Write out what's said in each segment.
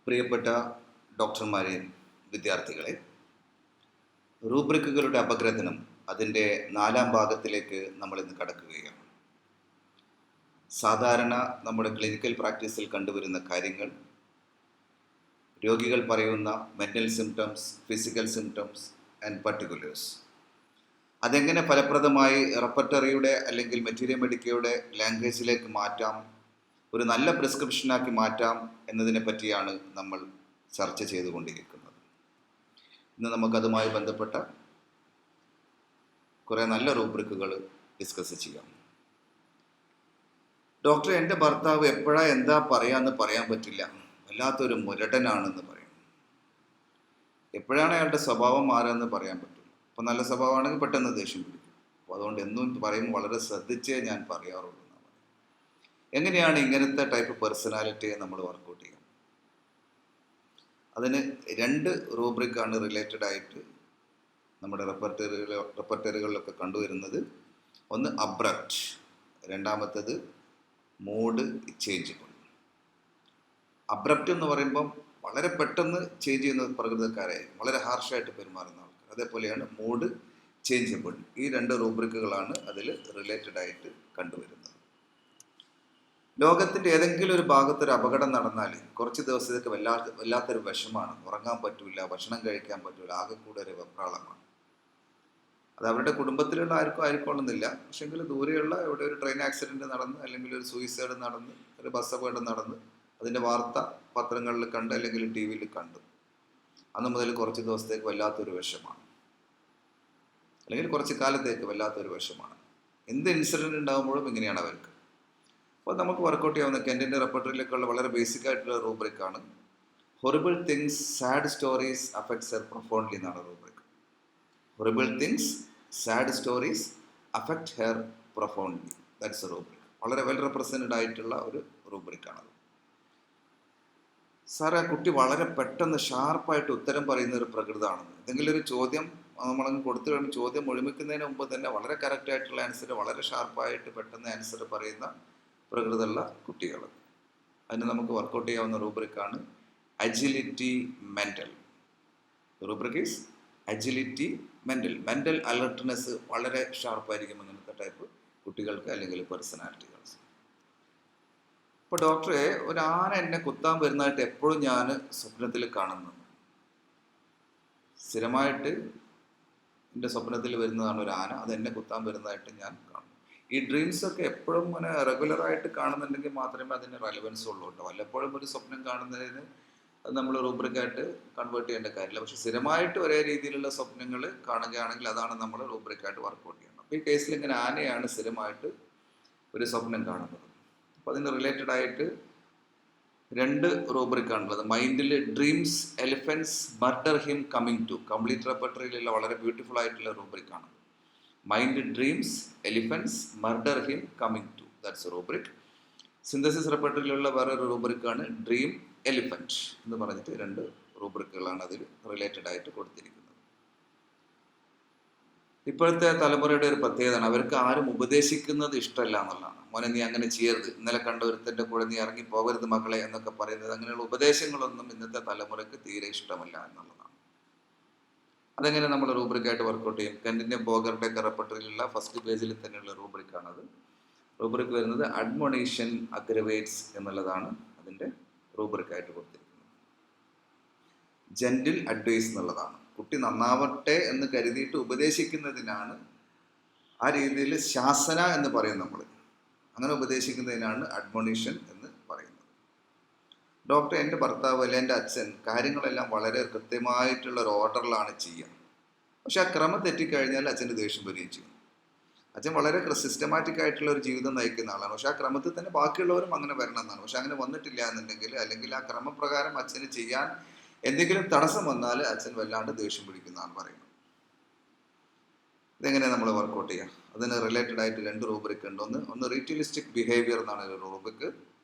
പ്രിയപ്പെട്ട ഡോക്ടർമാരെ, വിദ്യാർത്ഥികളെ, റൂബ്രിക്കുകളുടെ അപഗ്രഥനം അതിൻ്റെ 4-ാം ഭാഗത്തിലേക്ക് നമ്മൾ ഇന്ന് കടക്കുകയാണ്. സാധാരണ നമ്മുടെ ക്ലിനിക്കൽ പ്രാക്ടീസിൽ കണ്ടുവരുന്ന കാര്യങ്ങൾ, രോഗികൾ പറയുന്ന mental symptoms, physical symptoms and particulars, അതെങ്ങനെ ഫലപ്രദമായി റെപ്പർട്ടറിയുടെ അല്ലെങ്കിൽ മെറ്റീരിയൽ മെഡിക്കയുടെ ലാംഗ്വേജിലേക്ക് മാറ്റാം, ഒരു നല്ല പ്രിസ്ക്രിപ്ഷനാക്കി മാറ്റാം എന്നതിനെ പറ്റിയാണ് നമ്മൾ ചർച്ച ചെയ്തുകൊണ്ടിരിക്കുന്നത്. ഇന്ന് നമുക്കതുമായി ബന്ധപ്പെട്ട കുറേ നല്ല റൂബ്രിക്കുകൾ ഡിസ്കസ് ചെയ്യാം. ഡോക്ടർ, എൻ്റെ ഭർത്താവ് എപ്പോഴാ എന്താ പറയാന്ന് പറയാൻ പറ്റില്ല, വല്ലാത്തൊരു മുരടനാണെന്ന് പറയും. എപ്പോഴാണ് അയാളുടെ സ്വഭാവം മാറുകയെന്ന് പറയാൻ പറ്റില്ല. അപ്പോൾ നല്ല സ്വഭാവമാണെങ്കിൽ പെട്ടെന്ന് ദേഷ്യം പിടിക്കും. അപ്പോൾ അതുകൊണ്ട് എന്നും പറയുമ്പോൾ വളരെ ശ്രദ്ധിച്ചേ ഞാൻ പറയാറുള്ളൂ. എങ്ങനെയാണ് ഇങ്ങനത്തെ ടൈപ്പ് പേഴ്സണാലിറ്റിയെ നമ്മൾ വർക്കൗട്ട് ചെയ്യുക? അതിന് 2 റൂബ്രിക്കാണ് റിലേറ്റഡ് ആയിട്ട് നമ്മുടെ റെപ്പർട്ടറികളിലൊക്കെ കണ്ടുവരുന്നത്. ഒന്ന് അബ്രപ്റ്റ്, രണ്ടാമത്തേത് മൂഡ് ചേഞ്ചബിൾ. അബ്രപ്റ്റ് എന്ന് പറയുമ്പം വളരെ പെട്ടെന്ന് ചേഞ്ച് ചെയ്യുന്ന പ്രകൃതക്കാരായിരിക്കും, വളരെ ഹാർഷായിട്ട് പെരുമാറുന്ന ആൾക്കാർ. അതേപോലെയാണ് മൂഡ് ചേഞ്ചബിൾ. ഈ 2 റൂബ്രിക്കുകളാണ് അതിൽ റിലേറ്റഡ് ആയിട്ട് കണ്ടുവരുന്നത്. ലോകത്തിൻ്റെ ഏതെങ്കിലും ഒരു ഭാഗത്തൊരു അപകടം നടന്നാൽ കുറച്ച് ദിവസത്തേക്ക് വല്ലാത്തൊരു വിഷമാണ്. ഉറങ്ങാൻ പറ്റൂല, ഭക്ഷണം കഴിക്കാൻ പറ്റൂല, ആകെ കൂടെ ഒരു വെപ്രാളമാണ്. അത് അവരുടെ കുടുംബത്തിലുള്ള ആർക്കും ആയിരിക്കണമെന്നില്ല. പക്ഷെങ്കിൽ ദൂരെയുള്ള എവിടെ ഒരു ട്രെയിൻ ആക്സിഡൻറ്റ് നടന്ന്, അല്ലെങ്കിൽ ഒരു സൂയിസൈഡ് നടന്ന്, ഒരു ബസ് അപകടം നടന്ന് അതിൻ്റെ വാർത്ത പത്രങ്ങളിൽ കണ്ട് അല്ലെങ്കിൽ ടി വിയിൽ കണ്ടു, അന്ന് മുതൽ കുറച്ച് ദിവസത്തേക്ക് വല്ലാത്തൊരു വിഷമാണ്, അല്ലെങ്കിൽ കുറച്ച് കാലത്തേക്ക് വല്ലാത്തൊരു വിഷമാണ്. എന്ത് ഇൻസിഡൻറ്റ് ഉണ്ടാകുമ്പോഴും ഇങ്ങനെയാണ് അവർക്ക്. അപ്പോൾ നമുക്ക് വർക്കൗട്ട് ചെയ്യാവുന്ന കെൻറ്റിൻ്റെ റെപ്പർട്ടറിയിലേക്കുള്ള വളരെ ബേസിക് ആയിട്ടുള്ള റൂബ്രിക്കാണ് horrible things sad stories affects her profoundly എന്നാണ് rubric. Horrible things sad stories affect her profoundly, that's a rubric. വളരെ വെൽ റെപ്രസെൻറ്റഡ് ആയിട്ടുള്ള ഒരു റൂബ്രിക്കാണത്. സാർ, ആ കുട്ടി വളരെ പെട്ടെന്ന് ഷാർപ്പായിട്ട് ഉത്തരം പറയുന്ന ഒരു പ്രകൃതമാണെന്ന്. എന്തെങ്കിലും ഒരു ചോദ്യം നമ്മളങ്ങ് കൊടുത്തു കഴിഞ്ഞ് ചോദ്യം ഒഴിമിക്കുന്നതിന് മുമ്പ് തന്നെ വളരെ കറക്റ്റായിട്ടുള്ള ആൻസർ, വളരെ ഷാർപ്പായിട്ട് പെട്ടെന്ന് ആൻസർ പറയുന്ന പ്രകൃതമുള്ള കുട്ടികൾ. അതിന് നമുക്ക് വർക്കൗട്ട് ചെയ്യാവുന്ന റൂബ്രിക്കാണ് agility mental. Rubric is agility mental. Mental alertness വളരെ ഷാർപ്പായിരിക്കും അങ്ങനത്തെ ടൈപ്പ് കുട്ടികൾക്ക് അല്ലെങ്കിൽ പേഴ്സണാലിറ്റികൾസ്. ഇപ്പോൾ ഡോക്ടറെ, ഒരു ആന എന്നെ കുത്താൻ വരുന്നതായിട്ട് എപ്പോഴും ഞാൻ സ്വപ്നത്തിൽ കാണുന്നു. സ്ഥിരമായിട്ട് എൻ്റെ സ്വപ്നത്തിൽ വരുന്നതാണ് ഒരു ആന, അത് എന്നെ കുത്താൻ വരുന്നതായിട്ട് ഞാൻ കാണുന്നു. ഈ ഡ്രീംസൊക്കെ എപ്പോഴും ഇങ്ങനെ റെഗുലറായിട്ട് കാണുന്നുണ്ടെങ്കിൽ മാത്രമേ അതിന് റെലവൻസ് ഉള്ളൂ കേട്ടോ. വല്ലപ്പോഴും ഒരു സ്വപ്നം കാണുന്നതിന് അത് നമ്മൾ റൂബ്രിക്കായിട്ട് കൺവേർട്ട് ചെയ്യേണ്ട കാര്യമില്ല. പക്ഷെ സ്ഥിരമായിട്ട് ഒരേ രീതിയിലുള്ള സ്വപ്നങ്ങൾ കാണുകയാണെങ്കിൽ അതാണ് നമ്മൾ റൂബ്രിക്കായിട്ട് വർക്കൗട്ട് ചെയ്യണം. അപ്പോൾ ഈ കേസിൽ ഇങ്ങനെ ആനയാണ് സ്ഥിരമായിട്ട് ഒരു സ്വപ്നം കാണുന്നത്. അപ്പോൾ അതിന് റിലേറ്റഡ് ആയിട്ട് 2 റൂബ്രിക്കാണുള്ളത്. മൈൻഡിൽ dreams elephants murder him coming to, complete റെപ്പർട്ടറിയിലുള്ള വളരെ ബ്യൂട്ടിഫുൾ ആയിട്ടുള്ള റൂബ്രിക്കാണ്. Mind dreams elephants murder him coming to, that's a rubric. Synthesis റെപ്പർട്ടറിയിലുള്ള വേറൊരു റൂബ്രിക്കാണ് ഡ്രീം എലിഫൻറ്റ് എന്ന് പറഞ്ഞിട്ട് 2 റൂബ്രിക്കുകളാണ് അതിൽ റിലേറ്റഡ് ആയിട്ട് കൊടുത്തിരിക്കുന്നത്. ഇപ്പോഴത്തെ തലമുറയുടെ ഒരു പ്രത്യേകതയാണ്, അവർക്ക് ആരും ഉപദേശിക്കുന്നത് ഇഷ്ടമല്ല എന്നുള്ളതാണ്. മോനെ നീ അങ്ങനെ ചെയ്യരുത്, ഇന്നലെ കണ്ട ഒരുത്തൻ്റെ കൂടെ നീ ഇറങ്ങി പോകരുത് മകളെ എന്നൊക്കെ പറയുന്നത്, അങ്ങനെയുള്ള ഉപദേശങ്ങളൊന്നും ഇന്നത്തെ തലമുറയ്ക്ക് തീരെ ഇഷ്ടമല്ല എന്നുള്ളതാണ്. അതെങ്ങനെ നമ്മൾ റൂബ്രിക്കായിട്ട് വർക്കൗട്ട് ചെയ്യും? കെൻറ്റിൻ്റെ ബോഗറുടെ ഒക്കെ റെപ്പർട്ടറിയിലുള്ള ഫസ്റ്റ് പേജിൽ തന്നെയുള്ള റൂബ്രിക്കാണത്. റൂബ്രിക് വരുന്നത് അഡ്മോണീഷൻ അഗ്രവേറ്റ്സ് എന്നുള്ളതാണ് അതിൻ്റെ റൂബ്രിക്കായിട്ട് കൊടുത്തിരിക്കുന്നത്. ജെൻറ്റിൽ അഡ്വൈസ് എന്നുള്ളതാണ്. കുട്ടി നന്നാവട്ടെ എന്ന് കരുതിയിട്ട് ഉപദേശിക്കുന്നതിനാണ്, ആ രീതിയിൽ ശാസന എന്ന് പറയും നമ്മൾ, അങ്ങനെ ഉപദേശിക്കുന്നതിനാണ് അഡ്മോണീഷൻ എന്ന് പറയുന്നത്. ഡോക്ടർ, എൻ്റെ ഭർത്താവ് അല്ലെ എൻ്റെ അച്ഛൻ കാര്യങ്ങളെല്ലാം വളരെ കൃത്യമായിട്ടുള്ള ഒരു ഓർഡറിലാണ് ചെയ്യുക. പക്ഷെ ആ ക്രമം തെറ്റിക്കഴിഞ്ഞാൽ അച്ഛൻ്റെ ദേഷ്യം വരികയും ചെയ്യും. അച്ഛൻ വളരെ സിസ്റ്റമാറ്റിക് ആയിട്ടുള്ള ഒരു ജീവിതം നയിക്കുന്ന ആളാണ്. പക്ഷെ ആ ക്രമത്തിൽ തന്നെ ബാക്കിയുള്ളവരും അങ്ങനെ വരണം എന്നാണ്. പക്ഷെ അങ്ങനെ വന്നിട്ടില്ല എന്നുണ്ടെങ്കിൽ, അല്ലെങ്കിൽ ആ ക്രമപ്രകാരം അച്ഛന് ചെയ്യാൻ എന്തെങ്കിലും തടസ്സം വന്നാൽ അച്ഛൻ വല്ലാണ്ട് ദേഷ്യം പിടിക്കുന്നതാണ് പറയുന്നത്. ഇതെങ്ങനെ നമ്മൾ വർക്കൗട്ട് ചെയ്യാം? അതിന് റിലേറ്റഡ് ആയിട്ട് 2 റൂബ്രിക് ഉണ്ട്. ഒന്ന് റീറ്റിലിസ്റ്റിക് ബിഹേവിയർ എന്നാണ് ഒരു റൂബ്രിക്.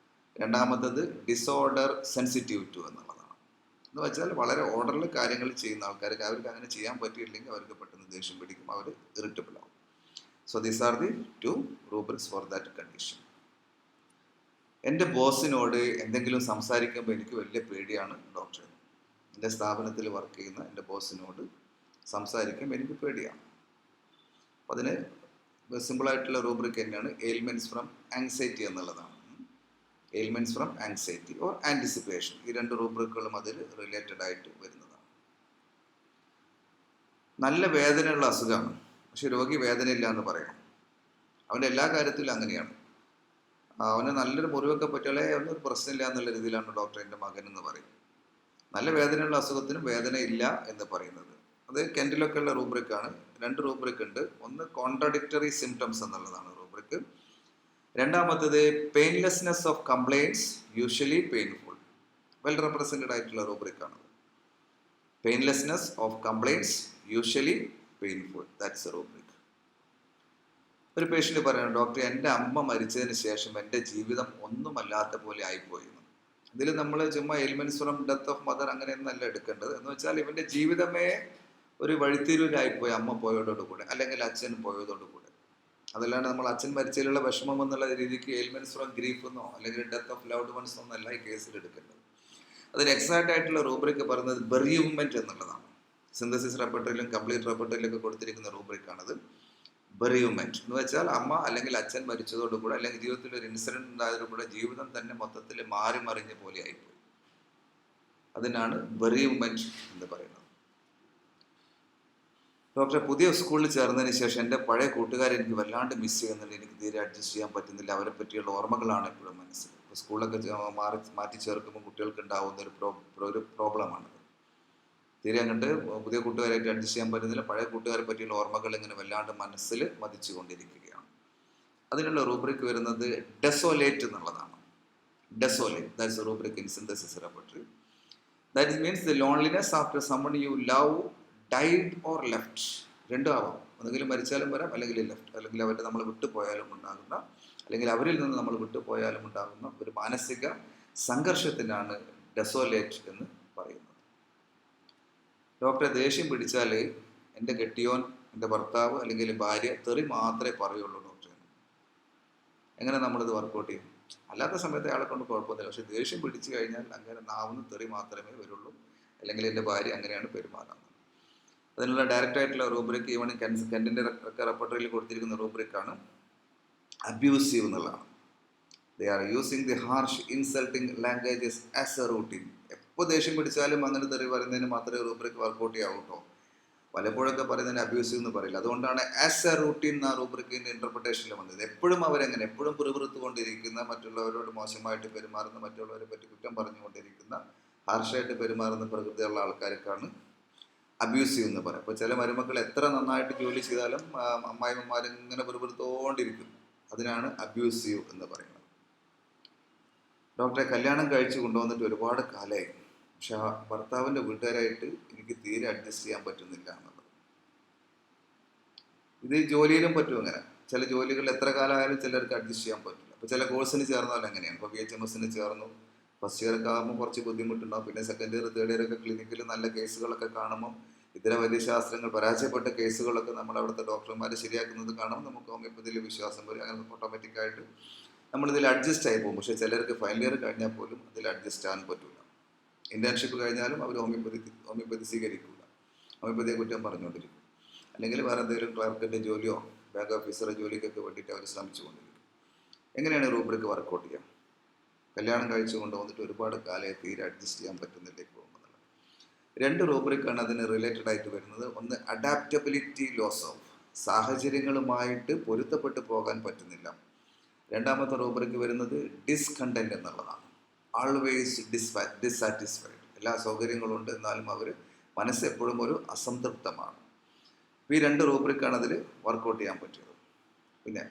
രണ്ടാമത്തത് ഡിസോർഡർ സെൻസിറ്റീവ് ടു എന്നുള്ളതാണ്. എന്ന് വെച്ചാൽ വളരെ ഓർഡറിൽ കാര്യങ്ങൾ ചെയ്യുന്ന ആൾക്കാർക്ക്, അവർക്ക് അങ്ങനെ ചെയ്യാൻ പറ്റിയില്ലെങ്കിൽ അവർക്ക് പെട്ടെന്ന് ദേഷ്യം പിടിക്കും, അവർ ഇറിറ്റബിൾ ആവും. So these are the 2 rubrics for that condition. എൻ്റെ ബോസിനോട് എന്തെങ്കിലും സംസാരിക്കുമ്പോൾ എനിക്ക് വലിയ പേടിയാണ് ഡോക്ടർ. എൻ്റെ സ്ഥാപനത്തിൽ വർക്ക് ചെയ്യുന്ന എൻ്റെ ബോസിനോട് സംസാരിക്കുമ്പോൾ എനിക്ക് പേടിയാണ്. അപ്പോൾ അതിന് സിമ്പിളായിട്ടുള്ള റൂബ്രിക് തന്നെയാണ് എയിൽമെൻറ്റ്സ് ഫ്രം ആങ്സൈറ്റി എന്നുള്ളതാണ്. Ailments from anxiety or anticipation, ഈ രണ്ട് റൂബ്രിക്കുകളും അതിൽ റിലേറ്റഡ് ആയിട്ട് വരുന്നതാണ്. നല്ല വേദനയുള്ള അസുഖമാണ്, പക്ഷെ രോഗി വേദനയില്ല എന്ന് പറയണം. അവൻ്റെ എല്ലാ കാര്യത്തിലും അങ്ങനെയാണ്. അവന് നല്ലൊരു മുറിവൊക്കെ പറ്റിയാലേ ഒന്നൊരു പ്രശ്നമില്ല എന്നുള്ള രീതിയിലാണ് ഡോക്ടർ എൻ്റെ മകൻ എന്ന് പറയും. നല്ല വേദനയുള്ള അസുഖത്തിനും വേദന ഇല്ല എന്ന് പറയുന്നത്. അത് കെൻറ്റിലൊക്കെ ഉള്ള റൂബ്രിക്കാണ്. രണ്ട് റൂബ്രിക് ഉണ്ട്. ഒന്ന് കോൺട്രഡിക്ടറി സിംറ്റംസ് എന്നുള്ളതാണ് റൂബ്രിക്ക്. രണ്ടാമത്തേത് painlessness of complaints usually painful. Well represented ആയിട്ടുള്ള റൂബ്രിക്കാണ്. Painlessness of complaints usually painful, that's a rubric. ഒരു പേഷ്യൻ്റ് പറയണം, ഡോക്ടർ എൻ്റെ അമ്മ മരിച്ചതിന് ശേഷം എൻ്റെ ജീവിതം ഒന്നുമല്ലാത്ത പോലെ ആയിപ്പോയി. ഇതിൽ നമ്മൾ ചുമ്മാ elements from death of mother അങ്ങനെയൊന്നല്ല എടുക്കേണ്ടത്. എന്ന് വെച്ചാൽ ഇവൻ്റെ ജീവിതമേ ഒരു വഴിത്തിരിവിലായിപ്പോയി അമ്മ പോയതോടുകൂടെ, അല്ലെങ്കിൽ അച്ഛൻ പോയതോടുകൂടെ. അതല്ലാണ്ട് നമ്മൾ അച്ഛൻ മരിച്ചതിലുള്ള വിഷമം എന്നുള്ള രീതിക്ക് എലിമെൻറ്റ്സ് ഫ്രം ഗ്രീഫ് എന്നോ അല്ലെങ്കിൽ ഡെത്ത് ഓഫ് ലവ്ഡ് വൺസ് എന്നല്ല ഈ കേസിൽ എടുക്കേണ്ടത്. അതിന് എക്സാക്റ്റ് ആയിട്ടുള്ള റൂബ്രിക് പറയുന്നത് ബെറിയൂവ്മെൻറ്റ് എന്നുള്ളതാണ്. സിന്തസിസ് റെപ്പർട്ടറിയിലും കംപ്ലീറ്റ് റെപ്പർട്ടറിയിലൊക്കെ കൊടുത്തിരിക്കുന്ന റൂബ്രിക്കാണത്. ബെറിയൂവ്മെൻറ്റ് എന്ന് വെച്ചാൽ അമ്മ അല്ലെങ്കിൽ അച്ഛൻ മരിച്ചതോടുകൂടെ അല്ലെങ്കിൽ ജീവിതത്തിൽ ഒരു ഇൻസിഡൻറ്റ് ഉണ്ടായതോടുകൂടെ ജീവിതം തന്നെ മൊത്തത്തിൽ മാറി മറിഞ്ഞ പോലെ ആയിപ്പോയി. അതിനാണ് ബെറിയൂവ്മെൻറ്റ് എന്ന് പറയുന്നത്. ഡോക്ടറെ, പുതിയ സ്കൂളിൽ ചേർന്നതിന് ശേഷം എൻ്റെ പഴയ കൂട്ടുകാരെ എനിക്ക് വല്ലാണ്ട് മിസ് ചെയ്യുന്നുണ്ട്. എനിക്ക് തീരെ അഡ്ജസ്റ്റ് ചെയ്യാൻ പറ്റുന്നില്ല. അവരെ പറ്റിയുള്ള ഓർമ്മകളാണ് എപ്പോഴും മനസ്സിൽ. സ്കൂളിലൊക്കെ മാറ്റി ചേർക്കുമ്പോൾ കുട്ടികൾക്ക് ഉണ്ടാവുന്ന ഒരു പ്രോബ്ലമാണത്. തീരെ അങ്ങോട്ട് പുതിയ കൂട്ടുകാരായിട്ട് അഡ്ജസ്റ്റ് ചെയ്യാൻ പറ്റുന്നില്ല. പഴയ കൂട്ടുകാരെ പറ്റിയുള്ള ഓർമ്മകൾ ഇങ്ങനെ വല്ലാണ്ട് മനസ്സിൽ മതിച്ചു കൊണ്ടിരിക്കുകയാണ്. അതിനുള്ള റൂബ്രിക് വരുന്നത് ഡെസോലേറ്റ് എന്നുള്ളതാണ്. Desolate, that's a rubric in synthesis repertory. That means the loneliness after someone you love died or left. രണ്ടും ആവാം. ഒന്നുകിൽ മരിച്ചാലും വരാം, അല്ലെങ്കിൽ ലെഫ്റ്റ്, അല്ലെങ്കിൽ അവരെ നമ്മൾ വിട്ടുപോയാലും ഉണ്ടാകുന്ന, അല്ലെങ്കിൽ അവരിൽ നിന്ന് നമ്മൾ വിട്ടുപോയാലും ഉണ്ടാകുന്ന ഒരു മാനസിക സംഘർഷത്തിനാണ് ഡെസോലേറ്റ് എന്ന് പറയുന്നത്. ഡോക്ടറെ, ദേഷ്യം പിടിച്ചാൽ എൻ്റെ കെട്ടിയോൻ, എൻ്റെ ഭർത്താവ് അല്ലെങ്കിൽ ഭാര്യ തെറി മാത്രമേ പറയുള്ളൂ ഡോക്ടറെ. എങ്ങനെ നമ്മളിത് വർക്കൗട്ട് ചെയ്യും? അല്ലാത്ത സമയത്ത് അയാളെ കൊണ്ട് കുഴപ്പമൊന്നുമില്ല, പക്ഷെ ദേഷ്യം പിടിച്ചു കഴിഞ്ഞാൽ അങ്ങനെ നാവുന്ന തെറി മാത്രമേ വരുള്ളൂ, അല്ലെങ്കിൽ എൻ്റെ ഭാര്യ അങ്ങനെയാണ് പെരുമാറുന്നത്. അതിനുള്ള ഡയറക്റ്റ് ആയിട്ടുള്ള റൂബ്രിക് ഈവൺ കെൻറ്റിൻ്റെ റെപ്പർട്ടറിയിൽ കൊടുത്തിരിക്കുന്ന റൂബ്രിക്കാണ് അബ്യൂസീവ് എന്നുള്ളതാണ്. They are using the harsh insulting languages as A routine. എപ്പോൾ ദേഷ്യം പിടിച്ചാലും അങ്ങനെ തെറി പറയുന്നതിന് മാത്രമേ റൂബ്രിക് വർക്കൗട്ട് ചെയ്യാവൂ കേട്ടോ. പലപ്പോഴൊക്കെ പറയുന്നതിന് അബ്യൂസീവ് എന്ന് പറയില്ല. അതുകൊണ്ടാണ് ആസ് എ റൂട്ടീൻ എന്ന റൂബ്രിക്കിൻ്റെ ഇൻ്റർപ്രിട്ടേഷനിൽ വന്നത്. എപ്പോഴും അവരെങ്ങനെ എപ്പോഴും പിറുപിറുത്തുകൊണ്ടിരിക്കുന്ന, മറ്റുള്ളവരോട് മോശമായിട്ട് പെരുമാറുന്ന, മറ്റുള്ളവരെ പറ്റി കുറ്റം പറഞ്ഞുകൊണ്ടിരിക്കുന്ന, ഹാർഷായിട്ട് പെരുമാറുന്ന പ്രകൃതിയുള്ള ആൾക്കാർക്കാണ് അബ്യൂസീവ് എന്ന് പറയും. അപ്പോൾ ചില മരുമക്കൾ എത്ര നന്നായിട്ട് ജോലി ചെയ്താലും അമ്മായിമ്മമാരിങ്ങനെ വെറുതെത്തോണ്ടിരിക്കും. അതിനാണ് അബ്യൂസീവ് എന്ന് പറയുന്നത്. ഡോക്ടറെ, കല്യാണം കഴിച്ച് കൊണ്ടുവന്നിട്ട് ഒരുപാട് കാലമായി, പക്ഷെ ആ ഭർത്താവിൻ്റെ വീട്ടുകാരായിട്ട് എനിക്ക് തീരെ അഡ്ജസ്റ്റ് ചെയ്യാൻ പറ്റുന്നില്ല എന്നുള്ളത്. ഇത് ജോലിയിലും പറ്റും അങ്ങനെ. ചില ജോലികൾ എത്ര കാലമായാലും ചിലർക്ക് അഡ്ജസ്റ്റ് ചെയ്യാൻ പറ്റില്ല. അപ്പോൾ ചില കോഴ്സിന് ചേർന്നാൽ എങ്ങനെയാണ്? ഇപ്പോൾ BHMSന് ചേർന്നു, ഫസ്റ്റ് ഇയറൊക്കെ ആകുമ്പോൾ കുറച്ച് ബുദ്ധിമുട്ടുണ്ടാവും. പിന്നെ സെക്കൻഡ് ഇയർ തേർഡ് ഇയർ ഒക്കെ ക്ലിനിക്കിൽ നല്ല കേസുകളൊക്കെ കാണുമ്പോൾ, ഇത്തരം വൈദ്യശാസ്ത്രങ്ങൾ പരാജയപ്പെട്ട കേസുകളൊക്കെ നമ്മൾ അവിടുത്തെ ഡോക്ടർമാർ ശരിയാക്കുന്നത് കാണുമ്പോൾ നമുക്ക് ഹോമിയോപ്പതിയിൽ വിശ്വാസം വരും. അങ്ങനെ ഓട്ടോമാറ്റിക്കായിട്ട് നമ്മളിതിൽ അഡ്ജസ്റ്റ് ആയി പോകും. പക്ഷേ ചിലർക്ക് ഫൈനൽ ഇയർ കഴിഞ്ഞാൽ പോലും അതിൽ അഡ്ജസ്റ്റ് ആകാൻ പറ്റില്ല. ഇൻറ്റേൺഷിപ്പ് കഴിഞ്ഞാലും അവർ ഹോമിയോപ്പതി സ്വീകരിക്കില്ല. ഹോമിയോപ്പതിയെ കുറ്റം പറഞ്ഞുകൊണ്ടിരിക്കും. അല്ലെങ്കിൽ വേറെ എന്തെങ്കിലും ക്ലർക്കിൻ്റെ ജോലിയോ ബാങ്ക് ഓഫീസറുടെ ജോലിക്കൊക്കെ വേണ്ടിയിട്ട് അവർ ശ്രമിച്ചുകൊണ്ടിരിക്കും. എങ്ങനെയാണ് റൂബ്രിക് വർക്കൗട്ട് ചെയ്യുക? കല്യാണം കഴിച്ചു കൊണ്ടുവന്നിട്ട് ഒരുപാട് കാലമായി തീരെ അഡ്ജസ്റ്റ് ചെയ്യാൻ പറ്റുന്നില്ല ഇപ്പോൾ എന്നുള്ളത്. രണ്ട് റൂബ്രിക്കാണ് അതിന് റിലേറ്റഡ് ആയിട്ട് വരുന്നത്. ഒന്ന് അഡാപ്റ്റബിലിറ്റി ലോസ് ഓഫ്, സാഹചര്യങ്ങളുമായിട്ട് പൊരുത്തപ്പെട്ട് പോകാൻ പറ്റുന്നില്ല. രണ്ടാമത്തെ റൂബ്രിക് വരുന്നത് ഡിസ്കണ്ടന്റ് എന്നുള്ളതാണ്. Always dissatisfied. എല്ലാ സൗകര്യങ്ങളും ഉണ്ട്, എന്നാലും അവർ മനസ്സ് എപ്പോഴും ഒരു അസംതൃപ്തമാണ്. ഈ രണ്ട് റൂബ്രിക്കാണ് അതിൽ വർക്കൗട്ട് ചെയ്യാൻ പറ്റിയത്. പിന്നെ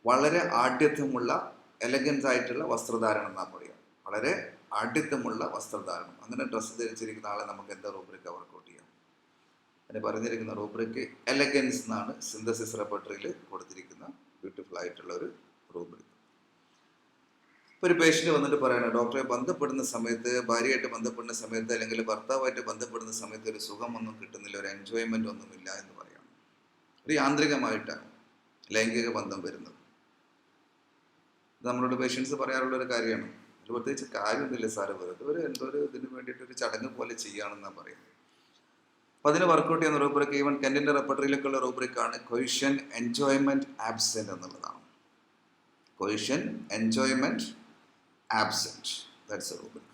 വളരെ ആഢ്യത്വമുള്ള എലഗൻസ് ആയിട്ടുള്ള വസ്ത്രധാരണം എന്നാ പറയുക. വളരെ ആഢ്യത്വമുള്ള വസ്ത്രധാരണം, അങ്ങനെ ഡ്രസ്സ് ധരിച്ചിരിക്കുന്ന ആളെ നമുക്ക് എന്താ റൂബ്രിക്ക വർക്കൗട്ട് ചെയ്യാം? അതിന് പറഞ്ഞിരിക്കുന്ന റൂബ്രിക്ക് എലഗൻസ് എന്നാണ് സിന്തസിസ് റെപ്പർട്ടറിയിൽ കൊടുത്തിരിക്കുന്ന ബ്യൂട്ടിഫുൾ ആയിട്ടുള്ള ഒരു റൂബ്രിക്. ഇപ്പോൾ ഒരു പേഷ്യൻ്റ് വന്നിട്ട് പറയണം, ഡോക്ടറെ, ബന്ധപ്പെടുന്ന സമയത്ത്, ഭാര്യയായിട്ട് ബന്ധപ്പെടുന്ന സമയത്ത് അല്ലെങ്കിൽ ഭർത്താവായിട്ട് ബന്ധപ്പെടുന്ന സമയത്ത് ഒരു സുഖമൊന്നും കിട്ടുന്നില്ല, ഒരു എൻജോയ്മെൻ്റ് ഒന്നുമില്ല എന്ന് പറയാം. ഒരു യാന്ത്രികമായിട്ടാണ് ലൈംഗിക ബന്ധം വരുന്നത്. ഇത് നമ്മളോട് പേഷ്യൻസ് പറയാറുള്ള ഒരു കാര്യമാണ്. അതിൽ പ്രത്യേകിച്ച് കാര്യമൊന്നുമില്ല സാറ്, വെറുതെ ഒരു എന്തോ ഒരു ഇതിന് വേണ്ടിയിട്ട് ഒരു ചടങ്ങ് പോലെ ചെയ്യുകയാണെന്നാണ് പറയും. അപ്പോൾ അതിന് വർക്കൗട്ട് ചെയ്യുന്ന റൂബ്രിക് ഈവൻ കെൻറ്റിൻ്റെ റെപ്പർട്ടറിയിലൊക്കെ ഉള്ള റൂബ്രിക്കാണ് കൊയിഷൻ എൻജോയ്മെൻറ്റ് ആബ്സെൻ്റ് എന്നുള്ളതാണ്. Coition enjoyment absent, that's a rubric.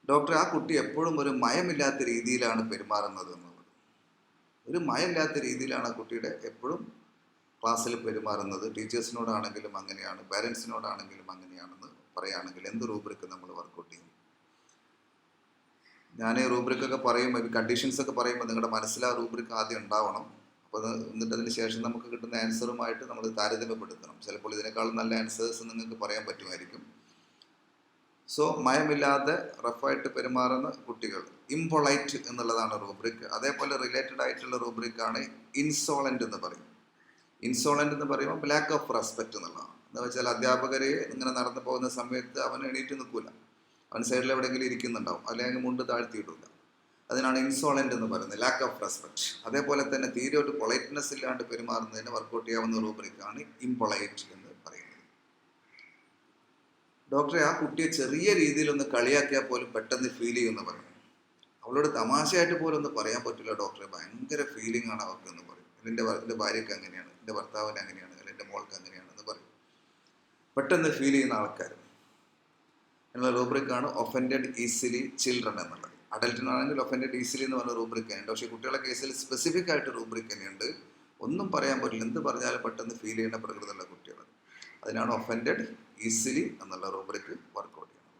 Doctor, ആ കുട്ടി എപ്പോഴും ഒരു മയമില്ലാത്ത രീതിയിലാണ് പെരുമാറുന്നത് എന്നുള്ളത്. ഒരു മയമില്ലാത്ത രീതിയിലാണ് ആ കുട്ടിയുടെ എപ്പോഴും ക്ലാസ്സിൽ പെരുമാറുന്നത്. ടീച്ചേഴ്സിനോടാണെങ്കിലും അങ്ങനെയാണ്, പാരൻസിനോടാണെങ്കിലും അങ്ങനെയാണെന്ന് പറയുകയാണെങ്കിൽ എന്ത് റൂബ്രിക്ക് നമ്മൾ വർക്കൗട്ട് ചെയ്യും? ഞാൻ ഈ റൂബ്രിക്കൊക്കെ പറയുമ്പോൾ, കണ്ടീഷൻസ് ഒക്കെ പറയുമ്പോൾ നിങ്ങളുടെ മനസ്സിൽ ആ റൂബ്രിക്ക് ആദ്യം ഉണ്ടാവണം. അപ്പോൾ അത് എന്നിട്ട് അതിന് ശേഷം നമുക്ക് കിട്ടുന്ന ആൻസറുമായിട്ട് നമ്മൾ താരതമ്യപ്പെടുത്തണം. ചിലപ്പോൾ ഇതിനേക്കാളും നല്ല ആൻസേഴ്സ് നിങ്ങൾക്ക് പറയാൻ പറ്റുമായിരിക്കും. സോ മയമില്ലാതെ റഫായിട്ട് പെരുമാറുന്ന കുട്ടികൾ, ഇംപൊളൈറ്റ് എന്നുള്ളതാണ് റൂബ്രിക്. അതേപോലെ റിലേറ്റഡ് ആയിട്ടുള്ള റൂബ്രിക്കാണ് ഇൻസോളൻ്റ് എന്ന് പറയും. ഇൻസോളൻ്റ് എന്ന് പറയുമ്പോൾ ലാക്ക് ഓഫ് റെസ്പെക്റ്റ് എന്നുള്ളതാണ്. എന്ന് വെച്ചാൽ അധ്യാപകർ ഇങ്ങനെ നടന്നു പോകുന്ന സമയത്ത് അവൻ എണീറ്റ് നിൽക്കില്ല, അവൻ സൈഡിൽ എവിടെയെങ്കിലും ഇരിക്കുന്നുണ്ടാവും, അല്ലെങ്കിൽ മുണ്ട് താഴ്ത്തിയിട്ടില്ല. അതിനാണ് ഇൻസോളൻ്റ് എന്ന് പറയുന്നത്, ലാക്ക് ഓഫ് റെസ്പെക്റ്റ്. അതേപോലെ തന്നെ തീരെ ഒരു പൊളൈറ്റ്നെസ് ഇല്ലാണ്ട് പെരുമാറുന്നതിന് വർക്കൗട്ട് ചെയ്യാവുന്ന റൂബ്രിക്കാണ് ഇംപൊളൈറ്റ് എന്ന് പറയുന്നത്. ഡോക്ടറെ, ആ കുട്ടിയെ ചെറിയ രീതിയിലൊന്ന് കളിയാക്കിയാൽ പോലും പെട്ടെന്ന് ഫീൽ ചെയ്യുമെന്ന് പറഞ്ഞു. അവളോട് തമാശയായിട്ട് പോലും ഒന്ന് പറയാൻ പറ്റില്ല ഡോക്ടറെ, ഭയങ്കര ഫീലിംഗ് ആണ് അവർക്ക് എന്ന് പറയും. എൻ്റെ ഭാര്യയ്ക്ക് അങ്ങനെയാണ്, എൻ്റെ ഭർത്താവിന് അങ്ങനെയാണ്, അല്ലെങ്കിൽ എൻ്റെ മോൾക്ക് അങ്ങനെയാണെന്ന് പറയും. പെട്ടെന്ന് ഫീൽ ചെയ്യുന്ന ആൾക്കാർ എന്നുള്ള റൂബ്രിക്കാണ് ഒഫൻഡഡ് ഈസിലി ചിൽഡ്രൻ എന്നുള്ളത്. അഡൽറ്റിനാണെങ്കിൽ ഒഫൻഡഡ് ഈസിലി എന്ന് പറഞ്ഞ റൂബ്രിക്ക് തന്നെയുണ്ട്. പക്ഷേ കുട്ടികളുടെ കേസിൽ സ്പെസിഫിക് ആയിട്ട് റൂബ്രിക്ക് തന്നെയുണ്ട്. ഒന്നും പറയാൻ പറ്റില്ല, എന്ത് പറഞ്ഞാലും പെട്ടെന്ന് ഫീൽ ചെയ്യുന്ന പ്രകൃതിയുള്ള കുട്ടികൾ. അതിനാണ് ഒഫൻഡഡ് ഈസിലി എന്നുള്ള റൂബ്രിക്ക് വർക്കൗട്ട് ചെയ്യുന്നത്.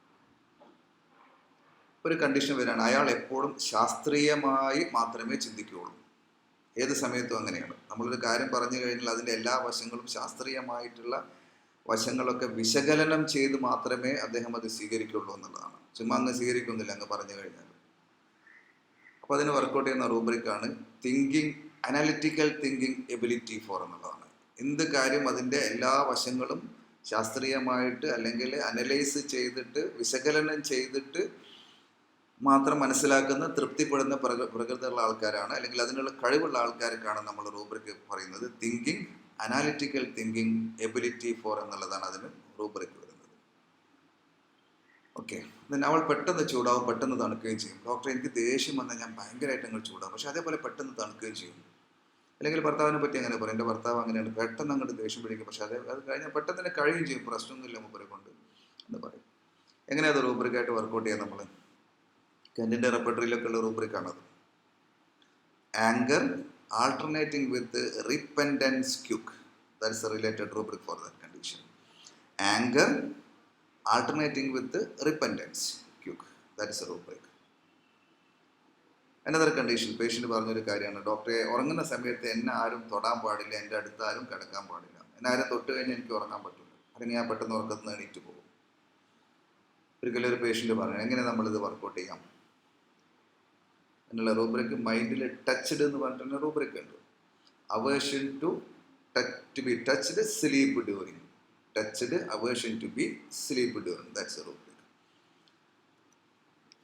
ഒരു കണ്ടീഷൻ വരികയാണ്, അയാൾ എപ്പോഴും ശാസ്ത്രീയമായി മാത്രമേ ചിന്തിക്കുകയുള്ളൂ. ഏത് സമയത്തും അങ്ങനെയാണ്. നമ്മളൊരു കാര്യം പറഞ്ഞു കഴിഞ്ഞാൽ അതിൻ്റെ എല്ലാ വശങ്ങളും ശാസ്ത്രീയമായിട്ടുള്ള വശങ്ങളൊക്കെ വിശകലനം ചെയ്ത് മാത്രമേ അദ്ദേഹം അത് സ്വീകരിക്കുള്ളൂ എന്നുള്ളതാണ്. ചുമ്മാ അങ്ങ് സ്വീകരിക്കുന്നില്ല അങ്ങ് പറഞ്ഞു കഴിഞ്ഞാൽ. അപ്പോൾ അതിന് വർക്കൗട്ട് ചെയ്യുന്ന റൂബ്രിക്കാണ് thinking, analytical thinking ability for എന്നുള്ളതാണ്. എന്ത് കാര്യം അതിൻ്റെ എല്ലാ വശങ്ങളും ശാസ്ത്രീയമായിട്ട് അല്ലെങ്കിൽ അനലൈസ് ചെയ്തിട്ട് വിശകലനം ചെയ്തിട്ട് മാത്രം മനസ്സിലാക്കുന്ന, തൃപ്തിപ്പെടുന്ന പ്രകൃതിയുള്ള ആൾക്കാരാണ്, അല്ലെങ്കിൽ അതിനുള്ള കഴിവുള്ള ആൾക്കാർക്കാണ് നമ്മൾ റൂബ്രിക്ക് പറയുന്നത് thinking, analytical thinking ability for എന്നുള്ളതാണ് അതിന് റൂബ്രിക്ക് വരുന്നത്. ഓക്കെ, അവൾ പെട്ടെന്ന് ചൂടാവും, പെട്ടെന്ന് തണുക്കുകയും ചെയ്യും. ഡോക്ടർ, എനിക്ക് ദേഷ്യം വന്നാൽ ഞാൻ ഭയങ്കരമായിട്ട് അങ്ങ് ചൂടാവും, പക്ഷെ അതേപോലെ പെട്ടെന്ന് തണുക്കുകയും ചെയ്യും. അല്ലെങ്കിൽ ഭർത്താവിനെ പറ്റി അങ്ങനെ പറയും, എൻ്റെ ഭർത്താവ് അങ്ങനെയാണ്, പെട്ടെന്ന് അങ്ങോട്ട് ദേഷ്യം പിടിക്കും, പക്ഷെ അത് കഴിഞ്ഞാൽ പെട്ടെന്ന് തന്നെ കഴിയും ചെയ്യും, പ്രശ്നമൊന്നുമില്ല മൂപ്പരെ കൊണ്ട് എന്ന് പറയും. എങ്ങനെയാണ് അത് റൂബ്രിക്കായിട്ട് വർക്കൗട്ട് ചെയ്യാൻ? നമ്മൾ കെൻറ്റിൻ്റെ റെപ്പർട്ടറിയിലൊക്കെ ഉള്ള റൂബ്രിക്കാണത്. Anger alternating with repentance quake. That is a related rubric for that condition. Anger alternating with repentance quake. That is a rubric. Another condition, patient പറഞ്ഞൊരു കാര്യമാണ്, ഡോക്ടറെ ഉറങ്ങുന്ന സമയത്ത് എന്നെ ആരും തൊടാൻ പാടില്ല, എൻ്റെ അടുത്ത് ആരും കിടക്കാൻ പാടില്ല. എന്നെ ആരും തൊട്ട് കഴിഞ്ഞാൽ എനിക്ക് ഉറങ്ങാൻ പറ്റില്ല, അല്ലെങ്കിൽ ഞാൻ പെട്ടെന്ന് ഉറക്കത്തിന് എണീറ്റ് പോകും. ഒരിക്കലും ഒരു പേഷ്യൻ്റ് പറഞ്ഞു, എങ്ങനെ നമ്മളിത് വർക്കൗട്ട് ചെയ്യാം എന്നുള്ള റൂബ്രിക്ക് മൈൻഡിൽ ടച്ച്ഡ് എന്ന് പറഞ്ഞിട്ടുള്ള റൂബ്രിക്ക് ഉണ്ട്. Aversion to be touched, sleep during. Touched, aversion to be sleep during, that's a rubric.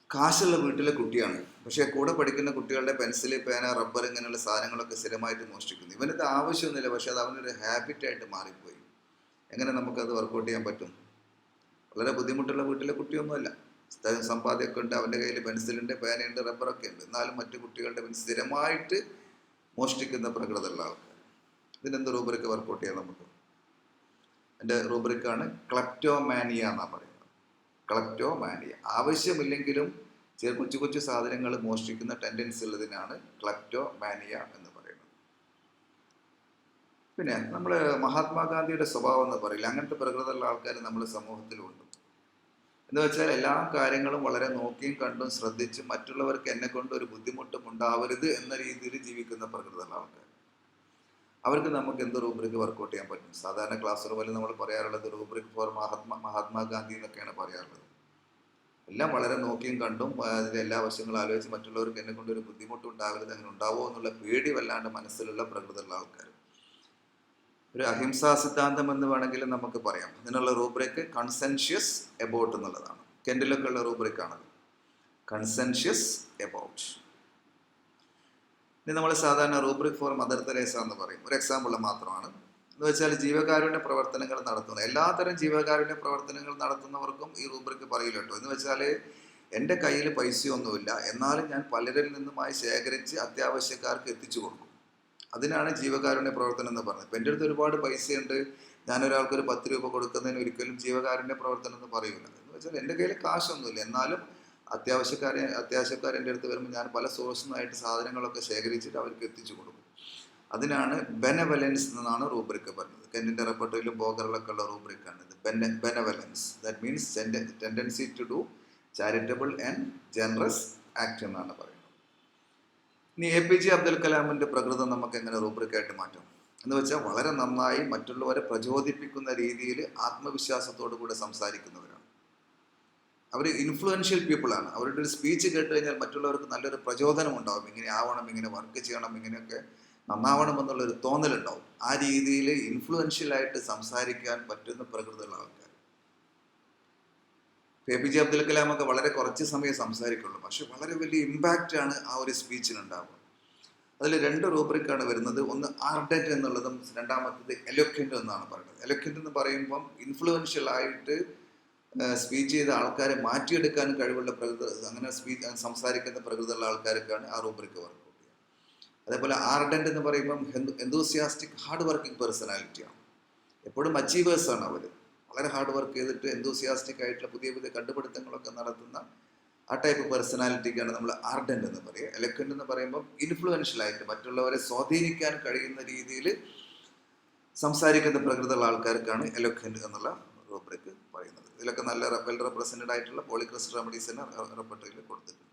കാശുള്ള വീട്ടിലെ കുട്ടിയാണ്, പക്ഷേ കൂടെ പഠിക്കുന്ന കുട്ടികളുടെ പെൻസിൽ, പേന, റബ്ബർ ഇങ്ങനെയുള്ള സാധനങ്ങളൊക്കെ സ്ഥിരമായിട്ട് മോഷ്ടിക്കുന്നു. ഇവനത് ആവശ്യമൊന്നുമില്ല, പക്ഷെ അത് അവനൊരു ഹാബിറ്റായിട്ട് മാറിപ്പോയി. എങ്ങനെ നമുക്കത് വർക്കൗട്ട് ചെയ്യാൻ പറ്റും? വളരെ ബുദ്ധിമുട്ടുള്ള വീട്ടിലെ കുട്ടിയൊന്നുമല്ല, സമ്പാദ്യമൊക്കെ ഉണ്ട്, അവൻ്റെ കയ്യിൽ പെൻസിലുണ്ട്, പേനയുണ്ട്, റബ്ബറൊക്കെ ഉണ്ട്. എന്നാലും മറ്റു കുട്ടികളുടെ സ്ഥിരമായിട്ട് മോഷ്ടിക്കുന്ന പ്രകൃതമുള്ള ആൾക്കാർ. ഇതിനെന്ത് റൂബ്രിക്ക് വർക്കൗട്ട് ചെയ്യാം നമുക്ക്? എൻ്റെ റൂബ്രിക്കാണ് ക്ലെപ്റ്റോമാനിയ എന്നാണ് പറയുന്നത്. ക്ലെപ്റ്റോമാനിയ. ആവശ്യമില്ലെങ്കിലും കൊച്ചു കൊച്ചു സാധനങ്ങൾ മോഷ്ടിക്കുന്ന ടെൻഡൻസി ഉള്ളതിനാണ് ക്ലെപ്റ്റോമാനിയ എന്ന് പറയുന്നത്. പിന്നെ നമ്മൾ മഹാത്മാഗാന്ധിയുടെ സ്വഭാവം എന്ന് പറയില്ല, അങ്ങനത്തെ പ്രകൃതമുള്ള ആൾക്കാർ നമ്മുടെ സമൂഹത്തിലുണ്ട്. എന്ന് വെച്ചാൽ എല്ലാ കാര്യങ്ങളും വളരെ നോക്കിയും കണ്ടും ശ്രദ്ധിച്ചും മറ്റുള്ളവർക്ക് എന്നെ കൊണ്ട് ഒരു ബുദ്ധിമുട്ടും ഉണ്ടാവരുത് എന്ന രീതിയിൽ ജീവിക്കുന്ന പ്രകൃതമുള്ള ആൾക്കാർ. അവർക്ക് നമുക്ക് എന്ത് റൂബ്രിക്ക് വർക്കൗട്ട് ചെയ്യാൻ പറ്റും? സാധാരണ ക്ലാസ് റൂമിൽ നമ്മൾ പറയാറുള്ളത് റൂബ്രിക്ക് ഫോർ മഹാത്മാഗാന്ധി എന്നൊക്കെയാണ് പറയാറുള്ളത്. എല്ലാം വളരെ നോക്കിയും കണ്ടും അതിൻ്റെ എല്ലാ വശങ്ങളും ആലോചിച്ച് മറ്റുള്ളവർക്ക് എന്നെ കൊണ്ട് ഒരു ബുദ്ധിമുട്ടും ഉണ്ടാവരുത്, അങ്ങനെ ഉണ്ടാവുമോ എന്നുള്ള പേടി വല്ലാണ്ട് മനസ്സിലുള്ള പ്രകൃതമുള്ള ആൾക്കാർ. ഒരു അഹിംസാ സിദ്ധാന്തം എന്ന് വേണമെങ്കിലും നമുക്ക് പറയാം. അതിനുള്ള റൂബ്രിക്ക് കൺസെൻഷ്യസ് എബൌട്ട് എന്നുള്ളതാണ്. കെൻറ്റിലൊക്കെ ഉള്ള റൂബ്രിക്കാണത്, കൺസെൻഷ്യസ് എബൌട്ട്. ഇനി നമ്മൾ സാധാരണ റൂബ്രിക് ഫോർ മദർ തെരേസ എന്ന് പറയും. ഒരു എക്സാമ്പിൾ മാത്രമാണ്. എന്ന് വെച്ചാൽ ജീവകാരുണ്യ പ്രവർത്തനങ്ങൾ നടത്തുന്ന എല്ലാത്തരം ജീവകാരുണ്യ പ്രവർത്തനങ്ങൾ നടത്തുന്നവർക്കും ഈ റൂബ്രിക് പറയില്ല കേട്ടോ. എന്ന് വെച്ചാൽ എൻ്റെ കയ്യിൽ പൈസയൊന്നുമില്ല, എന്നാലും ഞാൻ പലരിൽ നിന്നുമായി ശേഖരിച്ച് അത്യാവശ്യക്കാർക്ക് എത്തിച്ചു കൊടുക്കും. അതിനാണ് ജീവകാരുണ്യ പ്രവർത്തനം എന്ന് പറഞ്ഞത്. ഇപ്പം എൻ്റെ അടുത്ത് ഒരുപാട് പൈസയുണ്ട്, ഞാനൊരാൾക്കൊരു 10 രൂപ കൊടുക്കുന്നതിന് ഒരിക്കലും ജീവകാരുണ്യ പ്രവർത്തനം എന്ന് പറയൂല. എന്ന് വെച്ചാൽ എൻ്റെ കയ്യിൽ കാശൊന്നുമില്ല, എന്നാലും അത്യാവശ്യക്കാർ എൻ്റെ അടുത്ത് വരുമ്പോൾ ഞാൻ പല സോഴ്സിൽ നിന്നായിട്ട് സാധനങ്ങളൊക്കെ ശേഖരിച്ചിട്ട് അവർക്ക് എത്തിച്ചു കൊടുക്കും. അതിനാണ് ബെനവലൻസ് എന്നാണ് റൂബ്രിക് പറഞ്ഞത്. കെന്നിൻ്റെ റെപ്പർട്ടറിയിലും ബോഗറിലൊക്കെ ഉള്ള റൂബ്രിക്കാണ് ഇത്. Benevolence that means tendency to do charitable and generous act എന്നാണ് പറയുന്നത്. ഇനി APJ അബ്ദുൽ കലാമിൻ്റെ പ്രകൃതം നമുക്ക് എങ്ങനെ റൂബ്രിക്കായിട്ട് മാറ്റാം എന്ന് വെച്ചാൽ വളരെ നന്നായി മറ്റുള്ളവരെ പ്രചോദിപ്പിക്കുന്ന രീതിയിൽ ആത്മവിശ്വാസത്തോടു കൂടെ സംസാരിക്കുന്നവരാണ്. അവർ ഇൻഫ്ലുവൻഷ്യൽ പീപ്പിളാണ്. അവരുടെ ഒരു സ്പീച്ച് കേട്ട് കഴിഞ്ഞാൽ മറ്റുള്ളവർക്ക് നല്ലൊരു പ്രചോദനം ഉണ്ടാവും. ഇങ്ങനെ ആവണം, ഇങ്ങനെ വർക്ക് ചെയ്യണം, ഇങ്ങനെയൊക്കെ നന്നാവണം എന്നുള്ളൊരു തോന്നലുണ്ടാവും. ആ രീതിയിൽ ഇൻഫ്ലുവൻഷ്യലായിട്ട് സംസാരിക്കാൻ പറ്റുന്ന പ്രകൃതമുള്ള ആൾക്കാർ. APJ അബ്ദുൽ കലാമൊക്കെ വളരെ കുറച്ച് സമയം സംസാരിക്കുള്ളൂ, പക്ഷെ വളരെ വലിയ ഇമ്പാക്റ്റ് ആണ് ആ ഒരു സ്പീച്ചിനുണ്ടാവുക. അതിൽ 2 റൂബ്രിക്കാണ് വരുന്നത്. ഒന്ന് ആർഡന്റ് എന്നുള്ളതും രണ്ടാമത്തത് എലോക്വന്റ് എന്നാണ് പറയുന്നത്. എലോക്വന്റ് എന്ന് പറയുമ്പം ഇൻഫ്ലുവൻഷ്യൽ ആയിട്ട് സ്പീച്ച് ചെയ്ത ആൾക്കാരെ മാറ്റിയെടുക്കാൻ കഴിവുള്ള പ്രകൃതി, അങ്ങനെ സംസാരിക്കുന്ന പ്രകൃതിയുള്ള ആൾക്കാർക്കാണ് ആ റൂബ്രിക്ക് വർക്ക് ഔട്ട് ചെയ്യുക. അതേപോലെ ആർഡന്റ് എന്ന് പറയുമ്പം എന്തൂസിയാസ്റ്റിക് ഹാർഡ് വർക്കിംഗ് പേഴ്സണാലിറ്റിയാണ്. എപ്പോഴും അച്ചീവേഴ്സാണ് അവർ. വളരെ ഹാർഡ് വർക്ക് ചെയ്തിട്ട് എന്തൂസിയാസ്റ്റിക് ആയിട്ടുള്ള പുതിയ പുതിയ കണ്ടുപിടുത്തങ്ങളൊക്കെ നടത്തുന്ന ആ ടൈപ്പ് പേഴ്സണാലിറ്റിക്കാണ് നമ്മൾ ആർഡന്റ് എന്ന് പറയുക. എലക്വന്റ് എന്ന് പറയുമ്പോൾ ഇൻഫ്ലുവൻഷ്യലായിട്ട് മറ്റുള്ളവരെ സ്വാധീനിക്കാൻ കഴിയുന്ന രീതിയിൽ സംസാരിക്കുന്ന പ്രകൃതിയുള്ള ആൾക്കാർക്കാണ് എലക്വന്റ് എന്നുള്ള റൂബ്രിക് പറയുന്നത്. ഇതിലൊക്കെ നല്ല വെൽ റെപ്രസെൻറ്റഡ് ആയിട്ടുള്ള പോളിക്രിസ്റ്റൽ റെമഡീസിന് റെപ്പർട്ടറിയിൽ കൊടുത്തിട്ടുണ്ട്.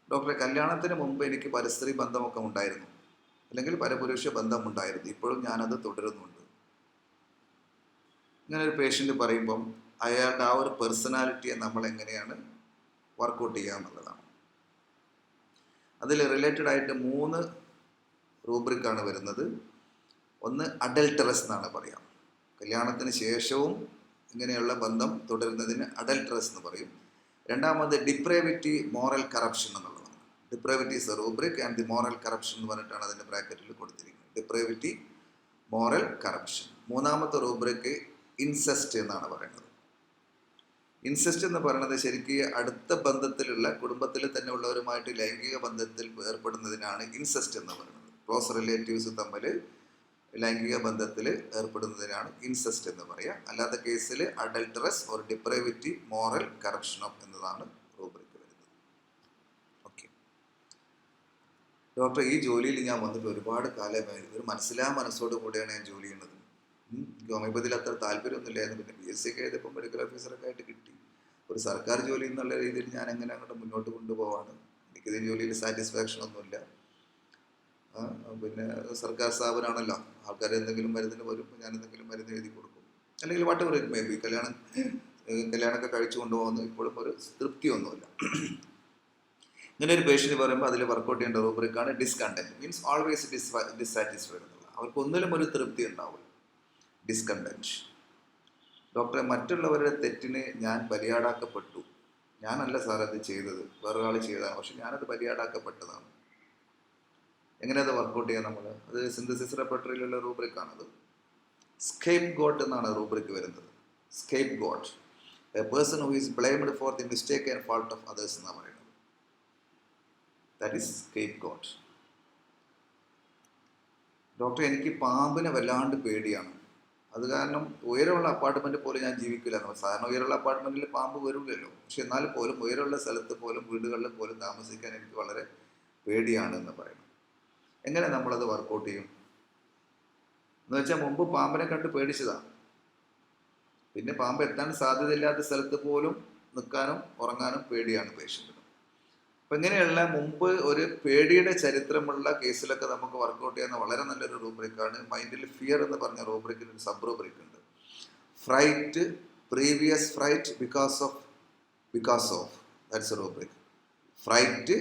ഡോക്ടറെ, കല്യാണത്തിന് മുമ്പ് എനിക്ക് പരസ്ത്രീ ബന്ധമൊക്കെ ഉണ്ടായിരുന്നു, അല്ലെങ്കിൽ പരപുരുഷ ബന്ധം ഉണ്ടായിരുന്നു, ഇപ്പോഴും ഞാനത് തുടരുന്നുണ്ട്. ഇങ്ങനെ ഒരു പേഷ്യൻ്റ് പറയുമ്പം അയാളുടെ ആ ഒരു പേഴ്സണാലിറ്റിയെ നമ്മൾ എങ്ങനെയാണ് വർക്കൗട്ട് ചെയ്യുക എന്നുള്ളതാണ്. അതിൽ റിലേറ്റഡ് ആയിട്ട് 3 റൂബ്രിക്കാണ് വരുന്നത്. ഒന്ന് അഡൽട്ടറസ് എന്നാണ് പറയാം. കല്യാണത്തിന് ശേഷവും ഇങ്ങനെയുള്ള ബന്ധം തുടരുന്നതിന് അഡൽട്ടറസ് എന്ന് പറയും. രണ്ടാമത് ഡിപ്രേവിറ്റി മോറൽ കറപ്ഷൻ എന്നുള്ളതാണ്. Depravity is a rubric and the moral corruption എന്ന് പറഞ്ഞിട്ടാണ് അതിൻ്റെ ബ്രാക്കറ്റിൽ കൊടുത്തിരിക്കുന്നത്. Depravity, moral corruption. മൂന്നാമത്തെ റൂബ്രിക്ക് ഇൻസെസ്റ്റ് എന്നാണ് പറയുന്നത്. ഇൻസെസ്റ്റ് എന്ന് പറയുന്നത് ശരിക്കും അടുത്ത ബന്ധത്തിലുള്ള കുടുംബത്തിൽ തന്നെ ഉള്ളവരുമായിട്ട് ലൈംഗിക ബന്ധത്തിൽ ഏർപ്പെടുന്നതിനാണ് ഇൻസെസ്റ്റ് എന്ന് പറയുന്നത്. ക്ലോസ് റിലേറ്റീവ്സ് തമ്മിൽ ലൈംഗിക ബന്ധത്തിൽ ഏർപ്പെടുന്നതിനാണ് ഇൻസെസ്റ്റ് എന്ന് പറയുക. അല്ലാത്ത കേസിൽ അഡൽട്ടറസ് ഓർ ഡിപ്രേവിറ്റി മോറൽ കറപ്ഷൻ ഓഫ് എന്നതാണ് റൂബ്രിക്ക് വരുന്നത്. ഓക്കെ ഡോക്ടർ, ഈ ജോലിയിൽ ഞാൻ വന്നിട്ട് ഒരുപാട് കാലമായി. ഒരു മനസ്സോട് കൂടിയാണ് ഞാൻ ജോലി ചെയ്യുന്നത്. ഹോമിയോപ്പതിയിൽ അത്ര താല്പര്യമൊന്നുമില്ലായിരുന്നു. പിന്നെ PSC ഒക്കെ എഴുതിയപ്പോൾ മെഡിക്കൽ ഓഫീസറൊക്കെ ആയിട്ട് കിട്ടി. ഒരു സർക്കാർ ജോലി എന്നുള്ള രീതിയിൽ ഞാൻ എങ്ങനെ അങ്ങോട്ട് മുന്നോട്ട് കൊണ്ടുപോവാണ്. എനിക്കിത് ജോലിയിൽ സാറ്റിസ്ഫാക്ഷൻ ഒന്നുമില്ല. പിന്നെ സർക്കാർ സ്ഥാപനമാണല്ലോ, ആൾക്കാർ എന്തെങ്കിലും മരുന്നിന് വരുമ്പോൾ ഞാൻ എന്തെങ്കിലും മരുന്ന് എഴുതി കൊടുക്കും, അല്ലെങ്കിൽ വാട്ട് ഇറ്റ് മേ ബി. കല്യാണമൊക്കെ കഴിച്ചു കൊണ്ടുപോകുന്നു, ഇപ്പോഴും ഒരു തൃപ്തിയൊന്നുമില്ല. ഇങ്ങനെ ഒരു പേഷ്യൻ്റ് പറയുമ്പോൾ അതിൽ വർക്കൗട്ട് ചെയ്യേണ്ട റൂബ്രിക്കാണ് ഡിസ്കണ്ടന്റ്. മീൻസ് ഓൾവേസ് ഡിസ്സാറ്റിസ്ഫൈഡ് എന്നുള്ള. അവർക്ക് ഒന്നിലും ഒരു തൃപ്തി ഉണ്ടാവില്ല. ഡിസ്കണ്ടന്റ്. ഡോക്ടറെ, മറ്റുള്ളവരുടെ തെറ്റിന് ഞാൻ ബലിയാടാക്കപ്പെട്ടു. ഞാനല്ല സാർ അത് ചെയ്തത്, വേറൊരാൾ ചെയ്തതാണ്, പക്ഷെ ഞാനത് ബലിയാടാക്കപ്പെട്ടതാണ്. എങ്ങനെ അത് വർക്കൗട്ട് ചെയ്യാം നമ്മൾ? അത് സിന്തസിസ് റെപ്പർട്ടറിയിലുള്ള റൂബ്രിക്കാണത്. സ്കേപ്പ് ഗോട്ട് എന്നാണ് റൂബ്രിക്ക് വരുന്നത്. Scape got, A person who is blamed for the mistake and fault of others എന്നാണ് പറയുന്നത്. That is scape got. Doctor, എനിക്ക് പാമ്പിനെ വല്ലാണ്ട് പേടിയാണ്. അത് കാരണം ഉയരമുള്ള അപ്പാർട്ട്മെൻറ്റ് പോലും ഞാൻ ജീവിക്കില്ല. സാധാരണ ഉയരമുള്ള അപ്പാർട്ട്മെൻറ്റിൽ പാമ്പ് വരില്ലല്ലോ, പക്ഷെ എന്നാൽ പോലും ഉയരമുള്ള സ്ഥലത്ത് പോലും വീടുകളിൽ പോലും താമസിക്കാൻ എനിക്ക് വളരെ പേടിയാണ് എന്ന് പറയുന്നു. എങ്ങനെ നമ്മളത് വർക്കൗട്ട് ചെയ്യും എന്ന് വെച്ചാൽ, മുമ്പ് പാമ്പിനെ കണ്ട് പേടിച്ചതാണ്, പിന്നെ പാമ്പ് എത്താൻ സാധ്യതയില്ലാത്ത സ്ഥലത്ത് പോലും നിൽക്കാനും ഉറങ്ങാനും പേടിയാണ് പേഷ്യൻറ്റിന്. അപ്പം ഇങ്ങനെയുള്ള മുമ്പ് ഒരു പേടിയുടെ ചരിത്രമുള്ള കേസിലൊക്കെ നമുക്ക് വർക്കൗട്ട് ചെയ്യുന്ന വളരെ നല്ലൊരു റൂബ്രിക്കാണ് മൈൻഡിൽ ഫിയർ എന്ന് പറഞ്ഞ റൂബ്രിക്കിൽ ഒരു സബ് റൂബ്രിക് ഉണ്ട്. Freight, previous freight, because of that's a rubric. Freight,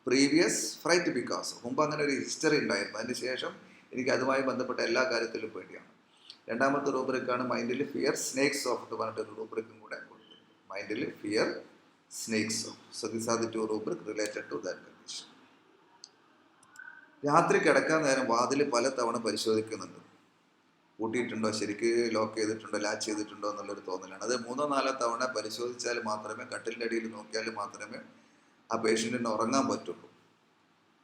previous freight, because of. മുമ്പ് അങ്ങനെ ഒരു ഹിസ്റ്ററി ഉണ്ടായിരുന്നു, അതിന് ശേഷം എനിക്ക് അതുമായി ബന്ധപ്പെട്ട എല്ലാ കാര്യത്തിലും പേടിയാണ്. രണ്ടാമത്തെ റൂബ്രിക്കാണ് മൈൻഡിൽ ഫിയർ, സ്നേക്സ് ഓഫ് എന്ന് പറഞ്ഞിട്ടൊരു റൂബ്രിക്കും കൂടെ കൊടുത്തിട്ടുണ്ട്. മൈൻഡിൽ fear, snakes off. So these are the 2 rubric related to that condition. രാത്രി കിടക്കാൻ നേരം വാതിൽ പല തവണ പരിശോധിക്കുന്നുണ്ട്. പൂട്ടിയിട്ടുണ്ടോ, ശരിക്ക് ലോക്ക് ചെയ്തിട്ടുണ്ടോ, ലാച്ച് ചെയ്തിട്ടുണ്ടോ എന്നുള്ളൊരു തോന്നലാണ്. അത് 3-4 തവണ പരിശോധിച്ചാൽ മാത്രമേ, കട്ടിലിൻ്റെ അടിയിൽ നോക്കിയാൽ മാത്രമേ ആ പേഷ്യൻറ്റിന് ഉറങ്ങാൻ പറ്റുള്ളൂ.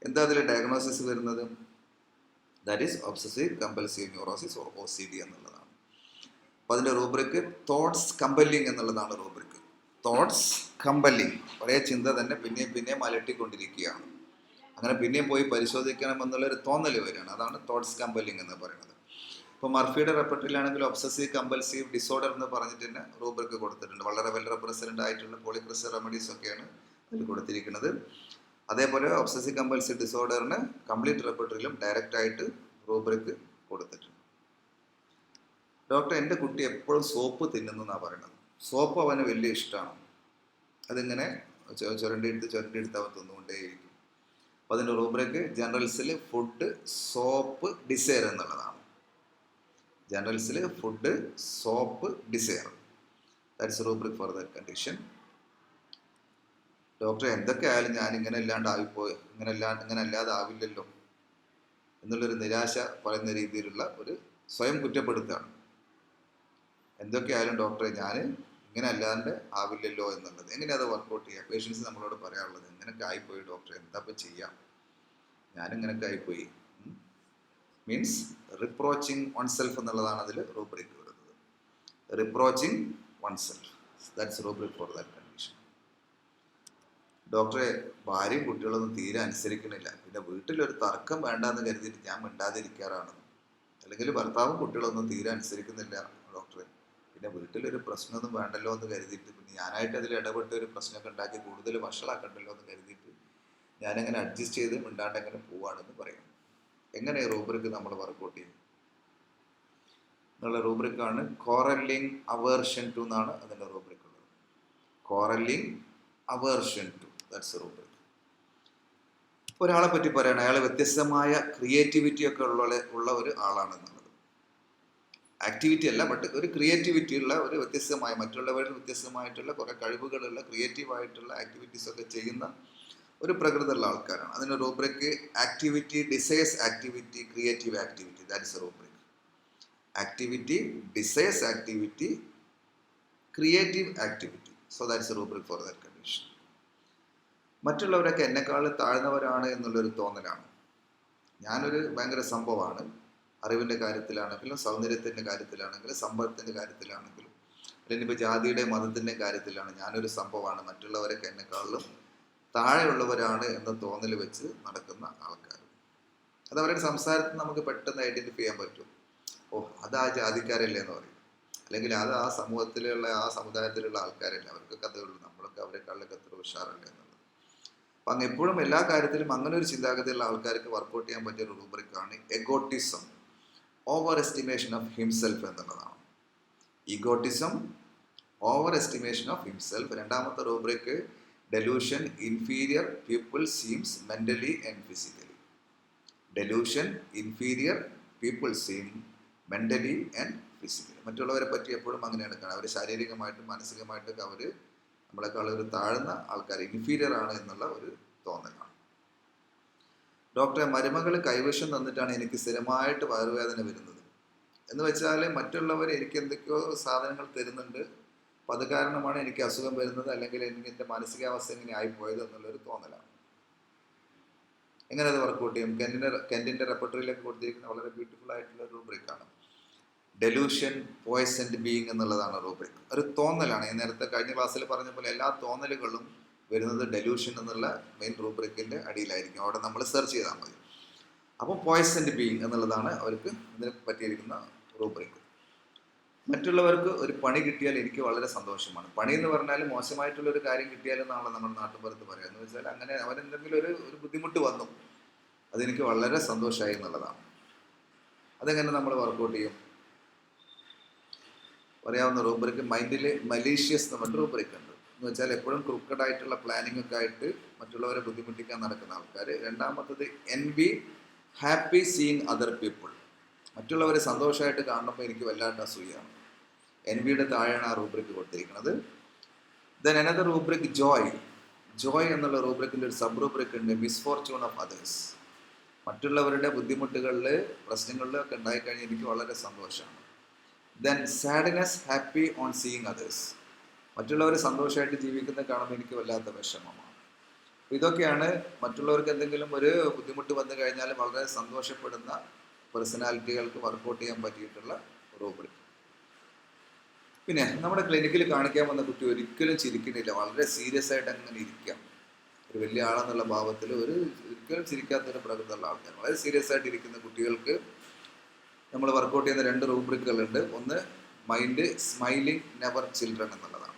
എന്താ അതിൽ ഡയഗ്നോസിസ് വരുന്നത്? That is obsessive compulsive neurosis or OCD എന്നുള്ളതാണ്. അപ്പോൾ അതിൻ്റെ റൂബ്രിക്ക് തോട്ട്സ് കമ്പല്ലിങ് എന്നുള്ളതാണ് റൂബ്രിക്ക്. തോട്ട്സ് കമ്പല്ലിങ്, ഒരേ ചിന്ത തന്നെ പിന്നെയും പിന്നെയും അലട്ടിക്കൊണ്ടിരിക്കുകയാണ്. അങ്ങനെ പിന്നെയും പോയി പരിശോധിക്കണം എന്നുള്ളൊരു തോന്നൽ വരികയാണ്. അതാണ് തോട്ട്സ് കമ്പല്ലിങ് എന്ന് പറയുന്നത്. ഇപ്പോൾ മർഫിയുടെ റെപ്പർട്ടറിയിലാണെങ്കിൽ ഒബ്സസീവ് കമ്പൽസീവ് ഡിസോർഡർ എന്ന് പറഞ്ഞിട്ട് തന്നെ റൂബ്രിക്ക് കൊടുത്തിട്ടുണ്ട്. വളരെ വെൽ റെപ്രസെൻ്റ് ആയിട്ടുള്ള പോളിക്രിസ്റ്റൽ റെമഡീസ് ഒക്കെയാണ് അതിൽ കൊടുത്തിരിക്കുന്നത്. അതേപോലെ ഒബ്സസീവ് കമ്പൽസീവ് ഡിസോർഡറിന് കംപ്ലീറ്റ് റെപ്പർട്ടറിയിലും ഡയറക്റ്റ് ആയിട്ട് റൂബ്രിക്ക് കൊടുത്തിട്ടുണ്ട്. ഡോക്ടർ, എൻ്റെ കുട്ടി എപ്പോഴും സോപ്പ് തിന്നുന്നതാണ് പറയുന്നത്. സോപ്പ് അവന് വലിയ ഇഷ്ടമാണ്. അതിങ്ങനെ ചുരണ്ടിയെടുത്ത് അവൻ തിന്നുകൊണ്ടേയിരിക്കും. അപ്പോൾ അതിൻ്റെ റൂബ്രിക്ക് ജനറൽസിൽ ഫുഡ്, സോപ്പ്, ഡിസയർ എന്നുള്ളതാണ്. ജനറൽസിൽ food, soup, desire. That's rubric for that condition. Doctor, എന്തൊക്കെ ആയാലും ഞാൻ ഇങ്ങനെ അല്ലാതാവില്ലല്ലോ എന്നുള്ളൊരു നിരാശ പറയുന്ന രീതിയിലുള്ള ഒരു സ്വയം കുറ്റപ്പെടുത്തുകയാണ്. എന്തൊക്കെയായാലും ഡോക്ടറെ, ഞാൻ ഇങ്ങനെ അല്ലാണ്ട് ആവില്ലല്ലോ എന്നുള്ളത്. എങ്ങനെ അത് വർക്കൗട്ട് ചെയ്യാം? പേഷ്യൻസ് നമ്മളോട് പറയാനുള്ളത്, ഇങ്ങനെയൊക്കെ ആയിപ്പോയി ഡോക്ടറെ, എന്താ ഇപ്പം ചെയ്യാം, ഞാനിങ്ങനെയൊക്കെ ആയിപ്പോയി. മീൻസ് റിപ്രോച്ചിങ് വൺ സെൽഫ് എന്നുള്ളതാണ് അതിൽ റൂബ്രിക് വരുന്നത്. Reproaching one self, that's rubric for that condition. ഡോക്ടറെ, ഭാര്യയും കുട്ടികളൊന്നും തീരെ അനുസരിക്കണില്ല, പിന്നെ വീട്ടിലൊരു തർക്കം വേണ്ടാന്ന് കരുതിയിട്ട് ഞാൻ മിണ്ടാതിരിക്കാറാണ്. അല്ലെങ്കിൽ ഭർത്താവും കുട്ടികളൊന്നും തീരെ അനുസരിക്കുന്നില്ല ഡോക്ടറെ, പിന്നെ വീട്ടിലൊരു പ്രശ്നമൊന്നും വേണ്ടല്ലോ എന്ന് കരുതിയിട്ട്, പിന്നെ ഞാനായിട്ട് അതിൽ ഇടപെട്ട് ഒരു പ്രശ്നമൊക്കെ ഉണ്ടാക്കി കൂടുതൽ വഷളാക്കണ്ടല്ലോ എന്ന് കരുതിയിട്ട് ഞാനങ്ങനെ അഡ്ജസ്റ്റ് ചെയ്ത് മിണ്ടാണ്ട് അങ്ങനെ പോവാണെന്ന് പറയും. എങ്ങനെ റൂബ്രിക് നമ്മൾ വർക്കൗട്ട് ചെയ്യും എന്നുള്ള റൂബ്രിക്കാണ് കോറല്ലിംഗ് അവേർഷൻ ടു എന്നാണ് അതിൻ്റെ റൂബ്രിക് ഉള്ളത്. കോറല്ലിംഗ് അവേർഷൻ ടു, ദാറ്റ്സ് റൂബ്രിക്. ഒരാളെ പറ്റി പറയണം, അയാൾ വ്യത്യസ്തമായ ക്രിയേറ്റിവിറ്റി ഒക്കെ ഉള്ള ഒരു ആളാണെന്നുള്ളത്. ആക്ടിവിറ്റി അല്ല, ബട്ട് ഒരു ക്രിയേറ്റിവിറ്റി ഉള്ള, ഒരു വ്യത്യസ്തമായ, മറ്റുള്ളവരിൽ വ്യത്യസ്തമായിട്ടുള്ള കുറേ കഴിവുകളുള്ള ക്രിയേറ്റീവായിട്ടുള്ള ആക്ടിവിറ്റീസ് ഒക്കെ ചെയ്യുന്ന ഒരു പ്രകൃതമുള്ള ആൾക്കാരാണ്. അതിന് rubric activity, desires activity, creative activity, that is rubric. Activity, desires activity, creative activity. So that is rubric for that condition. മറ്റുള്ളവരൊക്കെ എന്നെക്കാൾ താഴ്ന്നവരാണ് എന്നുള്ളൊരു തോന്നലാണ്. ഞാനൊരു ഭയങ്കര സംഭവമാണ്, അറിവിൻ്റെ കാര്യത്തിലാണെങ്കിലും സൗന്ദര്യത്തിൻ്റെ കാര്യത്തിലാണെങ്കിലും സമ്പത്തിൻ്റെ കാര്യത്തിലാണെങ്കിലും, അല്ലെങ്കിൽ ഇപ്പോൾ ജാതിയുടെ മതത്തിൻ്റെ കാര്യത്തിലാണ് ഞാനൊരു സംഭവമാണ്, മറ്റുള്ളവരൊക്കെ എന്നെക്കാളും താഴെയുള്ളവരാണ് എന്ന തോന്നൽ വെച്ച് നടക്കുന്ന ആൾക്കാർ. അത് അവരുടെ സംസാരത്തിൽ നമുക്ക് പെട്ടെന്ന് ഐഡൻറ്റിഫൈ ചെയ്യാൻ പറ്റും. ഓ, അത് ആ ജാതിക്കാരല്ലേ എന്ന് പറയും, അല്ലെങ്കിൽ അത് ആ സമൂഹത്തിലുള്ള, ആ സമുദായത്തിലുള്ള ആൾക്കാരല്ലേ, അവർക്കൊക്കെ അതേ ഉള്ളൂ, നമ്മളൊക്കെ അവരെക്കാളിലൊക്കെ എത്ര ഉഷാറല്ലേ എന്നുള്ളത്. അപ്പം അങ്ങ് എപ്പോഴും എല്ലാ കാര്യത്തിലും അങ്ങനെ ഒരു ചിന്താഗതിയുള്ള ആൾക്കാർക്ക് വർക്കൗട്ട് ചെയ്യാൻ പറ്റിയ ഒരു റൂബ്രിക്കാണ് egotism, overestimation of himself എന്നുള്ളതാണ്. Egotism, overestimation of himself. രണ്ടാമത്തെ rubric delusion, inferior people seems mentally and physically. Delusion, inferior people seem mentally and physically. മറ്റുള്ളവരെ പറ്റി എപ്പോഴും അങ്ങനെയാണ് കാണുക, അവർ ശാരീരികമായിട്ടും മാനസികമായിട്ടൊക്കെ അവർ നമ്മളെക്കാൾ ഒരു താഴ്ന്ന ആൾക്കാർ, ഇൻഫീരിയർ ആണ് എന്നുള്ള ഒരു തോന്നലാണ്. ഡോക്ടറെ, മരുമകൾ കൈവശം തന്നിട്ടാണ് എനിക്ക് സ്ഥിരമായിട്ട് വയറുവേദന വരുന്നത്. എന്ന് വെച്ചാൽ മറ്റുള്ളവർ എനിക്ക് എന്തൊക്കെയോ സാധനങ്ങൾ തരുന്നുണ്ട്, അപ്പം അത് കാരണമാണ് എനിക്ക് അസുഖം വരുന്നത്, അല്ലെങ്കിൽ എനിക്ക് എൻ്റെ മാനസികാവസ്ഥ എങ്ങനെ ആയിപ്പോയത് എന്നുള്ളൊരു തോന്നലാണ്. എങ്ങനെ അത് വർക്കൗട്ട് ചെയ്യും? കെൻറ്റിൻ്റെ റെപ്പർട്ടറിയിലൊക്കെ കൊടുത്തിരിക്കുന്ന വളരെ ബ്യൂട്ടിഫുൾ ആയിട്ടുള്ള റൂബ്രിക്കാണ് ഡെലൂഷൻ, പോയ്സൻഡ് ബീയിങ് എന്നുള്ളതാണ് റൂബ്രിക്. ഒരു തോന്നലാണ്. ഞാൻ നേരത്തെ കഴിഞ്ഞ ക്ലാസ്സിൽ പറഞ്ഞ പോലെ എല്ലാ തോന്നലുകളും വരുന്നത് ഡെലൂഷൻ എന്നുള്ള മെയിൻ റൂബ്രിക്കിൻ്റെ അടിയിലായിരിക്കും. അവിടെ നമ്മൾ സെർച്ച് ചെയ്താൽ മതി. അപ്പോൾ പോയ്സൻഡ് ബീയിങ് എന്നുള്ളതാണ് അവർക്ക് ഇതിനെ പറ്റിയിരിക്കുന്ന റൂബ്രിക്. മറ്റുള്ളവർക്ക് ഒരു പണി കിട്ടിയാൽ എനിക്ക് വളരെ സന്തോഷമാണ്. പണി എന്ന് പറഞ്ഞാൽ മോശമായിട്ടുള്ളൊരു കാര്യം കിട്ടിയാലെന്നാണ് നമ്മുടെ നാട്ടുപുറത്ത് പറയുക. എന്ന് വെച്ചാൽ അങ്ങനെ അവരെന്തെങ്കിലും ഒരു ബുദ്ധിമുട്ട് വന്നു, അതെനിക്ക് വളരെ സന്തോഷമായി എന്നുള്ളതാണ്. അതെങ്ങനെ നമ്മൾ വർക്കൗട്ട് ചെയ്യും? പറയാവുന്ന റൂബ്രിക്ക് മൈൻഡിൽ മലീഷ്യസ് എന്ന് പറഞ്ഞ റൂബ്രിക്ക് ഉണ്ട്. എന്ന് വെച്ചാൽ എപ്പോഴും ക്രിക്കറ്റായിട്ടുള്ള പ്ലാനിങ് ഒക്കെ ആയിട്ട് മറ്റുള്ളവരെ ബുദ്ധിമുട്ടിക്കാൻ നടക്കുന്ന ആൾക്കാർ. രണ്ടാമത്തത് എൻവി, ഹാപ്പി സീയിങ് അതർ പീപ്പിൾ. മറ്റുള്ളവരെ സന്തോഷമായിട്ട് കാണുമ്പോൾ എനിക്ക് വല്ലാണ്ട് അസൂയാണ്. എൻവിയുടെ താഴെയാണ് ആ റൂബ്രിക്ക് കൊടുത്തിരിക്കുന്നത്. Then another rubric Joy. Joy എന്നുള്ള റൂബ്രിക്കിൻ്റെ ഒരു സബ് റൂബ്രിക്ക് ഉണ്ട്, മിസ്ഫോർച്യൂൺ ഓഫ് അതേഴ്സ്. മറ്റുള്ളവരുടെ ബുദ്ധിമുട്ടുകളിൽ പ്രശ്നങ്ങളിലൊക്കെ ഉണ്ടായിക്കഴിഞ്ഞാൽ എനിക്ക് വളരെ സന്തോഷമാണ്. Then sadness happy on seeing others. മറ്റുള്ളവർ സന്തോഷമായിട്ട് ജീവിക്കുന്നത് കാണുമ്പോൾ എനിക്ക് വല്ലാത്ത വിഷമമാണ്. ഇതൊക്കെയാണ് മറ്റുള്ളവർക്ക് എന്തെങ്കിലും ഒരു ബുദ്ധിമുട്ട് വന്നു കഴിഞ്ഞാൽ വളരെ സന്തോഷപ്പെടുന്ന പേഴ്സണാലിറ്റികൾക്ക് വർക്കൗട്ട് ചെയ്യാൻ പറ്റിയിട്ടുള്ള റൂബ്രിക്. പിന്നെ നമ്മുടെ ക്ലിനിക്കിൽ കാണിക്കാൻ വന്ന കുട്ടി ഒരിക്കലും ചിരിക്കുന്നില്ല, വളരെ സീരിയസ് ആയിട്ട് അങ്ങനെ ഇരിക്കാം. ഒരു വലിയ ആളെന്നുള്ള ഭാവത്തിൽ ഒരിക്കലും ചിരിക്കാത്തൊരു പ്രകൃതമുള്ള ആൾക്കാർ, വളരെ സീരിയസ് ആയിട്ട് ഇരിക്കുന്ന കുട്ടികൾക്ക് നമ്മൾ വർക്കൗട്ട് ചെയ്യുന്ന 2 റൂബ്രിക്കുകളുണ്ട്. ഒന്ന് മൈൻഡ് സ്മൈലിംഗ് നെവർ ചിൽഡ്രൻ എന്നുള്ളതാണ്.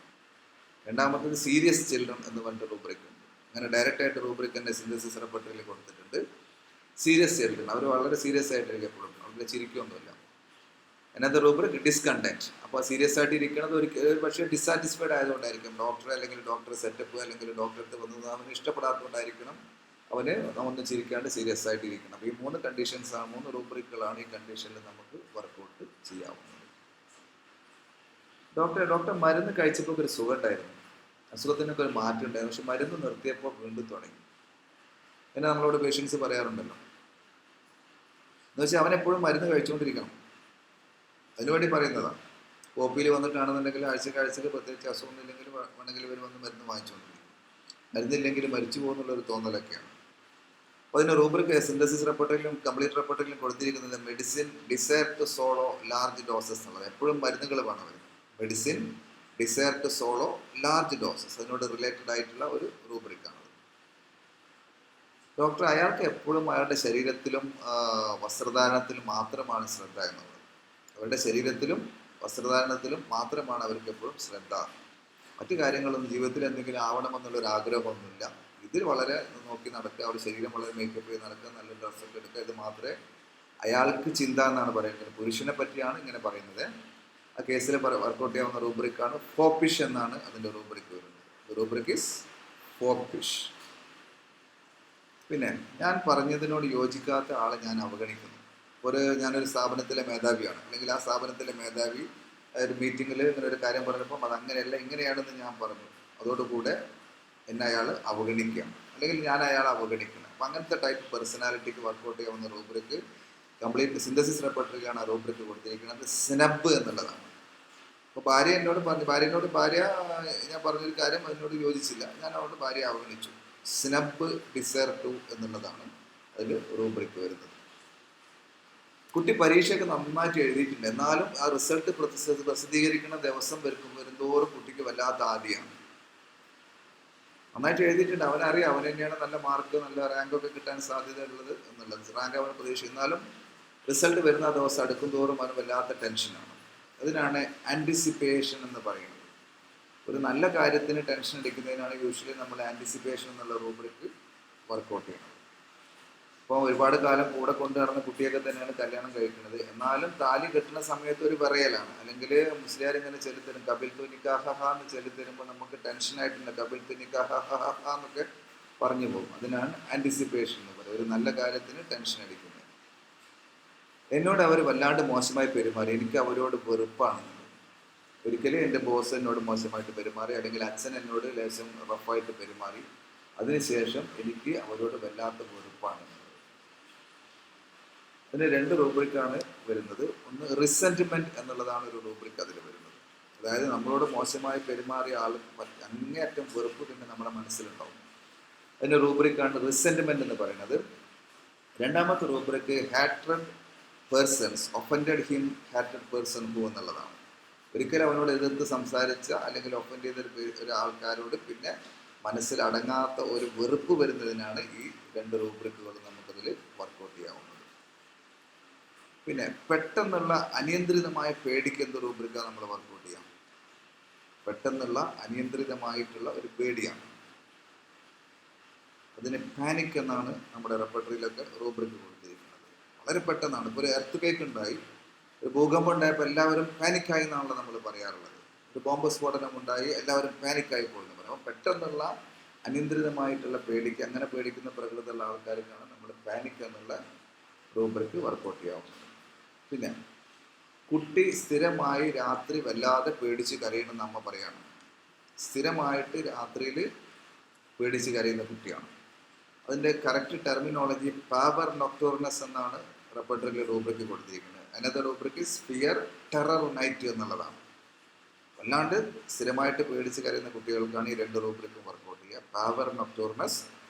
രണ്ടാമത്തത് സീരിയസ് ചിൽഡ്രൻ എന്ന് പറഞ്ഞിട്ട് റൂബ്രിക് ഉണ്ട്. അങ്ങനെ ഡയറക്റ്റ് ആയിട്ട് റൂബ്രിക്കിൻ്റെ സിന്തസിസ് റിപ്പോർട്ടറിൽ കൊടുത്തിട്ടുണ്ട്. സീരിയസ് ചിൽഡ്രൻ, അവർ വളരെ സീരിയസ് ആയിട്ടിരിക്കും, എപ്പോഴും അവർക്ക് ചിരിക്കൊന്നുമില്ല. അതിനകത്ത് റൂബ്രിക് ഡിസ്കണ്ടന്റ്. അപ്പോൾ സീരിയസ് ആയിട്ട് ഇരിക്കുന്നത് ഒരു പക്ഷേ ഡിസാറ്റിസ്ഫൈഡ് ആയതുകൊണ്ടായിരിക്കും. ഡോക്ടറെ അല്ലെങ്കിൽ ഡോക്ടർ സെറ്റപ്പ് അല്ലെങ്കിൽ ഡോക്ടറെ അടുത്ത് വന്നത് അവന് ഇഷ്ടപ്പെടാത്തതുകൊണ്ടായിരിക്കണം അവന് ഒന്ന് ചിരിക്കാണ്ട് സീരിയസ് ആയിട്ട് ഇരിക്കണം. അപ്പോൾ ഈ 3 കണ്ടീഷൻസാണ്, 3 റൂബ്രിക്കുകളാണ് ഈ കണ്ടീഷനിൽ നമുക്ക് വർക്കൗട്ട് ചെയ്യാവുന്നത്. ഡോക്ടർ മരുന്ന് കഴിച്ചപ്പോൾ ഒരു സുഖം ഉണ്ടായിരുന്നു, അസുഖത്തിനൊക്കെ ഒരു മാറ്റം ഉണ്ടായിരുന്നു, പക്ഷെ മരുന്ന് നിർത്തിയപ്പോൾ വീണ്ടും തുടങ്ങി. പിന്നെ നമ്മളോട് പേഷ്യൻസ് പറയാറുണ്ടല്ലോ, എന്ന് വെച്ചാൽ അവനെപ്പോഴും മരുന്ന് കഴിച്ചുകൊണ്ടിരിക്കണം. അതിനുവേണ്ടി പറയുന്നതാണ്. കോപ്പിയിൽ വന്നിട്ടാണെന്നുണ്ടെങ്കിൽ ആഴ്ചക്ക് പ്രത്യേകിച്ച് അസുഖമൊന്നുമില്ലെങ്കിൽ വേണമെങ്കിൽ ഇവർ വന്ന് മരുന്ന് വാങ്ങിച്ചുകൊണ്ടിരിക്കും. മരുന്നില്ലെങ്കിൽ മരിച്ചു പോകുന്നുള്ളൊരു തോന്നലൊക്കെയാണ്. അപ്പോൾ അതിന് റൂബ്രിക് സിന്തസിസ് റിപ്പോർട്ടിലും കംപ്ലീറ്റ് റിപ്പോർട്ടിലും കൊടുത്തിരിക്കുന്നത് medicine desire to swallow large doses എന്നുള്ളത്. എപ്പോഴും മരുന്നുകൾ വേണം അവർക്ക്. Medicine desire to swallow large doses, അതിനോട് റിലേറ്റഡ് ആയിട്ടുള്ള ഒരു റൂബ്രിക്കാണ്. ഡോക്ടർ അയാൾക്ക് എപ്പോഴും അയാളുടെ ശരീരത്തിലും വസ്ത്രധാരണത്തിലും മാത്രമാണ് ശ്രദ്ധ എന്നുള്ളത്. അവരുടെ ശരീരത്തിലും വസ്ത്രധാരണത്തിലും മാത്രമാണ് അവർക്ക് എപ്പോഴും ശ്രദ്ധ. മറ്റു കാര്യങ്ങളൊന്നും ജീവിതത്തിൽ എന്തെങ്കിലും ആവണമെന്നുള്ളൊരു ആഗ്രഹമൊന്നുമില്ല. ഇതിൽ വളരെ നോക്കി നടക്കുക, അവരുടെ ശരീരം വളരെ മേക്കപ്പ് ചെയ്ത് നടക്കുക, നല്ല ഡ്രസ്സൊക്കെ എടുക്കുക, ഇത് മാത്രമേ അയാൾക്ക് ചിന്ത എന്നാണ് പറയുന്നത്. പുരുഷനെ പറ്റിയാണ് ഇങ്ങനെ പറയുന്നത്. ആ കേസിൽ വർക്കൗട്ട് ചെയ്യാവുന്ന റൂബ്രിക്കാണ് ഫോപ്പിഷ് എന്നാണ് അതിൻ്റെ റൂബ്രിക്ക് വരുന്നത്. Rubric is foppish. പിന്നെ ഞാൻ പറഞ്ഞതിനോട് യോജിക്കാത്ത ആളെ ഞാൻ അവഗണിക്കുന്നു. ഞാനൊരു സ്ഥാപനത്തിലെ മേധാവിയാണ്, അല്ലെങ്കിൽ ആ സ്ഥാപനത്തിലെ മേധാവി ഒരു മീറ്റിങ്ങിൽ ഇങ്ങനെ ഒരു കാര്യം പറഞ്ഞപ്പോൾ അത് അങ്ങനെയല്ല ഇങ്ങനെയാണെന്ന് ഞാൻ പറഞ്ഞു, അതോടുകൂടെ എന്നെ അയാൾ അവഗണിക്കുകയാണ്, അല്ലെങ്കിൽ ഞാൻ അയാളെ അവഗണിക്കണം. അപ്പം അങ്ങനത്തെ ടൈപ്പ് പേഴ്സണാലിറ്റിക്ക് വർക്കൗട്ട് ചെയ്യാവുന്ന റൂബ്രിക്ക് കംപ്ലീറ്റ് സിന്തസിസ് റിപ്പോർട്ടറിലാണ് ആ റൂബ്രിക്ക് കൊടുത്തിരിക്കുന്നത്. സ്നബ് എന്നുള്ളതാണ്. അപ്പോൾ ഭാര്യ ഞാൻ പറഞ്ഞൊരു കാര്യം അതിനോട് യോജിച്ചില്ല, ഞാൻ അവരോട് ഭാര്യയെ അവഗണിച്ചു. സ്നബ് ഡിസയർ ടു എന്നുള്ളതാണ് അതിൽ റൂബ്രിക്ക് വരുന്നത്. കുട്ടി പരീക്ഷയൊക്കെ നന്നായിട്ട് എഴുതിയിട്ടുണ്ട്, എന്നാലും ആ റിസൾട്ട് പ്രസിദ്ധീകരിക്കുന്ന ദിവസം വരുന്തോറും കുട്ടിക്ക് വല്ലാത്ത ആദിയാണ്. നന്നായിട്ട് എഴുതിയിട്ടുണ്ട്, അവനറിയാം അവൻ തന്നെയാണ് നല്ല മാർക്ക് നല്ല റാങ്കൊക്കെ കിട്ടാൻ സാധ്യത ഉള്ളത് എന്നുള്ളത്. റാങ്ക് അവന് പ്രതീക്ഷ, എന്നാലും റിസൾട്ട് വരുന്ന ആ ദിവസം അടുക്കും തോറും അവന് വല്ലാത്ത ടെൻഷനാണ്. അതിനാണ് ആൻറ്റിസിപ്പേഷൻ എന്ന് പറയുന്നത്. ഒരു നല്ല കാര്യത്തിന് ടെൻഷൻ അടിക്കുന്നതിനാണ് യൂഷ്വലി നമ്മൾ ആൻറ്റിസിപ്പേഷൻ എന്നുള്ള റൂബ്രിക്ക് വർക്കൗട്ട് ചെയ്യുന്നത്. അപ്പോൾ ഒരുപാട് കാലം കൂടെ കൊണ്ടു നടന്ന കുട്ടിയൊക്കെ തന്നെയാണ് കല്യാണം കഴിക്കുന്നത്, എന്നാലും താലി കെട്ടുന്ന സമയത്ത് ഒരു വിറയലാണ്. അല്ലെങ്കിൽ മുസ്ലിയാർ ഇങ്ങനെ ചൊല്ലിത്തരും കബിൽ തു നിക്കാഹ എന്ന് ചൊല്ലിത്തരുമ്പോൾ നമുക്ക് ടെൻഷനായിട്ടുണ്ട്, കബിൽ തു നിക്കാഹ എന്നൊക്കെ പറഞ്ഞു പോകും. അതിനാണ് ആൻറ്റിസിപ്പേഷൻ എന്ന് പറയുന്നത്, ഒരു നല്ല കാര്യത്തിന് ടെൻഷൻ അടിക്കുന്നത്. എന്നോട് അവർ വല്ലാണ്ട് മോശമായി പെരുമാറി, എനിക്ക് അവരോട് വെറുപ്പാണ്. ഒരിക്കലും എൻ്റെ ബോസ് എന്നോട് മോശമായിട്ട് പെരുമാറി, അല്ലെങ്കിൽ അച്ഛൻ എന്നോട് ലേശം റഫായിട്ട് പെരുമാറി, അതിനുശേഷം എനിക്ക് അവരോട് വല്ലാത്ത വെറുപ്പാണ്. അതിന് 2 റൂബ്രിക്കാണ് വരുന്നത്. ഒന്ന് റിസെൻറ്റ്മെൻറ്റ് എന്നുള്ളതാണ് ഒരു റൂബ്രിക്ക് അതിൽ വരുന്നത്. അതായത് നമ്മളോട് മോശമായി പെരുമാറിയ ആൾ അങ്ങേയറ്റം വെറുപ്പ് പിന്നെ നമ്മുടെ മനസ്സിലുണ്ടാവും. അതിൻ്റെ റൂബ്രിക്കാണ് റിസെൻറ്റ്മെൻറ്റ് എന്ന് പറയുന്നത്. രണ്ടാമത്തെ rubric hatred persons offended him hated person who എന്നുള്ളതാണ്. ഒരിക്കലും അവനോട് എതിർത്ത് സംസാരിച്ച അല്ലെങ്കിൽ ഒഫൻഡ് ചെയ്ത ഒരു ആൾക്കാരോട് പിന്നെ മനസ്സിൽ അടങ്ങാത്ത ഒരു വെറുപ്പ് വരുന്നതിനാണ് ഈ 2 റൂബ്രിക്കുകൾ നമുക്കതിൽ വർക്കൗട്ട് ചെയ്യാവുന്നത്. പിന്നെ പെട്ടെന്നുള്ള അനിയന്ത്രിതമായ പേടിക്ക് എന്ത് റൂബ്രിക്കാണ് നമ്മൾ വർക്കൗട്ട് ചെയ്യാം? പെട്ടെന്നുള്ള അനിയന്ത്രിതമായിട്ടുള്ള ഒരു പേടിയാണ്, അതിന് പാനിക് എന്നാണ് നമ്മുടെ റെപ്പർട്ടറിയിലൊക്കെ റൂബ്രിക്ക് കൊടുത്തിരിക്കുന്നത്. വളരെ പെട്ടെന്നാണ്. ഇപ്പോൾ ഒരു എർത്ത് കേക്ക് ഉണ്ടായി, ഒരു ഭൂകമ്പം ഉണ്ടായപ്പോൾ എല്ലാവരും പാനിക്കായി എന്നാണല്ലോ നമ്മൾ പറയാറുള്ളത്. ഒരു ബോംബ് സ്ഫോടനം ഉണ്ടായി എല്ലാവരും പാനിക്കായി പോയെന്ന് പറയും. അപ്പോൾ പെട്ടെന്നുള്ള അനിയന്ത്രിതമായിട്ടുള്ള പേടിക്ക്, അങ്ങനെ പേടിക്കുന്ന പ്രകൃതമുള്ള ആൾക്കാർക്കാണ് നമ്മൾ പാനിക് എന്നുള്ള റൂബ്രിക്ക് വർക്കൗട്ട് ചെയ്യാവുന്നത്. പിന്നെ കുട്ടി സ്ഥിരമായി രാത്രി വല്ലാതെ പേടിച്ച് കരയണമെന്ന് അമ്മ പറയാണ്. സ്ഥിരമായിട്ട് രാത്രിയിൽ പേടിച്ച് കരയുന്ന കുട്ടിയാണ്. അതിൻ്റെ കറക്റ്റ് ടെർമിനോളജി പാവർ നൊക്ടോർണസ് എന്നാണ് റെപ്പർട്ടറിയിൽ റൂബ്രിക്ക് കൊടുത്തിരിക്കുന്നത്. അതിനകത്ത് റൂബ്രിക്ക് ഫിയർ ടെറർ നൈറ്റ് എന്നുള്ളതാണ്. അല്ലാണ്ട് സ്ഥിരമായിട്ട് പേടിച്ച് കരയുന്ന കുട്ടികൾക്കാണ് ഈ രണ്ട് റൂബ്രിക്കും വർക്കൗട്ട് ചെയ്യുക. പാവർ നൊക്ടോർണസ്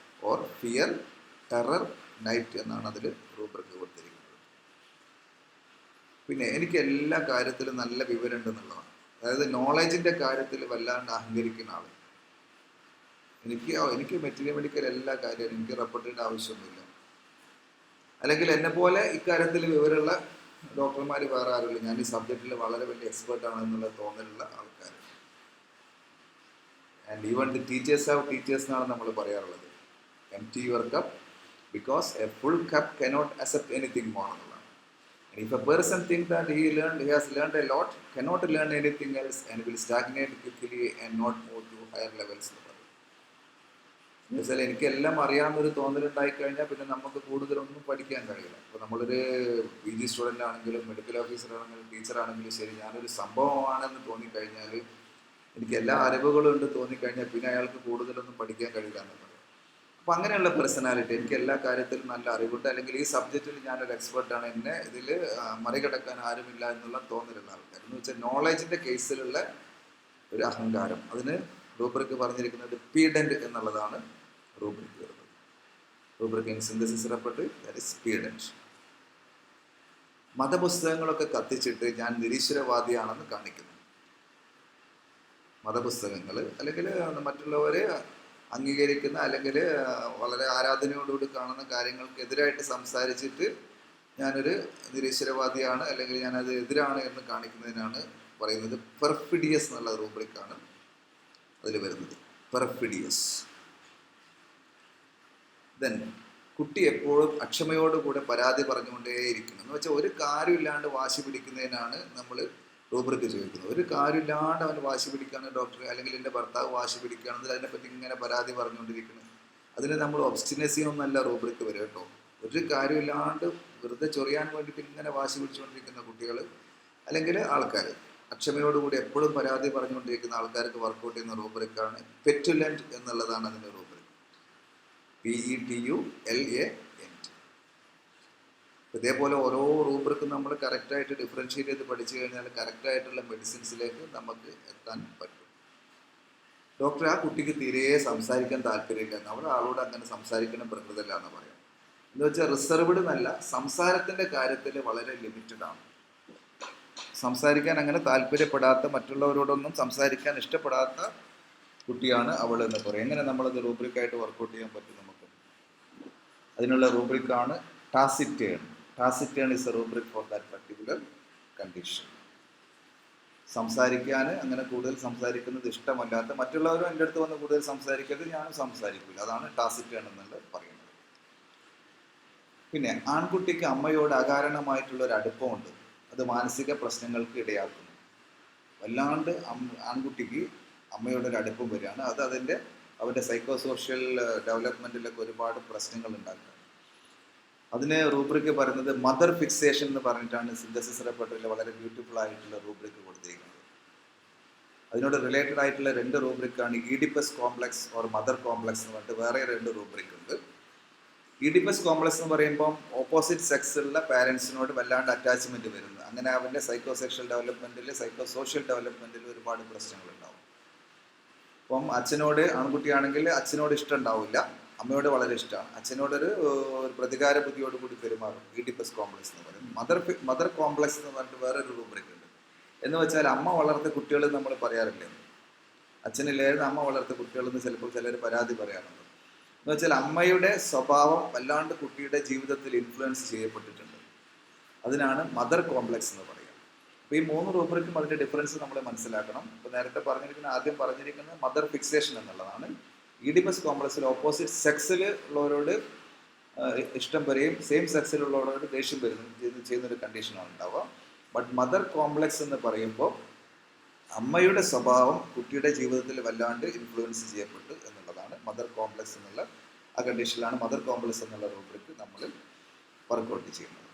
ഓർ ഫിയർ ടെറർ നൈറ്റ് എന്നാണ് അതിൽ റൂബ്രിക്ക് കൊടുത്തിരിക്കുന്നത്. പിന്നെ എനിക്ക് എല്ലാ കാര്യത്തിലും നല്ല വിവരമുണ്ട് എന്നുള്ളതാണ്. അതായത് നോളജിൻ്റെ കാര്യത്തിൽ വല്ലാണ്ട് അഹങ്കരിക്കുന്ന ആൾ. എനിക്ക് മെറ്റീരിയൽ മെഡിക്കൽ എല്ലാ കാര്യവും എനിക്ക് റെപ്പർട്ടിൻ്റെ ആവശ്യമൊന്നുമില്ല. അല്ലെങ്കിൽ എന്നെ പോലെ ഇക്കാര്യത്തിൽ വിവരമുള്ള ഡോക്ടർമാർ വേറെ ആരുമില്ല. ഞാൻ ഈ സബ്ജക്റ്റിൽ വളരെ വലിയ എക്സ്പേർട്ടാണ് എന്നുള്ള തോന്നലുള്ള ആൾക്കാർ. And even the teachers have teachers എന്നാണ് നമ്മൾ പറയാറുള്ളത്. empty your cup because a full cup cannot accept anything more എന്നുള്ളതാണ്. And if a person thinks that he has learned a lot, cannot learn anything else and will stagnate quickly and not move to higher levels. എന്നുവെച്ചാൽ എനിക്കെല്ലാം അറിയാവുന്നൊരു തോന്നലുണ്ടായി കഴിഞ്ഞാൽ പിന്നെ നമുക്ക് കൂടുതലൊന്നും പഠിക്കാൻ കഴിയില്ല. ഇപ്പോൾ നമ്മളൊരു PG സ്റ്റുഡൻ്റ് ആണെങ്കിലും മെഡിക്കൽ ഓഫീസർ ആണെങ്കിലും ടീച്ചറാണെങ്കിലും ശരി, ഞാനൊരു സംഭവമാണെന്ന് തോന്നിക്കഴിഞ്ഞാൽ, എനിക്ക് എല്ലാ അറിവുകളും ഉണ്ട് തോന്നിക്കഴിഞ്ഞാൽ പിന്നെ അയാൾക്ക് കൂടുതലൊന്നും പഠിക്കാൻ കഴിയില്ല എന്നുള്ളത്. അപ്പോൾ അങ്ങനെയുള്ള പേഴ്സണാലിറ്റി, എനിക്ക് എല്ലാ കാര്യത്തിലും നല്ല അറിവുണ്ട്, അല്ലെങ്കിൽ ഈ സബ്ജക്റ്റിൽ ഞാനൊരു എക്സ്പെർട്ടാണ്, എന്നെ ഇതിൽ മറികടക്കാൻ ആരുമില്ല എന്നുള്ള തോന്നലുള്ള ആൾക്കാർ. എന്ന് വെച്ചാൽ നോളജിൻ്റെ കേസിലുള്ള ഒരു അഹങ്കാരം. അതിന് റൂബ്രിക്ക് പറഞ്ഞിരിക്കുന്നത് പീഡൻറ്റ് എന്നുള്ളതാണ് റൂബ്രിക്ക് വരുന്നത്. റൂബ്രിക്ക് ഇൻ സിന്തസിസ് റെപ്പർട്ട്, ദാറ്റ് ഈസ് പീഡൻറ്റ്. മതപുസ്തകങ്ങളൊക്കെ കത്തിച്ചിട്ട് ഞാൻ നിരീശ്വരവാദിയാണെന്ന് കാണിക്കുന്നു. മതപുസ്തകങ്ങൾ അല്ലെങ്കിൽ മറ്റുള്ളവർ അംഗീകരിക്കുന്ന അല്ലെങ്കിൽ വളരെ ആരാധനയോടുകൂടി കാണുന്ന കാര്യങ്ങൾക്കെതിരായിട്ട് സംസാരിച്ചിട്ട് ഞാനൊരു നിരീശ്വരവാദിയാണ് അല്ലെങ്കിൽ ഞാനത് എതിരാണ് എന്ന് കാണിക്കുന്നതിനാണ് പറയുന്നത്. പെർഫിഡിയസ് എന്നുള്ള റൂബ്രിക്കാണ് അതിൽ വരുന്നത്. പെർഫിഡിയസ്. ദെൻ കുട്ടി എപ്പോഴും അക്ഷമയോടുകൂടെ പരാതി പറഞ്ഞുകൊണ്ടേയിരിക്കണം. എന്ന് വെച്ചാൽ ഒരു കാര്യമില്ലാണ്ട് വാശി പിടിക്കുന്നതിനാണ് നമ്മൾ റൂബ്രിക്ക് ചോദിക്കുന്നത്. ഒരു കാര്യമില്ലാണ്ട് അവൻ വാശി പിടിക്കുകയാണ് ഡോക്ടർ, അല്ലെങ്കിൽ എൻ്റെ ഭർത്താവ് വാശി പിടിക്കുകയാണെങ്കിൽ അതിനെപ്പറ്റി ഇങ്ങനെ പരാതി പറഞ്ഞുകൊണ്ടിരിക്കുന്നത്, അതിന് നമ്മൾ ഒബ്സ്റ്റിനസി ഒന്നല്ല റൂബ്രിക്ക് വരും കേട്ടോ. ഒരു കാര്യമില്ലാണ്ട് വെറുതെ ചൊറിയാൻ വേണ്ടിയിട്ട് ഇങ്ങനെ വാശി പിടിച്ചുകൊണ്ടിരിക്കുന്ന കുട്ടികൾ അല്ലെങ്കിൽ ആൾക്കാർ, അക്ഷമയോടുകൂടി എപ്പോഴും പരാതി പറഞ്ഞുകൊണ്ടിരിക്കുന്ന ആൾക്കാർക്ക് വർക്കൗട്ട് ചെയ്യുന്ന റൂബ്രിക്കാണ് പെറ്റുലൻറ്റ് എന്നുള്ളതാണ് അതിൻ്റെ റൂബ്രിക്. PETULANT. ഇതേപോലെ ഓരോ റൂബ്രിക്കും നമ്മൾ കറക്റ്റായിട്ട് ഡിഫറൻഷ്യേറ്റ് ചെയ്ത് പഠിച്ചു കഴിഞ്ഞാൽ കറക്റ്റായിട്ടുള്ള മെഡിസിൻസിലേക്ക് നമുക്ക് എത്താൻ പറ്റും. ഡോക്ടർ, ആ കുട്ടിക്ക് തീരെ സംസാരിക്കാൻ താല്പര്യമില്ല, നമ്മൾ ആളോട് അങ്ങനെ സംസാരിക്കണം പ്രകൃതല്ല എന്ന് പറയാം. എന്ന് വെച്ചാൽ റിസർവ്ഡ് എന്നല്ല, സംസാരത്തിൻ്റെ കാര്യത്തിൽ വളരെ ലിമിറ്റഡ് ആണ്. സംസാരിക്കാൻ അങ്ങനെ താല്പര്യപ്പെടാത്ത, മറ്റുള്ളവരോടൊന്നും സംസാരിക്കാൻ ഇഷ്ടപ്പെടാത്ത കുട്ടിയാണ് അവൾ എന്ന് പറയും. എങ്ങനെ നമ്മളത് റൂബ്രിക്കായിട്ട് വർക്കൗട്ട് ചെയ്യാൻ പറ്റും നമുക്ക്? അതിനുള്ള റൂബ്രിക്കാണ് taciturn. Taciturn is a rubric for that particular condition. സംസാരിക്കാൻ അങ്ങനെ കൂടുതൽ സംസാരിക്കുന്നത് ഇഷ്ടമല്ലാത്ത, മറ്റുള്ളവരും എൻ്റെ അടുത്ത് വന്ന് കൂടുതൽ സംസാരിക്കരുത്, ഞാനും സംസാരിക്കില്ല, അതാണ് ടാസിറ്റേൺ എന്നുള്ളത് പറയുന്നത്. പിന്നെ ആൺകുട്ടിക്ക് അമ്മയോട് അകാരണമായിട്ടുള്ളൊരു അടുപ്പമുണ്ട്, അത് മാനസിക പ്രശ്നങ്ങൾക്ക് ഇടയാക്കുന്നു. വല്ലാണ്ട് ആൺകുട്ടിക്ക് അമ്മയോടൊരു അടുപ്പം വരികയാണ്, അത് അവൻ്റെ സൈക്കോ സോഷ്യൽ ഡെവലപ്മെൻറ്റിലൊക്കെ ഒരുപാട് പ്രശ്നങ്ങൾ ഉണ്ടാക്കുക. അതിന് റൂബ്രിക്ക് പറയുന്നത് മദർ ഫിക്സേഷൻ എന്ന് പറഞ്ഞിട്ടാണ് സിന്തസിസ് റെപ്പർട്ടറിയിൽ വളരെ ബ്യൂട്ടിഫുൾ ആയിട്ടുള്ള റൂബ്രിക്ക് കൊടുത്തിരിക്കുന്നത്. അതിനോട് റിലേറ്റഡ് ആയിട്ടുള്ള രണ്ട് റൂബ്രിക്കാണ് Oedipus complex or mother complex എന്ന് പറഞ്ഞിട്ട് വേറെ രണ്ട് റൂബ്രിക്ക് ഉണ്ട്. ഈഡിപ്പസ് കോംപ്ലക്സ് എന്ന് പറയുമ്പം ഓപ്പോസിറ്റ് സെക്സുള്ള പാരൻസിനോട് വല്ലാണ്ട് അറ്റാച്ച്മെൻറ്റ് വരുന്നത്, അങ്ങനെ അവൻ്റെ സൈക്കോ സെക്ഷൽ ഡെവലപ്മെൻറ്റിൽ, സൈക്കോ സോഷ്യൽ ഡെവലപ്മെൻറ്റിൽ ഒരുപാട് പ്രശ്നങ്ങളുണ്ടാവും. അപ്പം അച്ഛനോട്, ആൺകുട്ടിയാണെങ്കിൽ അച്ഛനോട് ഇഷ്ടം ഉണ്ടാവില്ല, അമ്മയോട് വളരെ ഇഷ്ടമാണ്, അച്ഛനോടൊരു പ്രതികാര ബുദ്ധിയോടുകൂടി പെരുമാറും. ഈഡിപ്പസ് കോംപ്ലക്സ് എന്ന് പറയും. മദർ കോംപ്ലക്സ് എന്ന് പറഞ്ഞിട്ട് വേറൊരു റൂബ്രിക് ഉണ്ട്. എന്ന് വെച്ചാൽ അമ്മ വളർത്തിയ കുട്ടികൾ നമ്മൾ പറയാറില്ലേ, അച്ഛനില്ലായിരുന്നു അമ്മ വളർത്തിയ കുട്ടികളെന്ന് ചിലപ്പോൾ ചിലർ പരാതി പറയാറുണ്ട്. എന്ന് വെച്ചാൽ അമ്മയുടെ സ്വഭാവം വല്ലാണ്ട് കുട്ടിയുടെ ജീവിതത്തിൽ ഇൻഫ്ലുവൻസ് ചെയ്യപ്പെട്ടിട്ടുണ്ട്. അതിനാണ് മദർ കോംപ്ലക്സ് എന്ന് പറയുക. അപ്പോൾ ഈ മൂന്ന് റൂബ്രിക്കും അതിൻ്റെ ഡിഫറൻസ് നമ്മൾ മനസ്സിലാക്കണം. ഇപ്പോൾ നേരത്തെ ആദ്യം പറഞ്ഞിരിക്കുന്നത് മദർ ഫിക്സേഷൻ എന്നുള്ളതാണ്. ഈഡിപ്പസ് കോംപ്ലക്സിൽ ഓപ്പോസിറ്റ് സെക്സിൽ ഉള്ളവരോട് ഇഷ്ടം വരെയും സെയിം സെക്സിലുള്ളവരോട് ദേഷ്യം ചെയ്യുന്നൊരു കണ്ടീഷനാണ് ഉണ്ടാവുക. ബട്ട് മദർ കോംപ്ലക്സ് എന്ന് പറയുമ്പോൾ അമ്മയുടെ സ്വഭാവം കുട്ടിയുടെ ജീവിതത്തിൽ വല്ലാണ്ട് ഇൻഫ്ലുവൻസ് ചെയ്യപ്പെട്ടു എന്നുള്ളതാണ് മദർ കോംപ്ലക്സ് എന്നുള്ള ആ കണ്ടീഷനിലാണ് മദർ കോംപ്ലക്സ് എന്നുള്ള റൂബ്രിക്ക് നമ്മൾ വർക്കൗട്ട് ചെയ്യുന്നത്.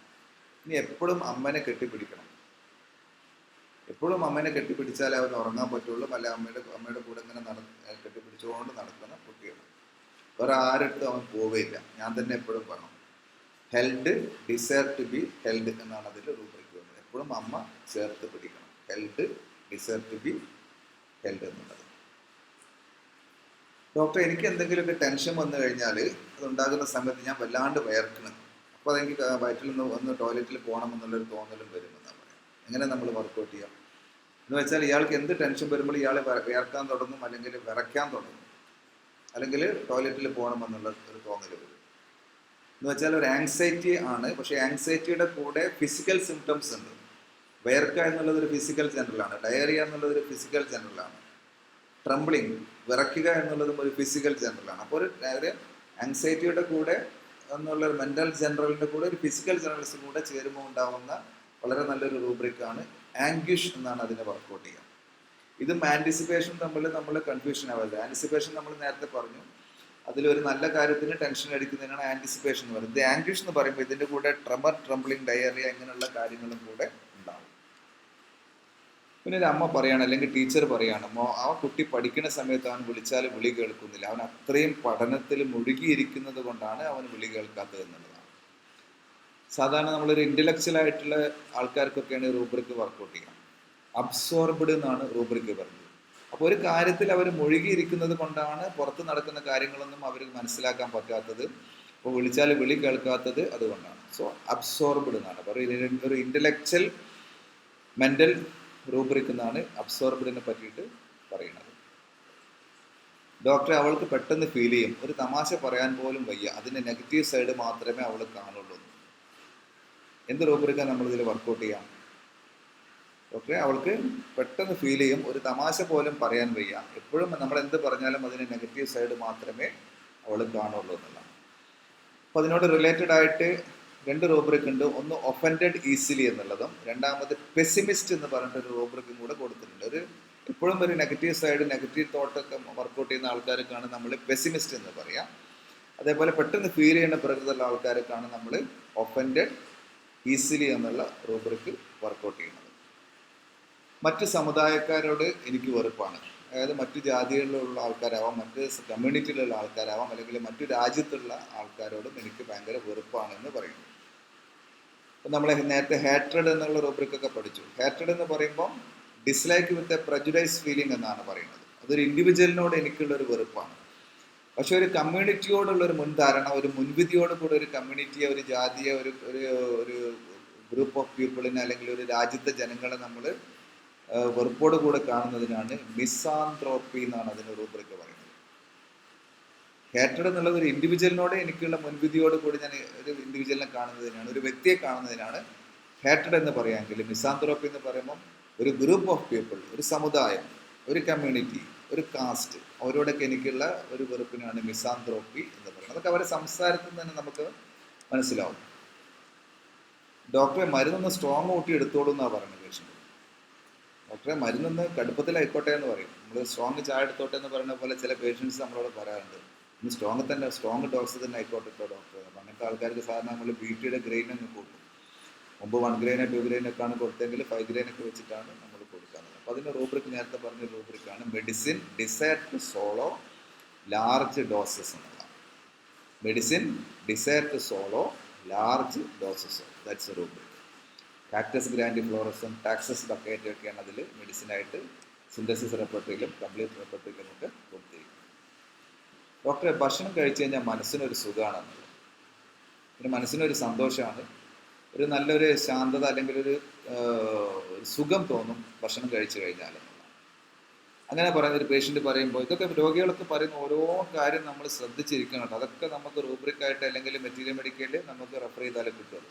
ഇനി എപ്പോഴും അമ്മനെ കെട്ടിപ്പിടിക്കണം. എപ്പോഴും അമ്മേനെ കെട്ടിപ്പിടിച്ചാലേ അവന് ഉറങ്ങാൻ പറ്റുള്ളൂ. അല്ല അമ്മയുടെ കൂടെ ഇങ്ങനെ കെട്ടിപ്പിടിച്ചുകൊണ്ട് നടക്കുന്ന കുട്ടികൾ. വേറെ ആരടുത്തും അവൻ പോവുകയില്ല. ഞാൻ തന്നെ എപ്പോഴും പറഞ്ഞു, held desire to be held എന്നാണ് അതിൽ റൂബ്രിക് വരുന്നത്. എപ്പോഴും അമ്മ ചേർത്ത് പിടിക്കണം, held desire to be held എന്നുള്ളത്. ഡോക്ടർ, എനിക്ക് എന്തെങ്കിലുമൊക്കെ ടെൻഷൻ വന്നു കഴിഞ്ഞാൽ അതുണ്ടാകുന്ന സമയത്ത് ഞാൻ വല്ലാണ്ട് വയർക്കണം, അപ്പോൾ അതെനിക്ക് വയറ്റിൽ നിന്ന് ഒന്ന് ടോയ്ലറ്റിൽ പോകണം എന്നുള്ളൊരു തോന്നലും വരുമെന്നാണ് പറയാം. എങ്ങനെ നമ്മൾ വർക്കൗട്ട് ചെയ്യാം എന്ന് വെച്ചാൽ, ഇയാൾക്ക് എന്ത് ടെൻഷൻ വരുമ്പോൾ ഇയാൾ വിയർക്കാൻ തുടങ്ങും, അല്ലെങ്കിൽ വിറയ്ക്കാൻ തുടങ്ങും, അല്ലെങ്കിൽ ടോയ്ലറ്റിൽ പോകണം എന്നുള്ള ഒരു തോന്നൽ വരും. എന്ന് വെച്ചാൽ ഒരു ആങ്സൈറ്റി ആണ്. പക്ഷേ ആങ്സൈറ്റിയുടെ കൂടെ ഫിസിക്കൽ സിംറ്റംസ് ഉണ്ട്. വയർക്ക എന്നുള്ളത് ഒരു ഫിസിക്കൽ ജനറലാണ്, ഡയറിയ എന്നുള്ളത് ഒരു ഫിസിക്കൽ ജനറലാണ്, ട്രംബ്ലിങ് വിറയ്ക്കുക എന്നുള്ളതും ഒരു ഫിസിക്കൽ ജനറലാണ്. അപ്പോൾ ഒരു ആങ്സൈറ്റിയുടെ കൂടെ എന്നുള്ള ഒരു മെൻ്റൽ ജനറലിൻ്റെ കൂടെ ഒരു ഫിസിക്കൽ ജനറൽസും കൂടെ ചേരുമ്പോൾ ഉണ്ടാവുന്ന വളരെ നല്ലൊരു റൂബ്രിക്കാണ് ആംഗ്വിഷ് എന്നാണ് അതിനെ വർക്കൗട്ട് ചെയ്യുക. ഇതും ആൻറ്റിസിപ്പേഷൻ തമ്മിൽ നമ്മൾ കൺഫ്യൂഷൻ ആവരുത്. ആൻറ്റിസിപ്പേഷൻ നമ്മൾ നേരത്തെ പറഞ്ഞു, അതിലൊരു നല്ല കാര്യത്തിന് ടെൻഷൻ അടിക്കുന്നതിനാണ് ആൻറ്റിസിപ്പേഷൻ എന്ന് പറയുന്നത്. ആംഗ്വിഷ് എന്ന് പറയുമ്പോൾ ഇതിൻ്റെ കൂടെ ട്രമർ, ട്രംബ്ലിങ്, ഡയറിയ ഇങ്ങനെയുള്ള കാര്യങ്ങളും കൂടെ ഉണ്ടാവും. പിന്നെ ഒരു അമ്മ പറയാണ്, അല്ലെങ്കിൽ ടീച്ചർ പറയാണ്, ആ കുട്ടി പഠിക്കുന്ന സമയത്ത് അവൻ വിളിച്ചാൽ വിളി കേൾക്കുന്നില്ല, അവൻ അത്രയും പഠനത്തിൽ മുഴുകിയിരിക്കുന്നത് കൊണ്ടാണ് അവൻ വിളി കേൾക്കാത്തത് എന്നുള്ളതാണ്. സാധാരണ നമ്മളൊരു ഇൻ്റലക്ച്വൽ ആയിട്ടുള്ള ആൾക്കാർക്കൊക്കെയാണ് റൂബ്രിക് വർക്കൗട്ട് ചെയ്യുക. അബ്സോർബ്ഡ് എന്നാണ് റൂബ്രിക് പറയുന്നത്. അപ്പോൾ ഒരു കാര്യത്തിൽ അവർ മുഴുകിയിരിക്കുന്നത് കൊണ്ടാണ് പുറത്ത് നടക്കുന്ന കാര്യങ്ങളൊന്നും അവർ മനസ്സിലാക്കാൻ പറ്റാത്തത്, അപ്പോൾ വിളിച്ചാൽ വിളി കേൾക്കാത്തത് അതുകൊണ്ടാണ്. സോ അബ്സോർബ്ഡ് എന്നാണ് പറയുന്നത്. ഒരു ഇൻ്റലക്ച്വൽ മെൻ്റൽ റൂബ്രിക് എന്നാണ് അബ്സോർബ്ഡിനെ പറ്റിയിട്ട് പറയുന്നത്. ഡോക്ടറെ, അവൾക്ക് പെട്ടെന്ന് ഫീൽ ചെയ്യും, ഒരു തമാശ പറയാൻ പോലും വയ്യ, അതിൻ്റെ നെഗറ്റീവ് സൈഡ് മാത്രമേ അവൾ കാണുള്ളൂ. എന്ത് റൂബ്രിക്കാണ് നമ്മളിതിൽ വർക്കൗട്ട് ചെയ്യാം? ഡോക്ടറെ, അവൾക്ക് പെട്ടെന്ന് ഫീൽ ചെയ്യും, ഒരു തമാശ പോലും പറയാൻ വയ്യ, എപ്പോഴും നമ്മൾ എന്ത് പറഞ്ഞാലും അതിന് നെഗറ്റീവ് സൈഡ് മാത്രമേ അവൾ കാണുള്ളൂ എന്നുള്ളതാണ്. അപ്പോൾ അതിനോട് റിലേറ്റഡ് ആയിട്ട് 2 റൂബ്രിക് ഉണ്ട്. ഒന്ന് ഒഫൻഡഡ് ഈസിലി എന്നുള്ളതും, രണ്ടാമത് പെസിമിസ്റ്റ് എന്ന് പറഞ്ഞിട്ടൊരു റൂബ്രിക്കും കൂടെ കൊടുത്തിട്ടുണ്ട്. എപ്പോഴും ഒരു നെഗറ്റീവ് സൈഡ്, നെഗറ്റീവ് തോട്ടൊക്കെ വർക്കൗട്ട് ചെയ്യുന്ന ആൾക്കാർക്കാണ് നമ്മൾ പെസിമിസ്റ്റ് എന്ന് പറയാം. അതേപോലെ പെട്ടെന്ന് ഫീൽ ചെയ്യുന്ന പ്രകൃതമുള്ള ആൾക്കാർക്കാണ് നമ്മൾ ഒഫൻഡഡ് ഈസിലി എന്നുള്ള റൂബ്രിക്ക് വർക്കൗട്ട് ചെയ്യുന്നത്. മറ്റ് സമുദായക്കാരോട് എനിക്ക് വെറുപ്പാണ്, അതായത് മറ്റു ജാതികളിലുള്ള ആൾക്കാരാവാം, മറ്റ് കമ്മ്യൂണിറ്റിയിലുള്ള ആൾക്കാരാവാം, അല്ലെങ്കിൽ മറ്റു രാജ്യത്തുള്ള ആൾക്കാരോടും എനിക്ക് ഭയങ്കര വെറുപ്പാണെന്ന് പറയുന്നു. അപ്പം നമ്മൾ നേരത്തെ ഹാട്രഡ് എന്നുള്ള റൂബ്രിക്കൊക്കെ പഠിച്ചു. ഹാട്രഡ് എന്ന് പറയുമ്പോൾ dislike with a prejudice feeling എന്നാണ് പറയുന്നത്. അതൊരു ഇൻഡിവിജ്വലിനോട് എനിക്കുള്ളൊരു വെറുപ്പാണ്. പക്ഷെ ഒരു കമ്മ്യൂണിറ്റിയോടുള്ളൊരു മുൻധാരണ, ഒരു മുൻവിധിയോട് കൂടെ ഒരു കമ്മ്യൂണിറ്റിയെ, ഒരു ജാതിയെ, ഒരു ഗ്രൂപ്പ് ഓഫ് പീപ്പിളിനെ, അല്ലെങ്കിൽ ഒരു രാജ്യത്തെ ജനങ്ങളെ നമ്മൾ വെറുപ്പോട് കൂടെ കാണുന്നതിനാണ് മിസാന്ത്രോപ്പി എന്നാണ് അതിന് റൂബ്രിക്ക് പറയുന്നത്. ഹേറ്റഡ് എന്നുള്ളത് ഒരു ഇൻഡിവിജ്വലിനോട് എനിക്കുള്ള മുൻവിധിയോട് കൂടി ഞാൻ ഒരു ഇൻഡിവിജ്വലിനെ കാണുന്നതിനാണ്, ഒരു വ്യക്തിയെ കാണുന്നതിനാണ് ഹേറ്റഡ് എന്ന് പറയാമെങ്കിൽ, മിസാന്ത്രോപ്പി എന്ന് പറയുമ്പം ഒരു ഗ്രൂപ്പ് ഓഫ് പീപ്പിൾ, ഒരു സമുദായം, ഒരു കമ്മ്യൂണിറ്റി, ഒരു കാസ്റ്റ്, അവരോടൊക്കെ എനിക്കുള്ള ഒരു വെറുപ്പിനാണ് മിസാന്ത്രോപ്പി എന്ന് പറയുന്നത്. അതൊക്കെ അവരുടെ സംസാരത്തിൽ തന്നെ നമുക്ക് മനസ്സിലാവും. ഡോക്ടറെ, മരുന്നൊന്ന് സ്ട്രോങ് കൂട്ടി എടുത്തോളൂ എന്നാണ് പറയുന്നത് പേഷ്യൻ്റ്. ഡോക്ടറെ, മരുന്നൊന്ന് കടുപ്പത്തിലായിക്കോട്ടെ എന്ന് പറയും. നമ്മൾ സ്ട്രോങ് ചായ എടുത്തോട്ടെ എന്ന് പറയുന്ന പോലെ ചില പേഷ്യൻസ് നമ്മളോട് പറയാറുണ്ട്, ഇന്ന് സ്ട്രോങ് ഡോസ് തന്നെ ആയിക്കോട്ടെ ഡോക്ടർ. അപ്പം അങ്ങനത്തെ ആൾക്കാർക്ക് സാധാരണ നമ്മൾ BT-യുടെ ഗ്രെയിൻ അങ്ങ് കൂട്ടും. മുമ്പ് 1 ഗ്രെയിനോ 2 ഗ്രെയിനൊക്കെയാണ് കൊടുത്തെങ്കിൽ 5 ഗ്രെയിനൊക്കെ വെച്ചിട്ടാണ് നമ്മൾ കൊടുക്കുന്നത്. അപ്പോൾ അതിൻ്റെ റൂബ്രിക്ക് നേരത്തെ പറഞ്ഞ റൂബ്രിക്കാണ് medicine desire to swallow large doses എന്നുള്ളതാണ്. Medicine desire to swallow large doses, that's a rubric. Cactus ഗ്രാൻഡിഫ്ലോറസും ടാക്സസ് ബക്കറ്റും ഒക്കെയാണ് അതിൽ മെഡിസിനായിട്ട് സിന്തസിസ് റെപ്പർട്ടറിയിലും കംപ്ലീറ്റ് റെപ്പർട്ടറിയിലും ഒക്കെ കൊടുത്തിരിക്കുന്നത്. ഡോക്ടറെ, ഭക്ഷണം കഴിച്ചു കഴിഞ്ഞാൽ മനസ്സിനൊരു സുഖമാണെന്നുള്ളത്, പിന്നെ മനസ്സിനൊരു സന്തോഷമാണ്, ഒരു നല്ലൊരു ശാന്തത അല്ലെങ്കിൽ ഒരു സുഖം തോന്നും ഭക്ഷണം കഴിച്ചു കഴിഞ്ഞാൽ എന്നുള്ളതാണ്. അങ്ങനെ പറയുന്ന ഒരു പേഷ്യൻ്റ് പറയുമ്പോൾ, ഇതൊക്കെ രോഗികളൊക്കെ പറയുന്ന ഓരോ കാര്യം നമ്മൾ ശ്രദ്ധിച്ചിരിക്കണം. അതൊക്കെ നമുക്ക് റൂബ്രിക്കായിട്ട് അല്ലെങ്കിൽ മെറ്റീരിയൽ മെഡിക്കലിൽ നമുക്ക് റെഫർ ചെയ്താൽ കിട്ടും.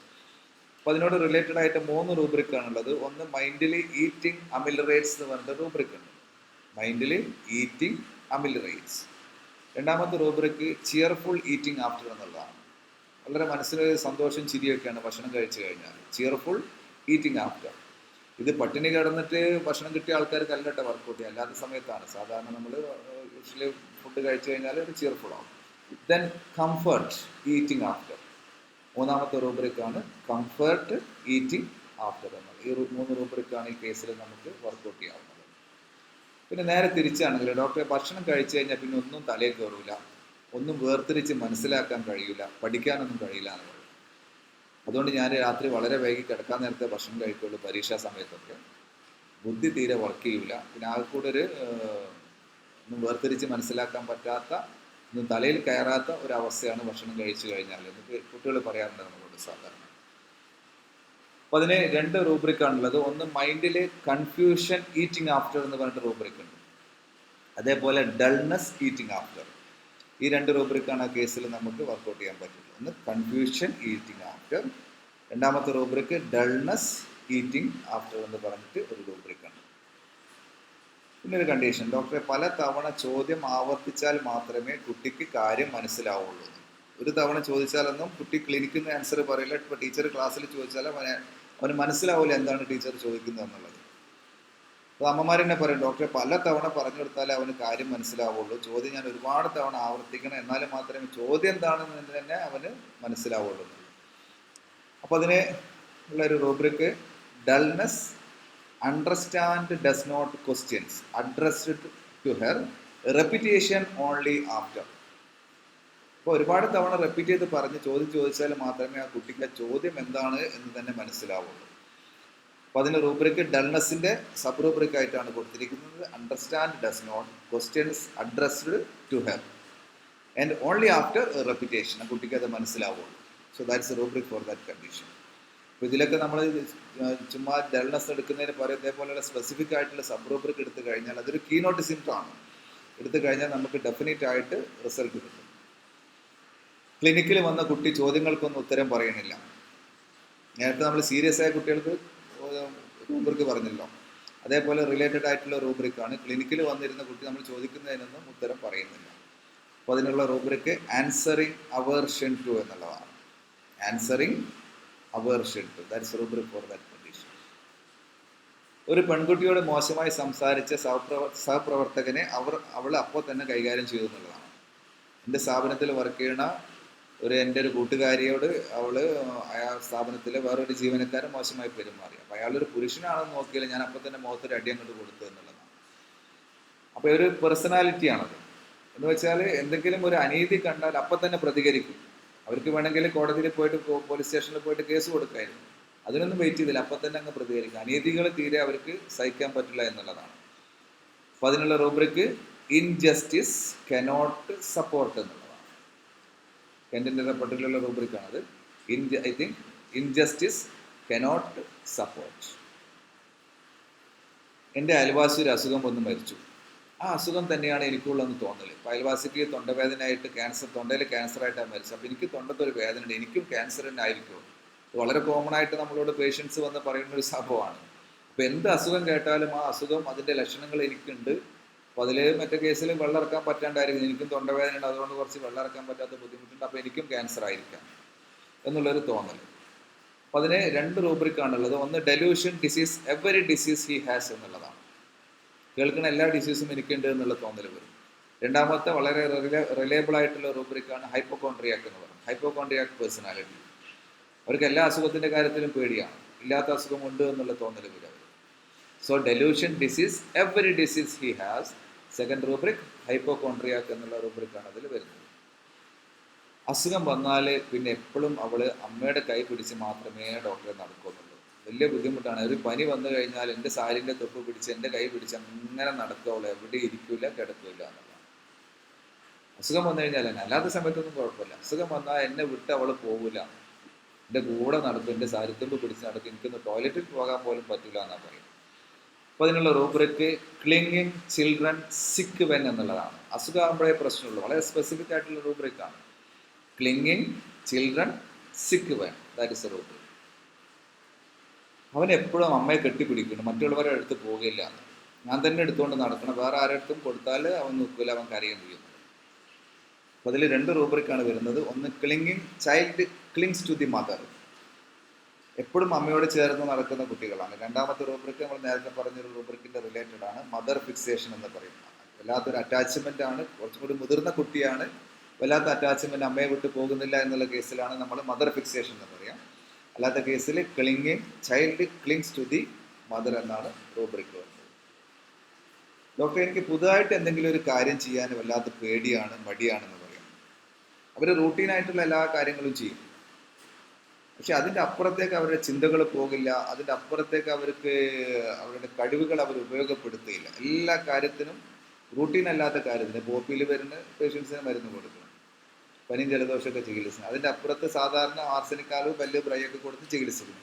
അപ്പോൾ അതിനോട് റിലേറ്റഡ് ആയിട്ട് 3 റൂബ്രിക്കാണുള്ളത്. ഒന്ന് മൈൻഡലി ഈറ്റിംഗ് അമിലറേറ്റ്സ് എന്ന് പറഞ്ഞിട്ട് റൂബ്രിക്ക് ഉണ്ട്, മൈൻഡലി ഈറ്റിംഗ് അമിലറേറ്റ്സ്. രണ്ടാമത്തെ റൂബ്രിക്ക് ചിയർഫുൾ ഈറ്റിംഗ് ആഫ്റ്റർ എന്നുള്ളതാണ്. വളരെ മനസ്സിന് സന്തോഷം, ചിരിയൊക്കെയാണ് ഭക്ഷണം കഴിച്ചു കഴിഞ്ഞാൽ. Cheerful eating after. ഇത് പട്ടിണി കിടന്നിട്ട് ഭക്ഷണം കിട്ടിയ ആൾക്കാർക്ക് അല്ലട്ട വർക്കൗട്ട് ചെയ്യുക, അല്ലാത്ത സമയത്താണ്. സാധാരണ നമ്മൾ യൂഷ്വലി ഫുഡ് കഴിച്ചു കഴിഞ്ഞാൽ ഒരു ചിയർഫുൾ ആവും. ദെൻ കംഫർട്ട് ഈറ്റിംഗ് ആഫ്റ്റർ, മൂന്നാമത്തെ റൂബ്രിക്കാണ് കംഫർട്ട് ഈറ്റിംഗ് ആഫ്റ്റർ എന്നത്. ഈ 3 റൂബ്രിക്കാണ് ഈ കേസിൽ നമുക്ക് വർക്കൗട്ട് ചെയ്യാവുന്നത്. പിന്നെ നേരെ തിരിച്ചാണെങ്കിൽ, ഡോക്ടറെ, ഭക്ഷണം കഴിച്ചു കഴിഞ്ഞാൽ പിന്നെ ഒന്നും തലയിൽ കയറില്ല, ഒന്നും വേർതിരിച്ച് മനസ്സിലാക്കാൻ കഴിയില്ല, പഠിക്കാനൊന്നും കഴിയില്ല എന്ന് പറയും. അതുകൊണ്ട് ഞാൻ രാത്രി വളരെ വൈകി കിടക്കാൻ നേരത്തെ ഭക്ഷണം കഴിക്കുള്ളൂ പരീക്ഷാ സമയത്തൊക്കെ. ബുദ്ധി തീരെ വർക്ക് ചെയ്യില്ല. പിന്നെ ആകെ കൂടെ ഒന്നും വേർതിരിച്ച് മനസ്സിലാക്കാൻ പറ്റാത്ത, ഒന്നും തലയിൽ കയറാത്ത ഒരവസ്ഥയാണ് ഭക്ഷണം കഴിച്ചു കഴിഞ്ഞാൽ എന്നൊക്കെ കുട്ടികൾ പറയാറുണ്ട് നമ്മളോട് സാധാരണ. അപ്പോൾ അതിന് 2 റൂബ്രിക്കാണുള്ളത്. ഒന്ന് മൈൻഡിൽ കൺഫ്യൂഷൻ ഈറ്റിംഗ് ആഫ്റ്റർ എന്ന് പറഞ്ഞിട്ട് റൂബ്രിക് ഉണ്ട്. അതേപോലെ ഡൾനെസ് ഈറ്റിംഗ് ആഫ്റ്റർ. ഈ 2 റൂബ്രിക്കാണ് ആ കേസിൽ നമുക്ക് വർക്കൗട്ട് ചെയ്യാൻ പറ്റുള്ളൂ. ഒന്ന് കൺഫ്യൂഷൻ ഈറ്റിംഗ് ആഫ്റ്റർ, രണ്ടാമത്തെ റൂബ്രിക്ക് ഡൾനെസ് ഈറ്റിംഗ് ആഫ്റ്റർ എന്ന് പറഞ്ഞിട്ട് ഒരു റൂബ്രിക്കാണ്. പിന്നെ ഒരു കണ്ടീഷൻ, ഡോക്ടറെ പല തവണ ചോദ്യം ആവർത്തിച്ചാൽ മാത്രമേ കുട്ടിക്ക് കാര്യം മനസ്സിലാവുള്ളൂ. ഒരു തവണ ചോദിച്ചാലൊന്നും കുട്ടി ക്ലിനിക്കിൽ നിന്ന് ആൻസർ പറയില്ല. ഇപ്പോൾ ടീച്ചർ ക്ലാസ്സിൽ ചോദിച്ചാൽ അവന് മനസ്സിലാവില്ല എന്താണ് ടീച്ചർ ചോദിക്കുന്നത് എന്നുള്ളത്. അപ്പോൾ അമ്മമാർ തന്നെ പറയും, ഡോക്ടറെ പല തവണ പറഞ്ഞു കൊടുത്താലേ അവന് കാര്യം മനസ്സിലാവുള്ളൂ, ചോദ്യം ഞാൻ ഒരുപാട് തവണ ആവർത്തിക്കണം, എന്നാലും മാത്രമേ ചോദ്യം എന്താണെന്ന് തന്നെ അവന് മനസ്സിലാവുള്ളൂ. അപ്പോൾ അതിന് ഉള്ളൊരു rubric dullness understand does not questions addressed to her repetition only after. അപ്പോൾ ഒരുപാട് തവണ റിപ്പീറ്റ് ചെയ്ത് പറഞ്ഞ് ചോദിച്ചാൽ മാത്രമേ ആ കുട്ടിക്ക് ചോദ്യം എന്താണ് എന്ന് തന്നെ മനസ്സിലാവുള്ളൂ. അപ്പോൾ അതിന് റൂബ്രിക്ക് ഡൾനെസ്സിൻ്റെ സബ് റൂബ്രിക് ആയിട്ടാണ് കൊടുത്തിരിക്കുന്നത്. Understand does not questions addressed to her and only after repetition. ആ കുട്ടിക്ക് അത് മനസ്സിലാവുള്ളൂ. So that's rubric for that condition. അപ്പോൾ ഇതിലൊക്കെ നമ്മൾ ചുമ്മാ ഡൾനെസ് എടുക്കുന്നതിന് പകരം ഇതേപോലെയുള്ള സ്പെസിഫിക് ആയിട്ടുള്ള സബ് റൂബ്രിക് എടുത്തു കഴിഞ്ഞാൽ അതൊരു കീനോട്ട് സിംറ്റമാണ്. എടുത്തു കഴിഞ്ഞാൽ നമുക്ക് ഡെഫിനറ്റ് ആയിട്ട് റിസൾട്ട് കിട്ടും. ക്ലിനിക്കിൽ വന്ന കുട്ടി ചോദ്യങ്ങൾക്കൊന്നും ഉത്തരം പറയണില്ല. നേരത്തെ നമ്മൾ സീരിയസ് ആയ കുട്ടികൾക്ക് റൂബ്രിക്ക് പറഞ്ഞല്ലോ, അതേപോലെ റിലേറ്റഡ് ആയിട്ടുള്ള റൂബ്രിക്കാണ്. ക്ലിനിക്കിൽ വന്നിരുന്ന കുട്ടി നമ്മൾ ചോദിക്കുന്നതിനൊന്നും ഉത്തരം പറയുന്നില്ല. അപ്പോൾ അതിനുള്ള റൂബ്രിക്ക് ആൻസറിങ് അവേർഷൻ ടു എന്നുള്ളതാണ്. Answering aversion to, that's rubric for that condition. ഒരു പെൺകുട്ടിയോട് മോശമായി സംസാരിച്ച സഹപ്രവർത്തകനെ അവൾ അപ്പോൾ തന്നെ കൈകാര്യം ചെയ്തു എന്നുള്ളതാണ്. എൻ്റെ സ്ഥാപനത്തിൽ വർക്ക് ചെയ്യുന്ന എൻ്റെ ഒരു കൂട്ടുകാരിയോട് അവൾ സ്ഥാപനത്തിലെ വേറൊരു ജീവനക്കാരൻ മോശമായി പെരുമാറി. അപ്പോൾ അയാളൊരു പുരുഷനാണെന്ന് നോക്കിയാൽ ഞാൻ അപ്പോൾ തന്നെ മുഖത്തൊരു അടി അങ്ങോട്ട് കൊടുത്തു എന്നുള്ളതാണ്. അപ്പോൾ ഒരു പേഴ്സണാലിറ്റിയാണത്. എന്ന് വെച്ചാൽ എന്തെങ്കിലും ഒരു അനീതി കണ്ടാൽ അപ്പം തന്നെ പ്രതികരിക്കും. അവർക്ക് വേണമെങ്കിൽ കോടതിയിൽ പോയിട്ട് പോലീസ് സ്റ്റേഷനിൽ പോയിട്ട് കേസ് കൊടുക്കായിരുന്നു. അതിനൊന്നും വെയിറ്റ് ചെയ്തില്ല, അപ്പം തന്നെ അങ്ങ് പ്രതികരിക്കും. അനീതികൾ തീരെ അവർക്ക് സഹിക്കാൻ പറ്റില്ല എന്നുള്ളതാണ്. അപ്പോൾ അതിനുള്ള റൂബ്രിക്ക് ഇൻജസ്റ്റിസ് കനോട്ട് സപ്പോർട്ട് എന്നുള്ളതാണ്. കെൻറ്റിൻ്റെ റിപ്പോർട്ടിലുള്ള റൂബ്രിക്കാണത്. I think injustice cannot support. എൻ്റെ അയൽവാസി ഒരു അസുഖം വന്ന് മരിച്ചു. ആ അസുഖം തന്നെയാണ് എനിക്കുള്ളതെന്ന് തോന്നൽ. ഇപ്പോൾ അയൽവാസിക്ക് തൊണ്ടവേദനയായിട്ട് തൊണ്ടയിൽ ക്യാൻസറായിട്ടാണ് മരിച്ചത്. അപ്പോൾ എനിക്ക് തൊണ്ടത്തൊരു വേദനയുണ്ട്, എനിക്കും ക്യാൻസർ തന്നെ ആയിരിക്കും. വളരെ കോമൺ ആയിട്ട് നമ്മളോട് പേഷ്യൻസ് വന്ന് പറയുന്ന ഒരു സംഭവമാണ്. അപ്പോൾ എന്ത് അസുഖം കേട്ടാലും ആ അസുഖം അതിൻ്റെ ലക്ഷണങ്ങൾ എനിക്കുണ്ട്. അപ്പോൾ അതിൽ മറ്റേ കേസിൽ വെള്ളം ഇറക്കാൻ പറ്റാണ്ടായിരിക്കും. എനിക്കും തൊണ്ടവേദനയുണ്ട്, അതുകൊണ്ട് കുറച്ച് വെള്ളം ഇറക്കാൻ പറ്റാത്ത ബുദ്ധിമുട്ടുണ്ട്, അപ്പോൾ എനിക്കും ക്യാൻസർ ആയിരിക്കാം എന്നുള്ളൊരു തോന്നൽ. അപ്പോൾ അതിന് 2 റൂബ്രിക്കാണുള്ളത്. ഒന്ന് delusion disease, every disease he has എന്നുള്ളതാണ്. കേൾക്കുന്ന എല്ലാ ഡിസീസും എനിക്കുണ്ട് എന്നുള്ള തോന്നൽ വരും. രണ്ടാമത്തെ വളരെ റിലയബിൾ ആയിട്ടുള്ള റൂബ്രിക്കാണ് ഹൈപ്പോകോൺട്രിയാക്ക് എന്ന് പറയുന്നത്. ഹൈപ്പോകോൺട്രിയാക്ക് പേഴ്സണാലിറ്റി. അവർക്ക് എല്ലാ അസുഖത്തിൻ്റെ കാര്യത്തിലും പേടിയാണ്, ഇല്ലാത്ത അസുഖമുണ്ട് എന്നുള്ള തോന്നൽ വരും. So delusion disease, every disease he has. Second rubric hypochondriac എന്നുള്ള റൂബ്രിക്കാണ് അതിൽ വരുന്നത്. അസുഖം വന്നാൽ പിന്നെ എപ്പോഴും അവൾ അമ്മയുടെ കൈ പിടിച്ച് മാത്രമേ ഡോക്ടറെ നടക്കുന്നുള്ളൂ. വലിയ ബുദ്ധിമുട്ടാണ്. ഒരു പനി വന്നു കഴിഞ്ഞാൽ എൻ്റെ സാരിൻ്റെ തൊപ്പ് പിടിച്ച് എൻ്റെ കൈ പിടിച്ച് അങ്ങനെ നടക്കുക, അവൾ എവിടെ ഇരിക്കില്ല, കിടക്കില്ല എന്നുള്ളതാണ്. അസുഖം വന്നു കഴിഞ്ഞാൽ തന്നെ, അല്ലാത്ത സമയത്തൊന്നും കുഴപ്പമില്ല. അസുഖം വന്നാൽ എന്നെ വിട്ട് അവൾ പോകില്ല, എൻ്റെ കൂടെ നടക്കും, എൻ്റെ സാരിത്തുമ്പ് പിടിച്ച് നടക്കും, എനിക്കൊന്ന് ടോയ്ലറ്റിൽ പോകാൻ പോലും പറ്റില്ല എന്നാണ് പറയും. അപ്പോൾ അതിനുള്ള റൂബ്രിക്ക് ക്ലിങ്ങിങ് ചിൽഡ്രൻ സിക്ക് വെൻ എന്നുള്ളതാണ്. അസുഖമാകുമ്പോഴേ പ്രശ്നമുള്ളൂ. വളരെ സ്പെസിഫിക് ആയിട്ടുള്ള റൂബ്രിക്കാണ്. ക്ലിങ്ങിങ് ചിൽഡ്രൻ സിക്ക് when, that is a rubric. അവൻ എപ്പോഴും അമ്മയെ കെട്ടിപ്പിടിക്കുന്നു, മറ്റുള്ളവരുടെ അടുത്ത് പോകില്ല. ഞാൻ തന്നെ എടുത്തുകൊണ്ട് നടക്കണം, വേറെ ആരടുത്തും കൊടുത്താൽ അവൻ നിൽക്കില്ല, അവൻ കരയും ചെയ്യുന്നു. അപ്പോൾ അതിൽ 2 റൂബ്രിക്കാണ് വരുന്നത്. ഒന്ന് clinging, child clings to the mother, എപ്പോഴും അമ്മയോട് ചേർന്ന് നടക്കുന്ന കുട്ടികളാണ്. രണ്ടാമത്തെ റൂബ്രിക്ക് നമ്മൾ നേരത്തെ പറഞ്ഞൊരു റൂബ്രിക്കിൻ്റെ റിലേറ്റഡ് ആണ്, മദർ ഫിക്സേഷൻ എന്ന് പറയുന്നത്. വല്ലാത്തൊരു അറ്റാച്ച്മെൻ്റ് ആണ്, കുറച്ചും കൂടി മുതിർന്ന കുട്ടിയാണ്, വല്ലാത്ത അറ്റാച്ച്മെൻറ്റ്, അമ്മയെ വിട്ട് പോകുന്നില്ല എന്നുള്ള കേസിലാണ് നമ്മൾ മദർ ഫിക്സേഷൻ എന്ന് പറയാം. അല്ലാത്ത കേസിൽ clinging, child clings to the mother എന്നാണ് റൂബ്രിക് വരുന്നത്. ഡോക്ടർ, എനിക്ക് പുതുതായിട്ട് എന്തെങ്കിലും ഒരു കാര്യം ചെയ്യാൻ വല്ലാത്ത പേടിയാണ്, മടിയാണെന്ന് പറയാം. അവർ റൂട്ടീനായിട്ടുള്ള എല്ലാ കാര്യങ്ങളും ചെയ്യും. പക്ഷെ അതിൻ്റെ അപ്പുറത്തേക്ക് അവരുടെ ചിന്തകൾ പോകില്ല, അതിൻ്റെ അപ്പുറത്തേക്ക് അവരുടെ കഴിവുകൾ അവർ ഉപയോഗപ്പെടുത്തുകയില്ല. എല്ലാ കാര്യത്തിനും റൂട്ടീൻ അല്ലാത്ത കാര്യത്തിന് പോപ്പിയിൽ വരുന്ന പേഷ്യൻസിന് മരുന്ന് കൊടുക്കണം, പനിയും ജലദോഷമൊക്കെ ചികിത്സിക്കണം. അതിൻ്റെ അപ്പുറത്ത് സാധാരണ ആർസനിക്കാലോ വലിയ ബ്രൈയൊക്കെ കൊടുത്ത് ചികിത്സിക്കുന്നു.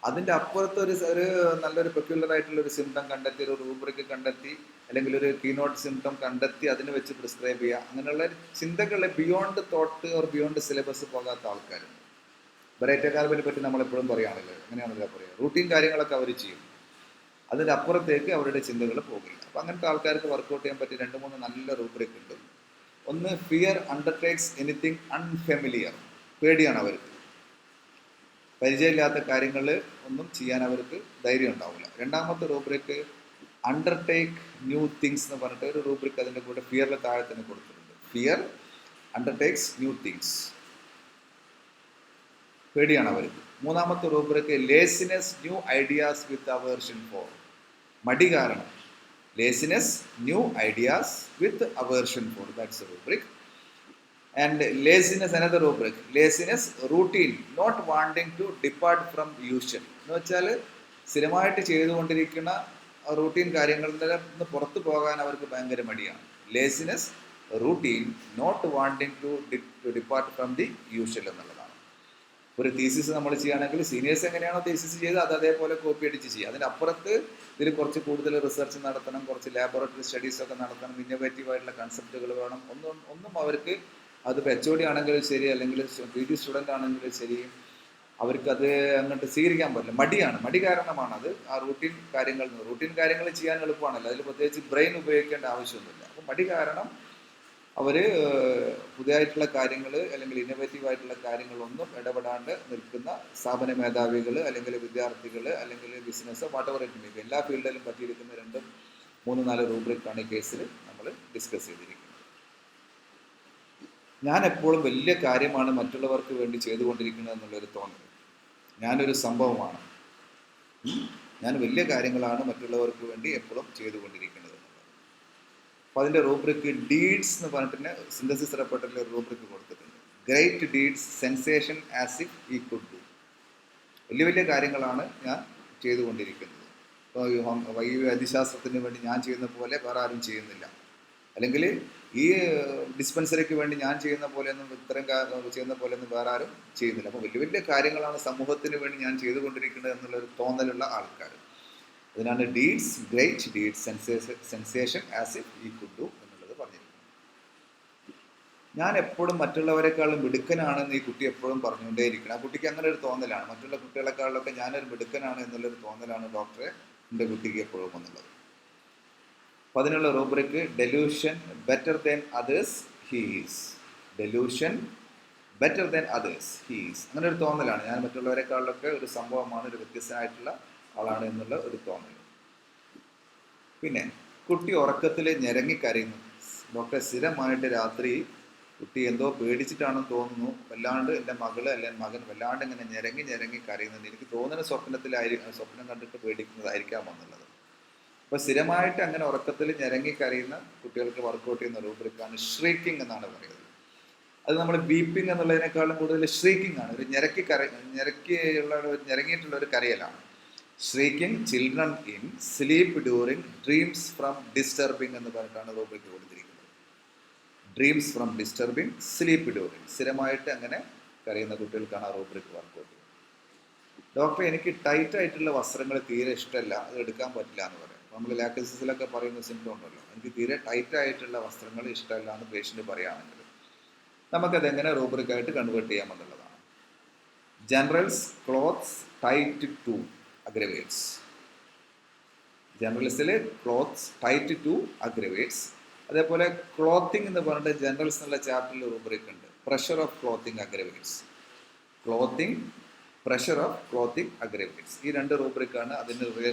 അതിൻ്റെ അപ്പുറത്ത് ഒരു നല്ലൊരു പെക്യുലർ ആയിട്ടുള്ള ഒരു സിംറ്റം കണ്ടെത്തി, ഒരു റൂബ്രിക് കണ്ടെത്തി, അല്ലെങ്കിൽ ഒരു കീനോട്ട് സിംറ്റം കണ്ടെത്തി അതിന് വെച്ച് പ്രിസ്ക്രൈബ് ചെയ്യുക, അങ്ങനെയുള്ള ചിന്തകൾ beyond thought or beyond syllabus പോകാത്ത ആൾക്കാരുണ്ട്. വെറൈറ്റി കാർബിനെ പറ്റി നമ്മളെപ്പോഴും പറയുകയാണല്ലോ, അങ്ങനെയാണല്ലോ പറയുക. റൂട്ടീൻ കാര്യങ്ങളൊക്കെ അവർ ചെയ്യും, അതിൻ്റെ അപ്പുറത്തേക്ക് അവരുടെ ചിന്തകൾ പോകില്ല. അപ്പം അങ്ങനത്തെ ആൾക്കാർക്ക് വർക്കൗട്ട് ചെയ്യാൻ പറ്റിയ 2-3 നല്ല റൂബ്രിക് ഉണ്ട്. ഒന്ന്, ഫിയർ അണ്ടർടേക്സ് എനിത്തിങ് അൺഫെമിലിയർ. പേടിയാണ് അവർക്ക്, പരിചയമില്ലാത്ത കാര്യങ്ങൾ ഒന്നും ചെയ്യാൻ അവർക്ക് ധൈര്യം ഉണ്ടാവില്ല. രണ്ടാമത്തെ റൂബ്രിക്ക് അണ്ടർടേക്ക് ന്യൂ തിങ്സ് എന്ന് പറഞ്ഞിട്ട് ഒരു റൂബ്രിക്ക് അതിൻ്റെ കൂടെ ഫിയറിൽ താഴെ തന്നെ കൊടുത്തിട്ടുണ്ട്. ഫിയർ അണ്ടർടേക്സ് ന്യൂ തിങ്സ്, പേടിയാണ് അവർക്ക്. മൂന്നാമത്തെ rubric laziness new ideas with aversion for. മടി കാരണം laziness new ideas with aversion for, that's a rubric. And laziness, another rubric, laziness routine, not wanting to depart from usual. എന്ന് വെച്ചാൽ സ്ഥിരമായിട്ട് ചെയ്തുകൊണ്ടിരിക്കുന്ന routine കാര്യങ്ങളിൽ നിന്ന് പുറത്തു പോകാൻ അവർക്ക് ഭയങ്കര മടിയാണ്. Laziness routine, not wanting to depart from the usual എന്നുള്ളതാണ്. ഒരു തീസിസ് നമ്മൾ ചെയ്യുകയാണെങ്കിൽ സീനിയേഴ്സ് എങ്ങനെയാണോ തീസിസ് ചെയ്ത് അത് അതേപോലെ കോപ്പി അടിച്ച് ചെയ്യുക. അതിൻ്റെ അപ്പുറത്ത് ഇതിൽ കുറച്ച് കൂടുതൽ റിസർച്ച് നടത്തണം, കുറച്ച് ലാബോറട്ടറി സ്റ്റഡീസൊക്കെ നടത്തണം, ഇന്നോവേറ്റീവ് ആയിട്ടുള്ള കൺസെപ്റ്റുകൾ വേണം. ഒന്നും അവർക്ക്, അത് HOD ആണെങ്കിലും ശരി, അല്ലെങ്കിൽ PG സ്റ്റുഡൻ്റ് ആണെങ്കിലും ശരി, അവർക്കത് അങ്ങോട്ട് സ്വീകരിക്കാൻ പറ്റില്ല. മടി കാരണമാണ് അത്. ആ റൂട്ടീൻ കാര്യങ്ങൾ ചെയ്യാൻ എളുപ്പമാണല്ലോ, അതിൽ പ്രത്യേകിച്ച് ബ്രെയിൻ ഉപയോഗിക്കേണ്ട ആവശ്യമൊന്നുമില്ല. അപ്പം മടി കാരണം അവർ പുതിയതായിട്ടുള്ള കാര്യങ്ങൾ അല്ലെങ്കിൽ ഇന്നോവേറ്റീവ് ആയിട്ടുള്ള കാര്യങ്ങളൊന്നും ഇടപെടാണ്ട് നിൽക്കുന്ന സ്ഥാപന മേധാവികൾ, അല്ലെങ്കിൽ വിദ്യാർത്ഥികൾ, അല്ലെങ്കിൽ business, whatever it may be, എല്ലാ ഫീൽഡിലും പറ്റിയിരിക്കുന്ന 2-3-4 റൂബ്രിക്കാണ് ഈ കേസിൽ നമ്മൾ ഡിസ്കസ് ചെയ്തിരിക്കുന്നത്. ഞാൻ എപ്പോഴും വലിയ കാര്യമാണ് മറ്റുള്ളവർക്ക് വേണ്ടി ചെയ്തുകൊണ്ടിരിക്കുന്നത് എന്നുള്ളൊരു തോന്നൽ. ഞാനൊരു സംഭവമാണ്, ഞാൻ വലിയ കാര്യങ്ങളാണ് മറ്റുള്ളവർക്ക് വേണ്ടി എപ്പോഴും ചെയ്തുകൊണ്ടിരിക്കുന്നത് എന്നുള്ളത്. അപ്പോൾ അതിൻ്റെ റൂബ്രിക്ക് ഡീഡ്സ് എന്ന് പറഞ്ഞിട്ട് സിന്തസിസ് റിപ്പോർട്ടിൽ ഒരു റൂബ്രിക്ക് കൊടുത്തിട്ടുണ്ട്. Great deeds, sensation as if ഈ കുഡ് ഡു. വലിയ കാര്യങ്ങളാണ് ഞാൻ ചെയ്തുകൊണ്ടിരിക്കുന്നത്. ഇപ്പോൾ ഈ വൈദ്യശാസ്ത്രത്തിന് വേണ്ടി ഞാൻ ചെയ്യുന്ന പോലെ വേറെ ആരും ചെയ്യുന്നില്ല, അല്ലെങ്കിൽ ഈ ഡിസ്പെൻസറിക്ക് വേണ്ടി ഞാൻ ചെയ്യുന്ന പോലെയൊന്നും വേറെ ആരും ചെയ്യുന്നില്ല. അപ്പോൾ വലിയ കാര്യങ്ങളാണ് സമൂഹത്തിന് വേണ്ടി ഞാൻ ചെയ്തുകൊണ്ടിരിക്കുന്നത് എന്നുള്ളൊരു തോന്നലുള്ള ആൾക്കാർ. അതിനാണ് deeds, great deeds, sensation as if ഈ കുഡ് ഡു എന്നുള്ളത് പറഞ്ഞിരിക്കുന്നത്. ഞാൻ എപ്പോഴും മറ്റുള്ളവരെക്കാളും മിടുക്കനാണെന്ന് ഈ കുട്ടി എപ്പോഴും പറഞ്ഞുകൊണ്ടേയിരിക്കണം. ആ കുട്ടിക്ക് അങ്ങനെ ഒരു തോന്നലാണ്, മറ്റുള്ള കുട്ടികളെക്കാളിലൊക്കെ ഞാനൊരു മിടുക്കനാണ് എന്നുള്ളൊരു തോന്നലാണ് ഡോക്ടറെ എൻ്റെ കുട്ടിക്ക് എപ്പോഴും എന്നുള്ളത്. അപ്പോൾ അതിനുള്ള rubric delusion better than others he is. Delusion better than others he is. അങ്ങനെ ഒരു തോന്നലാണ്, ഞാൻ മറ്റുള്ളവരെക്കാളിലൊക്കെ ഒരു സംഭവമാണ്, ഒരു വ്യത്യസ്തനായിട്ടുള്ള ആളാണ് എന്നുള്ള ഒരു തോന്നൽ. പിന്നെ കുട്ടി ഉറക്കത്തിൽ ഞെരങ്ങിക്കരയുന്നു. ഡോക്ടറെ സ്ഥിരമായിട്ട് രാത്രി കുട്ടി എന്തോ പേടിച്ചിട്ടാണെന്ന് തോന്നുന്നു, വല്ലാണ്ട് എൻ്റെ മകള് അല്ലെങ്കിൽ മകൻ വല്ലാണ്ട് ഇങ്ങനെ ഞെരങ്ങി കരയുന്നുണ്ട്. എനിക്ക് തോന്നുന്ന സ്വപ്നം കണ്ടിട്ട് പേടിക്കുന്നതായിരിക്കാം എന്നുള്ളത്. അപ്പോൾ സ്ഥിരമായിട്ട് അങ്ങനെ ഉറക്കത്തിൽ ഞെരങ്ങിക്കരയുന്ന കുട്ടികൾക്ക് വർക്കൗട്ട് ചെയ്യുന്ന റൂബ്രിക്കാണ് ഷ്രീക്കിംഗ് എന്നാണ് പറയുന്നത്. അത് നമ്മൾ ബീപ്പിംഗ് എന്നുള്ളതിനേക്കാളും കൂടുതൽ ഷ്രീക്കിംഗ് ആണ്. ഒരു ഞെരങ്ങിയിട്ടുള്ള ഒരു കരയലാണ്. Shrieking children in sleep during dreams from disturbing എന്ന് പറഞ്ഞിട്ടാണ് റൂബ്രിക്ക് കൊടുത്തിരിക്കുന്നത്. Dreams from disturbing, sleep during. സ്ഥിരമായിട്ട് അങ്ങനെ കരയുന്ന കുട്ടികൾക്കാണ് ആ റൂബ്രിക്ക് വർക്കൗട്ട് ചെയ്യുന്നത്. ഡോക്ടർ, എനിക്ക് ടൈറ്റ് ആയിട്ടുള്ള വസ്ത്രങ്ങൾ തീരെ ഇഷ്ടമല്ല, അത് എടുക്കാൻ പറ്റില്ല എന്ന് പറയും. നമ്മൾ ലാക്ടോസിസിലൊക്കെ പറയുന്ന സിംറ്റം ഉണ്ടല്ലോ, എനിക്ക് തീരെ ടൈറ്റ് ആയിട്ടുള്ള വസ്ത്രങ്ങൾ ഇഷ്ടമല്ല എന്ന് പേഷ്യൻ്റ് പറയുകയാണെങ്കിൽ നമുക്കതെങ്ങനെ റൂബ്രിക്കായിട്ട് കൺവേർട്ട് ചെയ്യാമെന്നുള്ളതാണ്. Generals clothes tight to aggravates. ജനറൽസിൽ ക്ലോത്ത്സ് ടൈറ്റ് ടു അഗ്രവേറ്റ്സ്. അതേപോലെ ക്ലോത്തിങ് എന്ന് പറഞ്ഞിട്ട് ജനറൽസ് എന്നുള്ള ചാപ്റ്ററിൽ റൂബ്രിക് ഉണ്ട്. Pressure of clothing aggravates. Clothing, pressure of clothing aggravates. ഈ 2 റൂബ്രിക്കാണ് അതിന്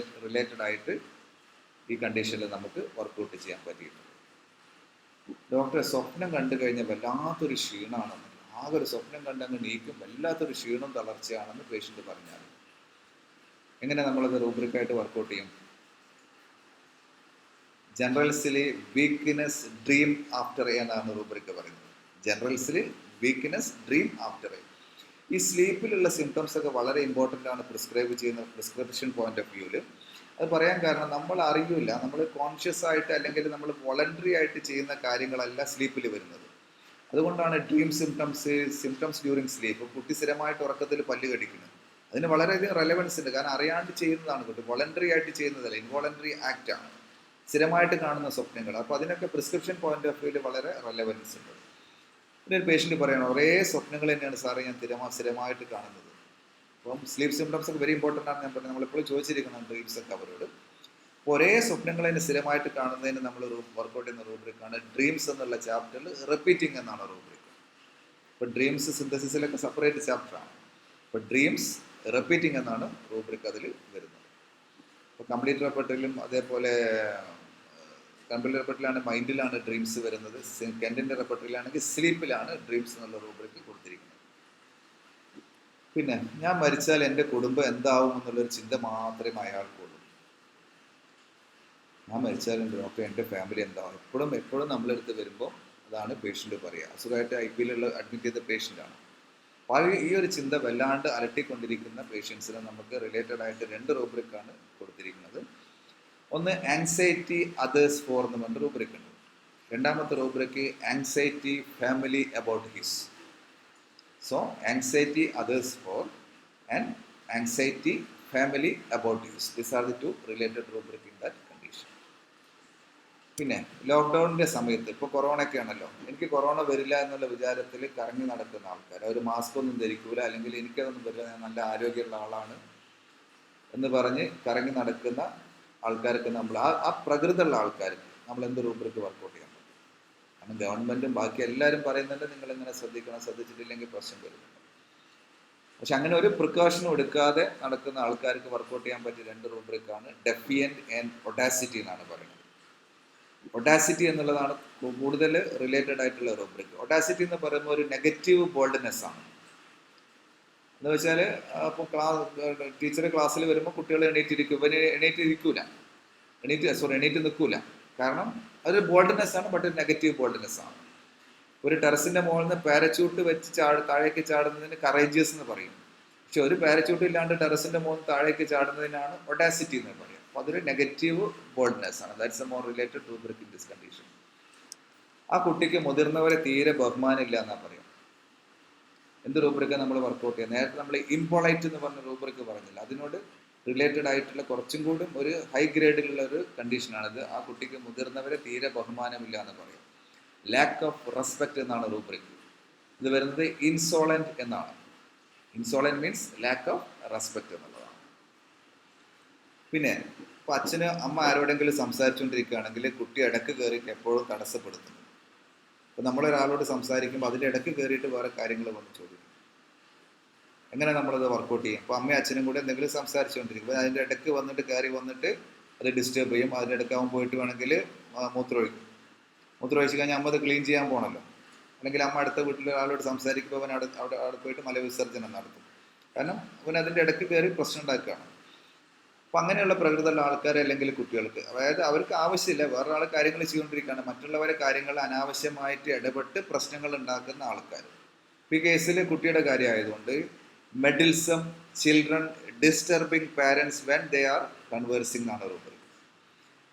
റിലേറ്റഡ് ആയിട്ട് ഈ കണ്ടീഷനിൽ നമുക്ക് വർക്കൗട്ട് ചെയ്യാൻ പറ്റിയിട്ടുണ്ട്. ഡോക്ടറെ, സ്വപ്നം കണ്ടു കഴിഞ്ഞാൽ വല്ലാത്തൊരു ക്ഷീണമാണെന്ന്, ആകെ ഒരു സ്വപ്നം കണ്ടങ്ങ് നീക്കും, വല്ലാത്തൊരു ക്ഷീണം തളർച്ചയാണെന്ന് പേഷ്യൻ്റ് പറഞ്ഞാൽ എങ്ങനെ നമ്മളത് റൂബ്രിക്കായിട്ട് വർക്കൗട്ട് ചെയ്യും? ജനറൽസിലെ വീക്ക്നെസ് ഡ്രീം ആഫ്റ്റർ എന്നാണ് റൂബ്രിക്ക് പറയുന്നത്. ജനറൽസിൽ വീക്ക്നെസ്, ഡ്രീം ആഫ്റ്റർ. ഈ സ്ലീപ്പിലുള്ള സിംറ്റംസ് ഒക്കെ വളരെ ഇമ്പോർട്ടൻ്റ് ആണ് പ്രിസ്ക്രൈബ് ചെയ്യുന്ന പ്രിസ്ക്രിപ്ഷൻ പോയിന്റ് ഓഫ് വ്യൂവിൽ. അത് പറയാൻ കാരണം നമ്മൾ അറിയില്ല, നമ്മൾ കോൺഷ്യസ് ആയിട്ട് അല്ലെങ്കിൽ നമ്മൾ വോളണ്ടറി ആയിട്ട് ചെയ്യുന്ന കാര്യങ്ങളല്ല സ്ലീപ്പിൽ വരുന്നത്. അതുകൊണ്ടാണ് ഡ്രീം സിംറ്റംസ് ഡ്യൂറിങ് സ്ലീപ്പ്. കുട്ടി സ്ഥിരമായിട്ട് ഉറക്കത്തിൽ പല്ല് കടിക്കുന്നത്, അതിന് വളരെയധികം റെലവൻസ് ഉണ്ട്. കാരണം അറിയാണ്ട് ചെയ്യുന്നതാണ് കുട്ടി, വോളണ്ടറി ആയിട്ട് ചെയ്യുന്നതല്ല, ഇൻവോളണ്ടറി ആക്ട് ആണ് സ്ഥിരമായിട്ട് കാണുന്ന സ്വപ്നങ്ങൾ. അപ്പോൾ അതിനൊക്കെ പ്രിസ്ക്രിപ്ഷൻ പോയിന്റ് ഓഫ് വ്യൂവിൽ വളരെ റെലവൻസ് ഉണ്ട്. പിന്നെ ഒരു പേഷ്യൻറ്റ് പറയണം, ഒരേ സ്വപ്നങ്ങൾ തന്നെയാണ് സാറേ ഞാൻ സ്ഥിരമായിട്ട് കാണുന്നത്. അപ്പം സ്ലീപ്പ് സിംറ്റംസ് ഒക്കെ വെരി ഇമ്പോർട്ടൻ്റ് ആണ്. ഞാൻ പറഞ്ഞത് നമ്മളെപ്പോഴും ചോദിച്ചിരിക്കണം ഡ്രീംസ് ഒക്കെ അവരോട്. ഒരേ സ്വപ്നങ്ങൾ തന്നെ സ്ഥിരമായിട്ട് കാണുന്നതിന് നമ്മൾ വർക്കൗട്ട് ചെയ്യുന്ന റൂബ്രിക്കാണ് ഡ്രീംസ് എന്നുള്ള ചാപ്റ്ററിൽ റിപ്പീറ്റിംഗ് എന്നാണ് റൂബ്രിക്. ഇപ്പോൾ ഡ്രീംസ് സിന്തസിസിലൊക്കെ സെപ്പറേറ്റ് ചാപ്റ്ററാണ്. ഇപ്പോൾ ഡ്രീംസ് റിപ്പീറ്റിംഗ് എന്നാണ് റൂബ്രിക് അതിൽ വരുന്നത്. ഇപ്പോൾ കംപ്ലീറ്റ് റെപ്പർട്ടറിലും അതേപോലെ കംപ്ലീറ്റ് റെപ്പർട്ടറിലാണ് മൈൻഡിലാണ് ഡ്രീംസ് വരുന്നത്. കെൻറ്റിൻ്റെ റെപ്പർട്ടറിലാണെങ്കിൽ സ്ലീപ്പിലാണ് ഡ്രീംസ് എന്നുള്ള റൂബ്രിക് കൊടുത്തിരിക്കുന്നത്. പിന്നെ ഞാൻ മരിച്ചാൽ എൻ്റെ കുടുംബം എന്താവും എന്നുള്ളൊരു ചിന്ത മാത്രമേ അയാൾക്കുള്ളൂ. ഞാൻ മരിച്ചാലും എൻ്റെ ഫാമിലി എന്താവും എപ്പോഴും നമ്മളെടുത്ത് വരുമ്പോൾ അതാണ് പേഷ്യൻ്റ് പറയുക. അസുഖമായിട്ട് IPയിലുള്ള അഡ്മിറ്റ് ചെയ്ത പേഷ്യൻ്റാണ്. അപ്പോൾ ഈ ഒരു ചിന്ത വല്ലാണ്ട് അലട്ടിക്കൊണ്ടിരിക്കുന്ന പേഷ്യൻസിന് നമുക്ക് റിലേറ്റഡ് ആയിട്ട് 2 റൂബ്രിക്കാണ് കൊടുത്തിരിക്കുന്നത്. ഒന്ന് ആങ്സൈറ്റി അതേഴ്സ് ഫോർ എന്ന് പറഞ്ഞ റൂബ്രിക് ഉണ്ട്. രണ്ടാമത്തെ rubric anxiety family about his. So anxiety others for and anxiety family about his, these are the 2 related rubric in that condition. പിന്നെ ലോക്ക്ഡൗണിൻ്റെ സമയത്ത് ഇപ്പോൾ കൊറോണയൊക്കെ ആണല്ലോ, എനിക്ക് കൊറോണ വരില്ല എന്നുള്ള വിചാരത്തിൽ കറങ്ങി നടക്കുന്ന ആൾക്കാർ, അവർ മാസ്ക് ഒന്നും ധരിക്കൂല, അല്ലെങ്കിൽ എനിക്കതൊന്നും വരില്ല, ഞാൻ നല്ല ആരോഗ്യമുള്ള ആളാണ് എന്ന് പറഞ്ഞ് കറങ്ങി നടക്കുന്ന ആൾക്കാർക്ക് നമ്മൾ ആ പ്രകൃതമുള്ള ആൾക്കാർക്ക് നമ്മൾ എന്ത് റൂബ്രിക് വർക്കൗട്ട് ചെയ്യാൻ പറ്റും? കാരണം ഗവൺമെൻറ്റും ബാക്കി എല്ലാവരും പറയുന്നുണ്ട് നിങ്ങളിങ്ങനെ ശ്രദ്ധിക്കണം, ശ്രദ്ധിച്ചിട്ടില്ലെങ്കിൽ പ്രശ്നം വരുന്നുണ്ട്. പക്ഷെ അങ്ങനെ ഒരു പ്രിക്കോഷനും എടുക്കാതെ നടക്കുന്ന ആൾക്കാർക്ക് വർക്കൗട്ട് ചെയ്യാൻ പറ്റിയ 2 റൂബ്രിക്കാണ് ഡെഫിയൻറ്റ് ആൻഡ് ഒഡാസിറ്റി എന്നാണ് പറയുന്നത്. ഒഡാസിറ്റി എന്നുള്ളതാണ് കൂടുതൽ റിലേറ്റഡ് ആയിട്ടുള്ള റൂബ്രിക്. ഒഡാസിറ്റി എന്ന് പറയുമ്പോൾ ഒരു നെഗറ്റീവ് ബോൾഡ്നെസ് ആണ്. എന്ന് വെച്ചാൽ ഇപ്പോൾ ടീച്ചർ ക്ലാസ്സിൽ വരുമ്പോൾ കുട്ടികൾ എണീറ്റിരിക്കും, ഇവന് എണീറ്റ് നിൽക്കൂല. കാരണം അതൊരു ബോൾഡ്നെസ് ആണ്, ബട്ട് ഒരു നെഗറ്റീവ് ബോൾഡ്നെസ് ആണ്. ഒരു ടെറസിൻ്റെ മുകളിൽ നിന്ന് പാരച്യൂട്ട് വെച്ച് താഴേക്ക് ചാടുന്നതിന് കറേജിയസ് എന്ന് പറയും. പക്ഷെ ഒരു പാരച്യൂട്ട് ഇല്ലാണ്ട് ടെറസിൻ്റെ മുകളിൽ താഴേക്ക് ചാടുന്നതിനാണ് ഒഡാസിറ്റി എന്ന് പറയും. അപ്പോൾ അതൊരു നെഗറ്റീവ് ബോൾഡ്നെസ് ആണ്. That's A more related rubric in this condition. ആ കുട്ടിക്ക് മുതിർന്നവരെ തീരെ ബഹുമാനമില്ല എന്നാ പറയും. എന്ത് റൂബ്രിക്കാണ് നമ്മൾ വർക്കൗട്ട് ചെയ്യുന്നത്? നേരത്തെ നമ്മൾ ഇംപൊളൈറ്റ് എന്ന് പറഞ്ഞ റൂബ്രിക് പറഞ്ഞില്ല, അതിനോട് റിലേറ്റഡ് ആയിട്ടുള്ള കുറച്ചും കൂടി ഒരു ഹൈ ഗ്രേഡിലുള്ള ഒരു കണ്ടീഷനാണിത്. ആ കുട്ടിക്ക് മുതിർന്നവരെ തീരെ ബഹുമാനമില്ല എന്ന് പറയും. ലാക്ക് ഓഫ് റെസ്പെക്റ്റ് എന്നാണ് റൂബ്രിക്. ഇത് വരുന്നത് ഇൻസോളൻറ്റ് എന്നാണ്. ഇൻസോളൻറ്റ് മീൻസ് ലാക്ക് ഓഫ് റെസ്പെക്റ്റ് എന്നുള്ളതാണ്. പിന്നെ ഇപ്പോൾ അച്ഛന് അമ്മ ആരോടെങ്കിലും സംസാരിച്ചുകൊണ്ടിരിക്കുകയാണെങ്കിൽ കുട്ടി ഇടയ്ക്ക് കയറി എപ്പോഴും തടസ്സപ്പെടുത്തുന്നു. അപ്പോൾ നമ്മളൊരാളോട് സംസാരിക്കുമ്പോൾ അതിൻ്റെ ഇടയ്ക്ക് കയറിയിട്ട് വേറെ കാര്യങ്ങൾ വന്ന് ചോദിക്കും. എങ്ങനെ നമ്മളത് വർക്കൗട്ട് ചെയ്യും? അപ്പോൾ അമ്മയും അച്ഛനും കൂടെ എന്തെങ്കിലും സംസാരിച്ചുകൊണ്ടിരിക്കും, അപ്പോൾ അതിൻ്റെ ഇടയ്ക്ക് കയറി വന്നിട്ട് അത് ഡിസ്റ്റർബ് ചെയ്യും. അതിൻ്റെ ഇടയ്ക്ക് അവൻ പോയിട്ട് വേണമെങ്കിൽ മൂത്രമൊഴിച്ച് കഴിഞ്ഞാൽ അമ്മ അത് ക്ലീൻ ചെയ്യാൻ പോകണമല്ലോ. അല്ലെങ്കിൽ അമ്മ അടുത്ത വീട്ടിൽ ആളോട് സംസാരിക്കുമ്പോൾ അവൻ അവിടെ പോയിട്ട് മലവിസർജനം നടത്തും. കാരണം അവൻ അതിൻ്റെ ഇടയ്ക്ക് കയറി പ്രശ്നം ഉണ്ടാക്കുകയാണ്. അപ്പം അങ്ങനെയുള്ള പ്രകൃതമുള്ള ആൾക്കാർ അല്ലെങ്കിൽ കുട്ടികൾക്ക്, അതായത് അവർക്ക് ആവശ്യമില്ല, വേറൊരാൾ കാര്യങ്ങൾ ചെയ്തുകൊണ്ടിരിക്കുകയാണ്, മറ്റുള്ളവരെ കാര്യങ്ങൾ അനാവശ്യമായിട്ട് ഇടപെട്ട് പ്രശ്നങ്ങൾ ഉണ്ടാക്കുന്ന ആൾക്കാർ. ഈ കേസിൽ കുട്ടിയുടെ കാര്യമായതുകൊണ്ട് meddlesome children disturbing parents when they are conversing എന്നാണ് റൂബ്രിക്.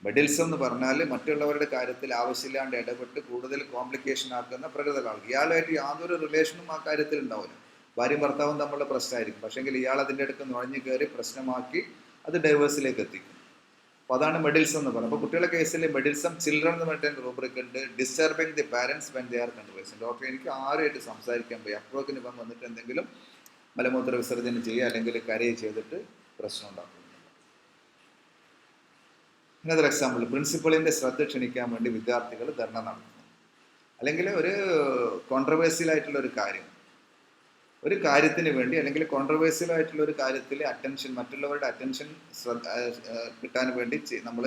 മെഡിൽസം എന്ന് പറഞ്ഞാൽ മറ്റുള്ളവരുടെ കാര്യത്തിൽ ആവശ്യമില്ലാണ്ട് ഇടപെട്ട് കൂടുതൽ കോംപ്ലിക്കേഷൻ ആക്കുന്ന പ്രകൃതമുള്ള ആൾക്ക്. ഇയാളുമായിട്ട് യാതൊരു റിലേഷനും ആ കാര്യത്തിൽ ഉണ്ടാവില്ല, ഭാര്യയും ഭർത്താവും തമ്മിലുള്ള പ്രശ്നമായിരിക്കും. പക്ഷേങ്കിൽ ഇയാൾ അതിൻ്റെ അടുത്ത് നുഴഞ്ഞു കയറി പ്രശ്നമാക്കി അത് ഡൈവേഴ്സിലേക്ക് എത്തിക്കും. അപ്പോൾ അതാണ് മെഡിൽസം എന്ന് പറയുന്നത്. അപ്പോൾ കുട്ടികളുടെ കേസിൽ മെഡിൽസം ചിൽഡ്രൻ എന്ന് പറഞ്ഞിട്ട് റൂബ്രിക് ഉണ്ട്. Disturbing the parents when they are conversing. Doctor എനിക്ക് ആരുമായിട്ട് സംസാരിക്കാൻ പോയി, അപ്പോഴേക്കിന് ഇപ്പം വന്നിട്ട് എന്തെങ്കിലും മലമൂത്ര വിസർജനം ചെയ്യുക അല്ലെങ്കിൽ കരയെ ചെയ്തിട്ട് പ്രശ്നം ഉണ്ടാക്കും. ഇന്നതൊരു എക്സാമ്പിൾ, പ്രിൻസിപ്പളിൻ്റെ ശ്രദ്ധ ക്ഷണിക്കാൻ വേണ്ടി വിദ്യാർത്ഥികൾ ധർണ നടത്തുന്നു. അല്ലെങ്കിൽ ഒരു കോൺട്രവേഴ്സ്യൽ ആയിട്ടുള്ള ഒരു കാര്യത്തിന് വേണ്ടി, അല്ലെങ്കിൽ കോൺട്രവേഴ്സ്യൽ ആയിട്ടുള്ള ഒരു കാര്യത്തിൽ മറ്റുള്ളവരുടെ അറ്റൻഷൻ കിട്ടാൻ വേണ്ടി നമ്മൾ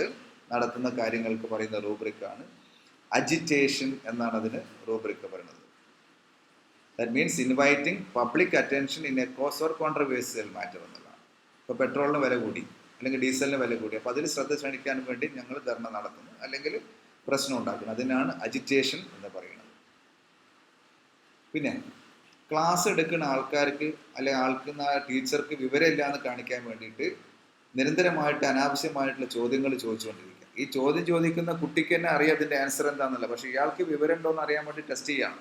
നടത്തുന്ന കാര്യങ്ങൾക്ക് പറയുന്ന റൂബ്രിക്കാണ് അജിറ്റേഷൻ എന്നാണ് അതിന് റൂബ്രിക് പറയുന്നത്. That means inviting public attention in a cause or controversial matter എന്നുള്ളതാണ്. ഇപ്പോൾ പെട്രോളിന് വില കൂടി അല്ലെങ്കിൽ ഡീസലിന് വില കൂടി, അപ്പോൾ അതിൽ ശ്രദ്ധ ക്ഷണിക്കാൻ വേണ്ടി ഞങ്ങൾ ധർണ നടത്തുന്നു അല്ലെങ്കിൽ പ്രശ്നം ഉണ്ടാക്കുന്നു. അതിനാണ് അജിറ്റേഷൻ എന്ന് പറയുന്നത്. പിന്നെ ക്ലാസ് എടുക്കുന്ന ആൾക്കാർക്ക് അല്ലെങ്കിൽ ആൾക്കുന്ന ടീച്ചർക്ക് വിവരമില്ല എന്ന് കാണിക്കാൻ വേണ്ടിയിട്ട് നിരന്തരമായിട്ട് അനാവശ്യമായിട്ടുള്ള ചോദ്യങ്ങൾ ചോദിച്ചുകൊണ്ടിരിക്കുക. ഈ ചോദ്യം ചോദിക്കുന്ന കുട്ടിക്ക് തന്നെ അറിയാം അതിൻ്റെ ആൻസർ എന്താണെന്നല്ല, പക്ഷേ ഇയാൾക്ക് വിവരം ഉണ്ടോ എന്ന് അറിയാൻ വേണ്ടി ടെസ്റ്റ് ചെയ്യാണ്.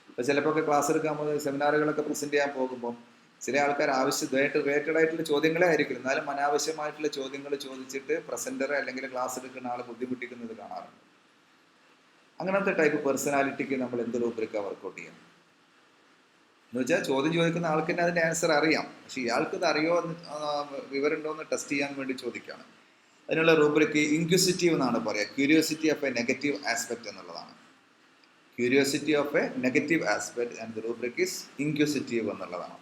അപ്പോൾ ചിലപ്പോൾ ഒക്കെ ക്ലാസ് എടുക്കാൻ പോകുന്നത് സെമിനാറുകളൊക്കെ പ്രസൻറ്റ് ചെയ്യാൻ പോകുമ്പോൾ ചില ആൾക്കാർ ആവശ്യമായിട്ട് റിലേറ്റഡ് ആയിട്ടുള്ള ചോദ്യങ്ങളെ ആയിരിക്കും, എന്നാലും അനാവശ്യമായിട്ടുള്ള ചോദ്യങ്ങൾ ചോദിച്ചിട്ട് പ്രസൻറ്ററെ അല്ലെങ്കിൽ ക്ലാസ് എടുക്കുന്ന ആളെ ബുദ്ധിമുട്ടിക്കുന്നത് കാണാറുണ്ട്. അങ്ങനത്തെ ടൈപ്പ് പേഴ്സണാലിറ്റിക്ക് നമ്മൾ എന്ത് റൂബ്രിക്കാണ് വർക്കൗട്ട് ചെയ്യാം എന്ന് വെച്ചാൽ ചോദ്യം ചോദിക്കുന്ന ആൾക്ക് തന്നെ അതിൻ്റെ ആൻസർ അറിയാം, പക്ഷെ ഇയാൾക്കത് അറിയോ എന്ന് വിവരമുണ്ടോ എന്ന് ടെസ്റ്റ് ചെയ്യാൻ വേണ്ടി ചോദിക്കുകയാണ്. അതിനുള്ള റൂബ്രിക്ക് ഇൻക്വിസിറ്റീവ് എന്നാണ് പറയുക. Curiosity of a negative aspect എന്നുള്ളതാണ്. Curiosity of a negative aspect and the rubric is inquisitive എന്നുള്ളതാണ്.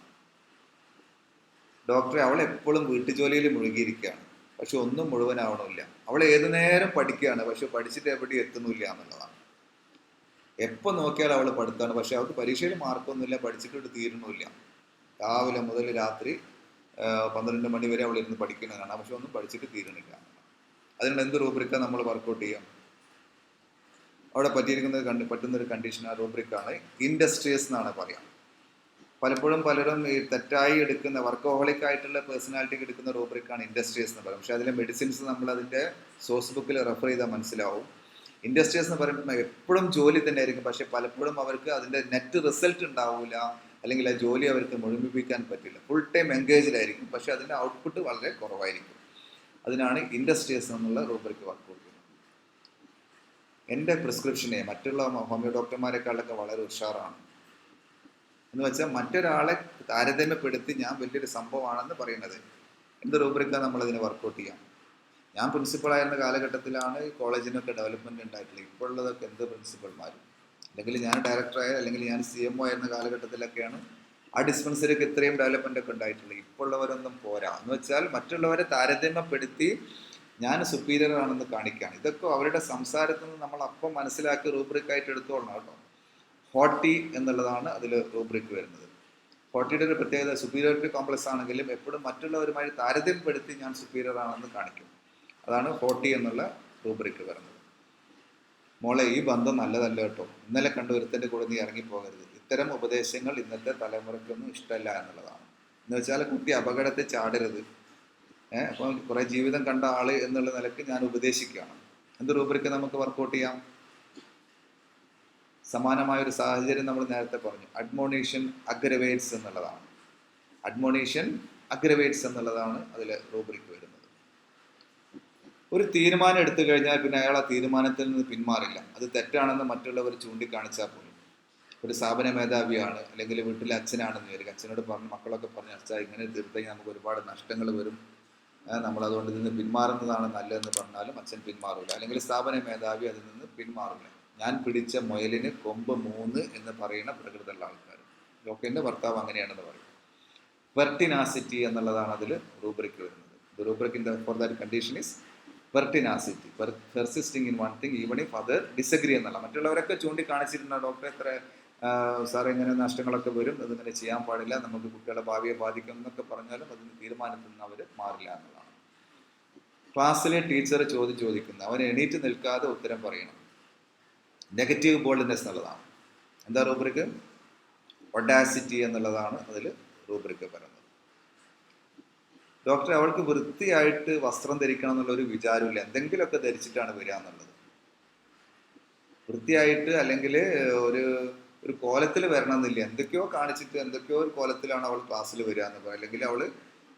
ഡോക്ടറെ അവൾ എപ്പോഴും വീട്ടുജോലിയിൽ മുഴുകിയിരിക്കുകയാണ്, പക്ഷെ ഒന്നും മുഴുവനാവണമില്ല. അവൾ ഏതു നേരം പഠിക്കുകയാണ്, പക്ഷെ പഠിച്ചിട്ട് എവിടെയും എത്തുന്നില്ല എന്നുള്ളതാണ്. എപ്പോൾ നോക്കിയാൽ അവൾ പഠിത്തമാണ്, പക്ഷെ അവൾക്ക് പരീക്ഷയിൽ മാർക്കൊന്നുമില്ല, പഠിച്ചിട്ട് തീരണമില്ല. രാവിലെ മുതൽ രാത്രി 12 മണി വരെ അവൾ ഇരുന്ന് പഠിക്കുന്നതാണ്, പക്ഷെ ഒന്നും പഠിച്ചിട്ട് തീരണില്ല. അതിനുള്ള എന്ത് റൂബ്രിക്കാണ് നമ്മൾ വർക്കൗട്ട് ചെയ്യാം? അവിടെ പറ്റുന്നൊരു കണ്ടീഷൻ ആ റൂബ്രിക്കാണ് ഇൻഡസ്ട്രിയസ് എന്നാണ് പറയാം. പലപ്പോഴും പലരും ഈ തെറ്റായി എടുക്കുന്ന വർക്കോഹോളിക് ആയിട്ടുള്ള പേഴ്സണാലിറ്റിക്ക് എടുക്കുന്ന റൂബ്രിക്കാണ് ഇൻഡസ്ട്രിയസ് എന്ന് പറയും. പക്ഷെ അതിലെ മെഡിസിൻസ് നമ്മൾ അതിൻ്റെ സോഴ്സ് ബുക്കിൽ റെഫർ ചെയ്താൽ മനസ്സിലാവും. ഇൻഡസ്ട്രിയസ് എന്ന് പറയുമ്പോൾ എപ്പോഴും ജോലി തന്നെ ആയിരിക്കും, പക്ഷെ പലപ്പോഴും അവർക്ക് അതിൻ്റെ നെറ്റ് റിസൾട്ട് ഉണ്ടാവില്ല, അല്ലെങ്കിൽ ആ ജോലി അവർക്ക് മുഴുമിപ്പിക്കാൻ പറ്റില്ല. ഫുൾ ടൈം എൻഗേജ്ഡ് ആയിരിക്കും, പക്ഷെ അതിൻ്റെ ഔട്ട്പുട്ട് വളരെ കുറവായിരിക്കും. അതിനാണ് ഇൻഡസ്ട്രിയസ് എന്നുള്ള റൂബ്രിക്ക് വർക്കൗട്ട് ചെയ്യുന്നത്. എൻ്റെ പ്രിസ്ക്രിപ്ഷനെ മറ്റുള്ള ഹോമിയോ ഡോക്ടർമാരെക്കാളൊക്കെ വളരെ ഉഷാറാണ്. എന്ന് വെച്ചാൽ മറ്റൊരാളെ താരതമ്യപ്പെടുത്തി ഞാൻ വലിയൊരു സംഭവമാണെന്ന് പറയുന്നത് എന്ത് റൂബ്രിക്കാണ് നമ്മളതിനെ വർക്കൗട്ട് ചെയ്യാം. ഞാൻ പ്രിൻസിപ്പളായിരുന്ന കാലഘട്ടത്തിലാണ് കോളേജിനൊക്കെ ഡെവലപ്മെൻറ്റ് ഉണ്ടായിട്ടുള്ളത്. ഇപ്പോൾ ഉള്ളതൊക്കെ എന്ത് പ്രിൻസിപ്പൾമാരും, അല്ലെങ്കിൽ ഞാൻ ഡയറക്ടറായ അല്ലെങ്കിൽ ഞാൻ CMO ആയിരുന്ന കാലഘട്ടത്തിലൊക്കെയാണ് ആ ഡിസ്പെൻസറിക്ക് ഇത്രയും ഡെവലപ്മെൻ്റ് ഒക്കെ ഉണ്ടായിട്ടുള്ളത്. ഇപ്പോൾ ഉള്ളവരൊന്നും പോരാ. എന്ന് വെച്ചാൽ മറ്റുള്ളവരെ താരതമ്യപ്പെടുത്തി ഞാൻ സുപ്പീരിയർ ആണെന്ന് കാണിക്കുകയാണ്. ഇതൊക്കെ അവരുടെ സംസാരത്തിൽ നിന്ന് നമ്മൾ അപ്പം മനസ്സിലാക്കി റൂബ്രിക്കായിട്ട് എടുത്തോളണം കേട്ടോ. 40 എന്നുള്ളതാണ് അതിൽ റൂബ്രിക്ക് വരുന്നത്. 40യുടെ ഒരു പ്രത്യേകത സുപ്പീരിയോറിറ്റി കോംപ്ലക്സ് ആണെങ്കിലും എപ്പോഴും മറ്റുള്ളവരുമായി താരതമ്യപ്പെടുത്തി ഞാൻ സുപ്പീരിയർ ആണെന്ന് കാണിക്കും. അതാണ് 40 എന്നുള്ള റൂബ്രിക്ക് വരുന്നത്. മോളെ, ഈ ബന്ധം നല്ലതല്ല കേട്ടോ, ഇന്നലെ കണ്ട ഒരുത്തൻ്റെ കൂടെ നീ ഇറങ്ങിപ്പോകരുത്. ഇത്തരം ഉപദേശങ്ങൾ ഇന്നത്തെ തലമുറയ്ക്കൊന്നും ഇഷ്ടമല്ല എന്നുള്ളതാണ്. എന്ന് വെച്ചാൽ കുട്ടി അപകടത്തെ ചാടരുത്. അപ്പോൾ കുറേ ജീവിതം കണ്ട ആള് എന്നുള്ള നിലയ്ക്ക് ഞാൻ ഉപദേശിക്കുകയാണ്. എന്ത് റൂബ്രിക്ക് നമുക്ക് വർക്കൗട്ട് ചെയ്യാം? സമാനമായൊരു സാഹചര്യം നമ്മൾ നേരത്തെ പറഞ്ഞു. അഡ്മോണീഷൻ അഗ്രവേറ്റ്സ് എന്നുള്ളതാണ്. അഡ്മോണീഷൻ അഗ്രവേറ്റ്സ് എന്നുള്ളതാണ് അതിൽ റൂബ്രിക്ക് വരുന്നത്. ഒരു തീരുമാനം എടുത്തു കഴിഞ്ഞാൽ പിന്നെ അയാൾ ആ തീരുമാനത്തിൽ നിന്ന് പിന്മാറില്ല. അത് തെറ്റാണെന്ന് മറ്റുള്ളവർ ചൂണ്ടിക്കാണിച്ചാൽ പോലും. ഒരു സ്ഥാപന മേധാവിയാണ് അല്ലെങ്കിൽ വീട്ടിലെ അച്ഛനാണെന്ന് വിചാരിക്കും. അച്ഛനോട് പറഞ്ഞ് മക്കളൊക്കെ പറഞ്ഞ് അച്ഛാ ഇങ്ങനെ തീർത്തെങ്കിൽ നമുക്ക് ഒരുപാട് നഷ്ടങ്ങൾ വരും, നമ്മളതുകൊണ്ട് ഇതിൽ നിന്ന് പിന്മാറുന്നതാണ് നല്ലതെന്ന് പറഞ്ഞാലും അച്ഛൻ പിന്മാറില്ല. അല്ലെങ്കിൽ സ്ഥാപന മേധാവി അതിൽ നിന്ന് പിന്മാറില്ല. ഞാൻ പിടിച്ച മുയലിന് കൊമ്പ് 3 എന്ന് പറയുന്ന പ്രകൃതമുള്ള ആൾക്കാർ. ലോക്കലിൻ്റെ ഭർത്താവ് അങ്ങനെയാണെന്ന് പറയും. പെർട്ടിനാസിറ്റി എന്നുള്ളതാണ് അതിൽ റൂബ്രിക്ക് വരുന്നത്. The rubric in the for that condition is pertinacity, persisting in one thing even if other disagree എന്നുള്ള. മറ്റുള്ളവരൊക്കെ ചൂണ്ടിക്കാണിച്ചിട്ടുണ്ട് ഡോക്ടറെ എത്ര സാറേ ഇങ്ങനെ നഷ്ടങ്ങളൊക്കെ വരും, അതിങ്ങനെ ചെയ്യാൻ പാടില്ല, നമുക്ക് കുട്ടികളുടെ ഭാവിയെ ബാധിക്കും എന്നൊക്കെ പറഞ്ഞാലും അതിന് തീരുമാനത്തിൽ നിന്ന് അവർ മാറില്ല എന്നുള്ളതാണ്. ക്ലാസ്സിലെ ടീച്ചർ ചോദിക്കുന്ന അവൻ എണീറ്റ് നിൽക്കാതെ ഉത്തരം പറയണം. നെഗറ്റീവ് ബോൾഡ്നെസ് എന്നുള്ളതാണ്. എന്താ റൂബ്രിക്ക്? ഒഡാസിറ്റി എന്നുള്ളതാണ് അതിൽ റൂബ്രിക്ക് പറയുന്നത്. ഡോക്ടറെ, അവൾക്ക് വൃത്തിയായിട്ട് വസ്ത്രം ധരിക്കണം എന്നുള്ളൊരു വിചാരമില്ല, എന്തെങ്കിലുമൊക്കെ ധരിച്ചിട്ടാണ് വരിക എന്നുള്ളത്. വൃത്തിയായിട്ട് അല്ലെങ്കിൽ ഒരു കോലത്തിൽ വരണം എന്നില്ല, എന്തൊക്കെയോ കാണിച്ചിട്ട് എന്തൊക്കെയോ ഒരു കോലത്തിലാണ് അവൾ ക്ലാസ്സിൽ വരിക എന്ന് പറയുക, അല്ലെങ്കിൽ അവൾ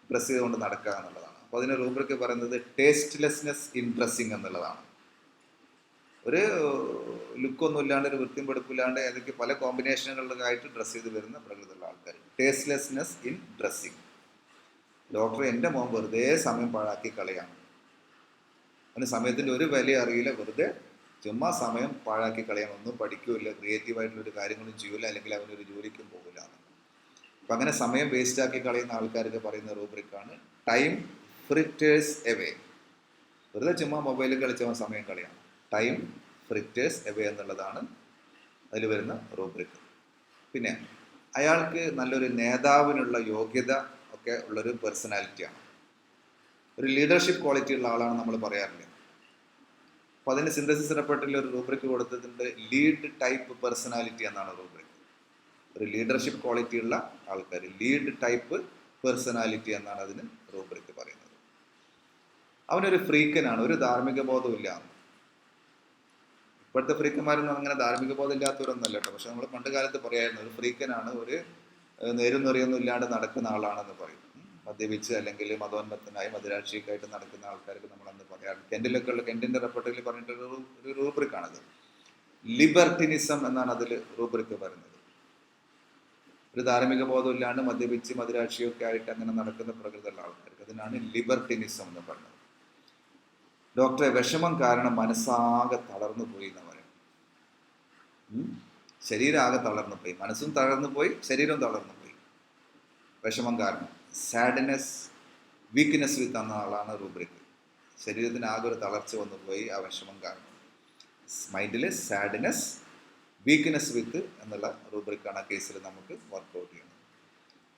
ഡ്രസ്സ് ചെയ്തുകൊണ്ട് നടക്കുക എന്നുള്ളതാണ്. അപ്പോൾ അതിന് റൂബ്രിക്ക് പറയുന്നത് ടേസ്റ്റ്ലെസ്നെസ് ഇൻ ഡ്രസ്സിങ് എന്നുള്ളതാണ്. ഒരു ലുക്കൊന്നും ഇല്ലാണ്ട്, ഒരു വൃത്തിയും വെടുപ്പില്ലാണ്ട് ഏതൊക്കെ പല കോമ്പിനേഷനുകളിലായിട്ട് ഡ്രസ്സ് ചെയ്ത് വരുന്ന പ്രകൃതിയുള്ള ആൾക്കാർ. ടേസ്റ്റ്ലെസ്നെസ് ഇൻ ഡ്രസ്സിങ്. ഡോക്ടർ, എൻ്റെ മോൻ വെറുതെ സമയം പാഴാക്കി കളയാണ്, അവന് സമയത്തിൻ്റെ ഒരു വില അറിയില്ല, വെറുതെ ചുമ്മാ സമയം പാഴാക്കി കളയാൻ, ഒന്നും പഠിക്കില്ല, ക്രിയേറ്റീവായിട്ടുള്ളൊരു കാര്യങ്ങളും ചെയ്യില്ല, അല്ലെങ്കിൽ അവനൊരു ജോലിക്കും പോകില്ല. അപ്പം അങ്ങനെ സമയം വേസ്റ്റാക്കി കളയുന്ന ആൾക്കാർക്ക് പറയുന്ന റൂബ്രിക്കാണ് ടൈം ഫ്രിറ്റേഴ്സ് എവേ. വെറുതെ ചുമ്മാ മൊബൈലിൽ കളിച്ചവൻ സമയം കളയാം. ടൈം ഫ്രിറ്റേഴ്സ് എവേ എന്നുള്ളതാണ് അതിൽ വരുന്ന റൂബ്രിക്ക്. പിന്നെ അയാൾക്ക് നല്ലൊരു നേതാവിനുള്ള യോഗ്യത ഒക്കെ ഉള്ളൊരു പേഴ്സണാലിറ്റിയാണ്, ഒരു ലീഡർഷിപ്പ് ക്വാളിറ്റി ഉള്ള ആളാണ് നമ്മൾ പറയാറില്ല. അപ്പോൾ അതിന് സിന്തസിസ് റിപ്പോർട്ടിൽ ഒരു റൂബ്രിക്ക് കൊടുത്തിട്ടുണ്ട്, ലീഡ് ടൈപ്പ് പേഴ്സണാലിറ്റി എന്നാണ് റൂബ്രിക്ക്. ഒരു ലീഡർഷിപ്പ് ക്വാളിറ്റി ഉള്ള ആൾക്കാർ, ലീഡ് ടൈപ്പ് പേഴ്സണാലിറ്റി എന്നാണ് അതിന് റൂബ്രിക് പറയുന്നത്. അവനൊരു ഫ്രീക്കനാണ്, ഒരു ധാർമ്മിക ബോധമില്ല. ഇപ്പോഴത്തെ ഫ്രീക്കന്മാരൊന്നും അങ്ങനെ ധാർമ്മിക ബോധം ഇല്ലാത്തവരൊന്നല്ല കേട്ടോ. പക്ഷെ നമ്മൾ പണ്ട് കാലത്ത് പറയായിരുന്നു ഒരു ഫ്രീക്കനാണ്, ഒരു നേരും നിറയൊന്നും ഇല്ലാണ്ട് നടക്കുന്ന ആളാണെന്ന് പറയും. മദ്യപിച്ച് അല്ലെങ്കിൽ മതോന്മത്തനായി മദിരാക്ഷിയൊക്കെയായിട്ട് നടക്കുന്ന ആൾക്കാർക്ക് നമ്മൾ അന്ന് പറയാറുണ്ട്. കെൻറ്റിൻ്റെ റെപ്പോർട്ടിൽ പറഞ്ഞിട്ടൊരു റൂബ്രിക്കാണത്. ലിബർട്ടിനിസം എന്നാണ് അതിൽ റൂബ്രിക്ക് പറയുന്നത്. ഒരു ധാർമ്മിക ബോധം ഇല്ലാണ്ട് മദ്യപിച്ച് മദിരാക്ഷിയൊക്കെ ആയിട്ട് അങ്ങനെ നടക്കുന്ന പ്രകൃതിയുള്ള ആൾക്കാർക്ക് അതിനാണ് ലിബർട്ടിനിസം എന്ന് പറയുന്നത്. ഡോക്ടറെ, വിഷമം കാരണം മനസ്സാകെ തളർന്നു പോയി എന്ന് പറയും. ശരീരം ആകെ തളർന്നു പോയി, മനസ്സും തളർന്നു പോയി, ശരീരവും തളർന്നു പോയി, വിഷമം കാരണം. സാഡ്നെസ് വീക്ക്നെസ് വിത്ത് എന്ന ആളാണ് റൂബ്രിക്. ശരീരത്തിന് ആകെ ഒരു തളർച്ച വന്നു പോയി ആ വിഷമം കാരണം. മൈൻഡിൽ സാഡ്നെസ് വീക്ക്നെസ് വിത്ത് എന്നുള്ള റൂബ്രിക്കാണ് ആ കേസിൽ നമുക്ക് വർക്കൗട്ട് ചെയ്യുന്നത്.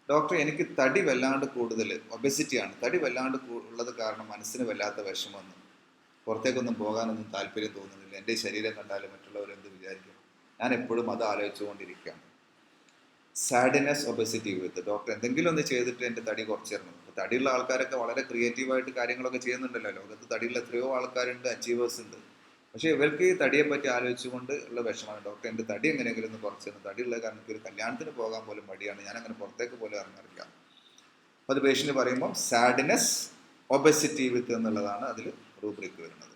ഡോക്ടർ, എനിക്ക് തടി വല്ലാണ്ട് കൂടുതൽ, ഒബെസിറ്റിയാണ്, തടി വല്ലാണ്ട് ഉള്ളത് കാരണം മനസ്സിന് വല്ലാത്ത വിഷമം, പുറത്തേക്കൊന്നും പോകാനൊന്നും താല്പര്യം തോന്നുന്നില്ല, എൻ്റെ ശരീരം കണ്ടാലും മറ്റുള്ളവരെന്ത് വിചാരിക്കും, ഞാൻ എപ്പോഴും അത് ആലോചിച്ചുകൊണ്ടിരിക്കുകയാണ്. സാഡ്നെസ് ഒബെസിറ്റി വിത്ത്. ഡോക്ടർ, എന്തെങ്കിലും ഒന്ന് ചെയ്തിട്ട് എൻ്റെ തടി കുറച്ച് തരണം. അപ്പോൾ തടിയുള്ള ആൾക്കാരൊക്കെ വളരെ ക്രിയേറ്റീവായിട്ട് കാര്യങ്ങളൊക്കെ ചെയ്യുന്നുണ്ടല്ലോ. ലോകത്ത് തടിയുള്ള എത്രയോ ആൾക്കാരുണ്ട്, അച്ചീവേഴ്സ് ഉണ്ട്. പക്ഷേ ഇവർക്ക് ഈ തടിയെ പറ്റി ആലോചിച്ചുകൊണ്ട് ഉള്ള വിഷമമാണ്. ഡോക്ടർ, എൻ്റെ തടി എങ്ങനെയെങ്കിലും ഒന്ന് കുറച്ച് തരണം, തടിയുള്ള കാരണം എനിക്ക് ഒരു കല്യാണത്തിന് പോകാൻ പോലും മടിയാണ്, ഞാൻ അങ്ങനെ പുറത്തേക്ക് പോലും ഇറങ്ങാറില്ല. അപ്പോൾ അത് പേഷ്യൻ്റ് പറയുമ്പോൾ സാഡ്നെസ് ഒബെസിറ്റി വിത്ത് എന്നുള്ളതാണ് അതിൽ റൂബ്രിക് വരുന്നത്.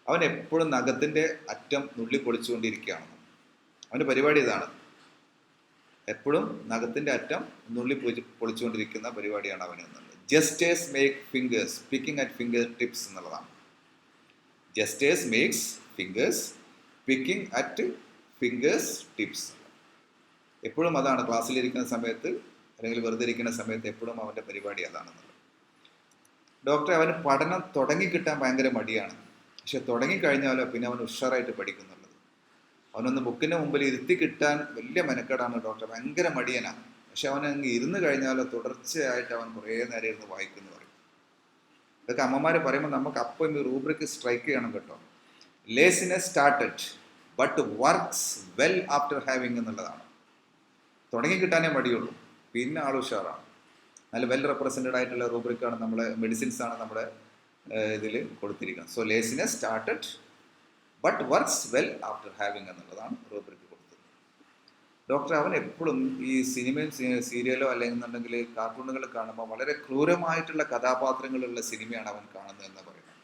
അവൻ എപ്പോഴും നഖത്തിൻ്റെ അറ്റം നുള്ളി പൊളിച്ചുകൊണ്ടിരിക്കുകയാണ്. അവൻ്റെ പരിപാടി ഇതാണ്, എപ്പോഴും നഖത്തിൻ്റെ അറ്റം നുള്ളി പൊളിച്ചുകൊണ്ടിരിക്കുന്ന പരിപാടിയാണ് അവൻ എന്നുള്ളത്. Gestures make fingers picking at finger tips എന്നുള്ളതാണ്. Gestures makes fingers picking at fingers tips. എപ്പോഴും അതാണ്, ക്ലാസ്സിലിരിക്കുന്ന സമയത്ത് അല്ലെങ്കിൽ വെറുതെ ഇരിക്കുന്ന സമയത്ത് എപ്പോഴും അവൻ്റെ പരിപാടി അതാണെന്നുള്ളത്. ഡോക്ടർ, അവന് പഠനം തുടങ്ങിക്കിട്ടാൻ ഭയങ്കര മടിയാണ്. പക്ഷെ തുടങ്ങിക്കഴിഞ്ഞാലോ പിന്നെ അവൻ ഉഷാറായിട്ട് പഠിക്കുന്നുള്ളത്. അവനൊന്ന് ബുക്കിൻ്റെ മുമ്പിൽ ഇരുത്തി കിട്ടാൻ വലിയ മെനക്കെടാണ് ഡോക്ടർ, ഭയങ്കര മടിയനാണ്. പക്ഷെ അവനങ്ങ് ഇരുന്ന് കഴിഞ്ഞാലോ തുടർച്ചയായിട്ട് അവൻ കുറേ നേരം ഇരുന്ന് വായിക്കുന്നു പറയും. ഇതൊക്കെ അമ്മമാർ പറയുമ്പോൾ നമുക്ക് അപ്പം ഈ റൂബ്രിക് സ്ട്രൈക്ക് ചെയ്യണം കേട്ടോ. Laziness started but works well after having എന്നുള്ളതാണ്. തുടങ്ങിക്കിട്ടാനേ മടിയുള്ളൂ, പിന്നെ ആൾ ഉഷാറാണ്. നല്ല വെൽ റെപ്രസെൻറ്റഡ് ആയിട്ടുള്ള റൂബ്രിക്കാണ് നമ്മുടെ മെഡിസിൻസ് ആണ് നമ്മുടെ ഇതിൽ കൊടുത്തിരിക്കുന്നത്. So laziness started but works well after having എന്നുള്ളതാണ് റൂബ്രിക്ക് കൊടുത്തത്. ഡോക്ടർ, അവൻ എപ്പോഴും ഈ സിനിമയും സീരിയലോ അല്ലെന്നുണ്ടെങ്കിൽ കാർട്ടൂണുകൾ കാണുമ്പോൾ വളരെ ക്രൂരമായിട്ടുള്ള കഥാപാത്രങ്ങളുള്ള സിനിമയാണ് അവൻ കാണുന്നത് എന്ന് പറയുന്നത്.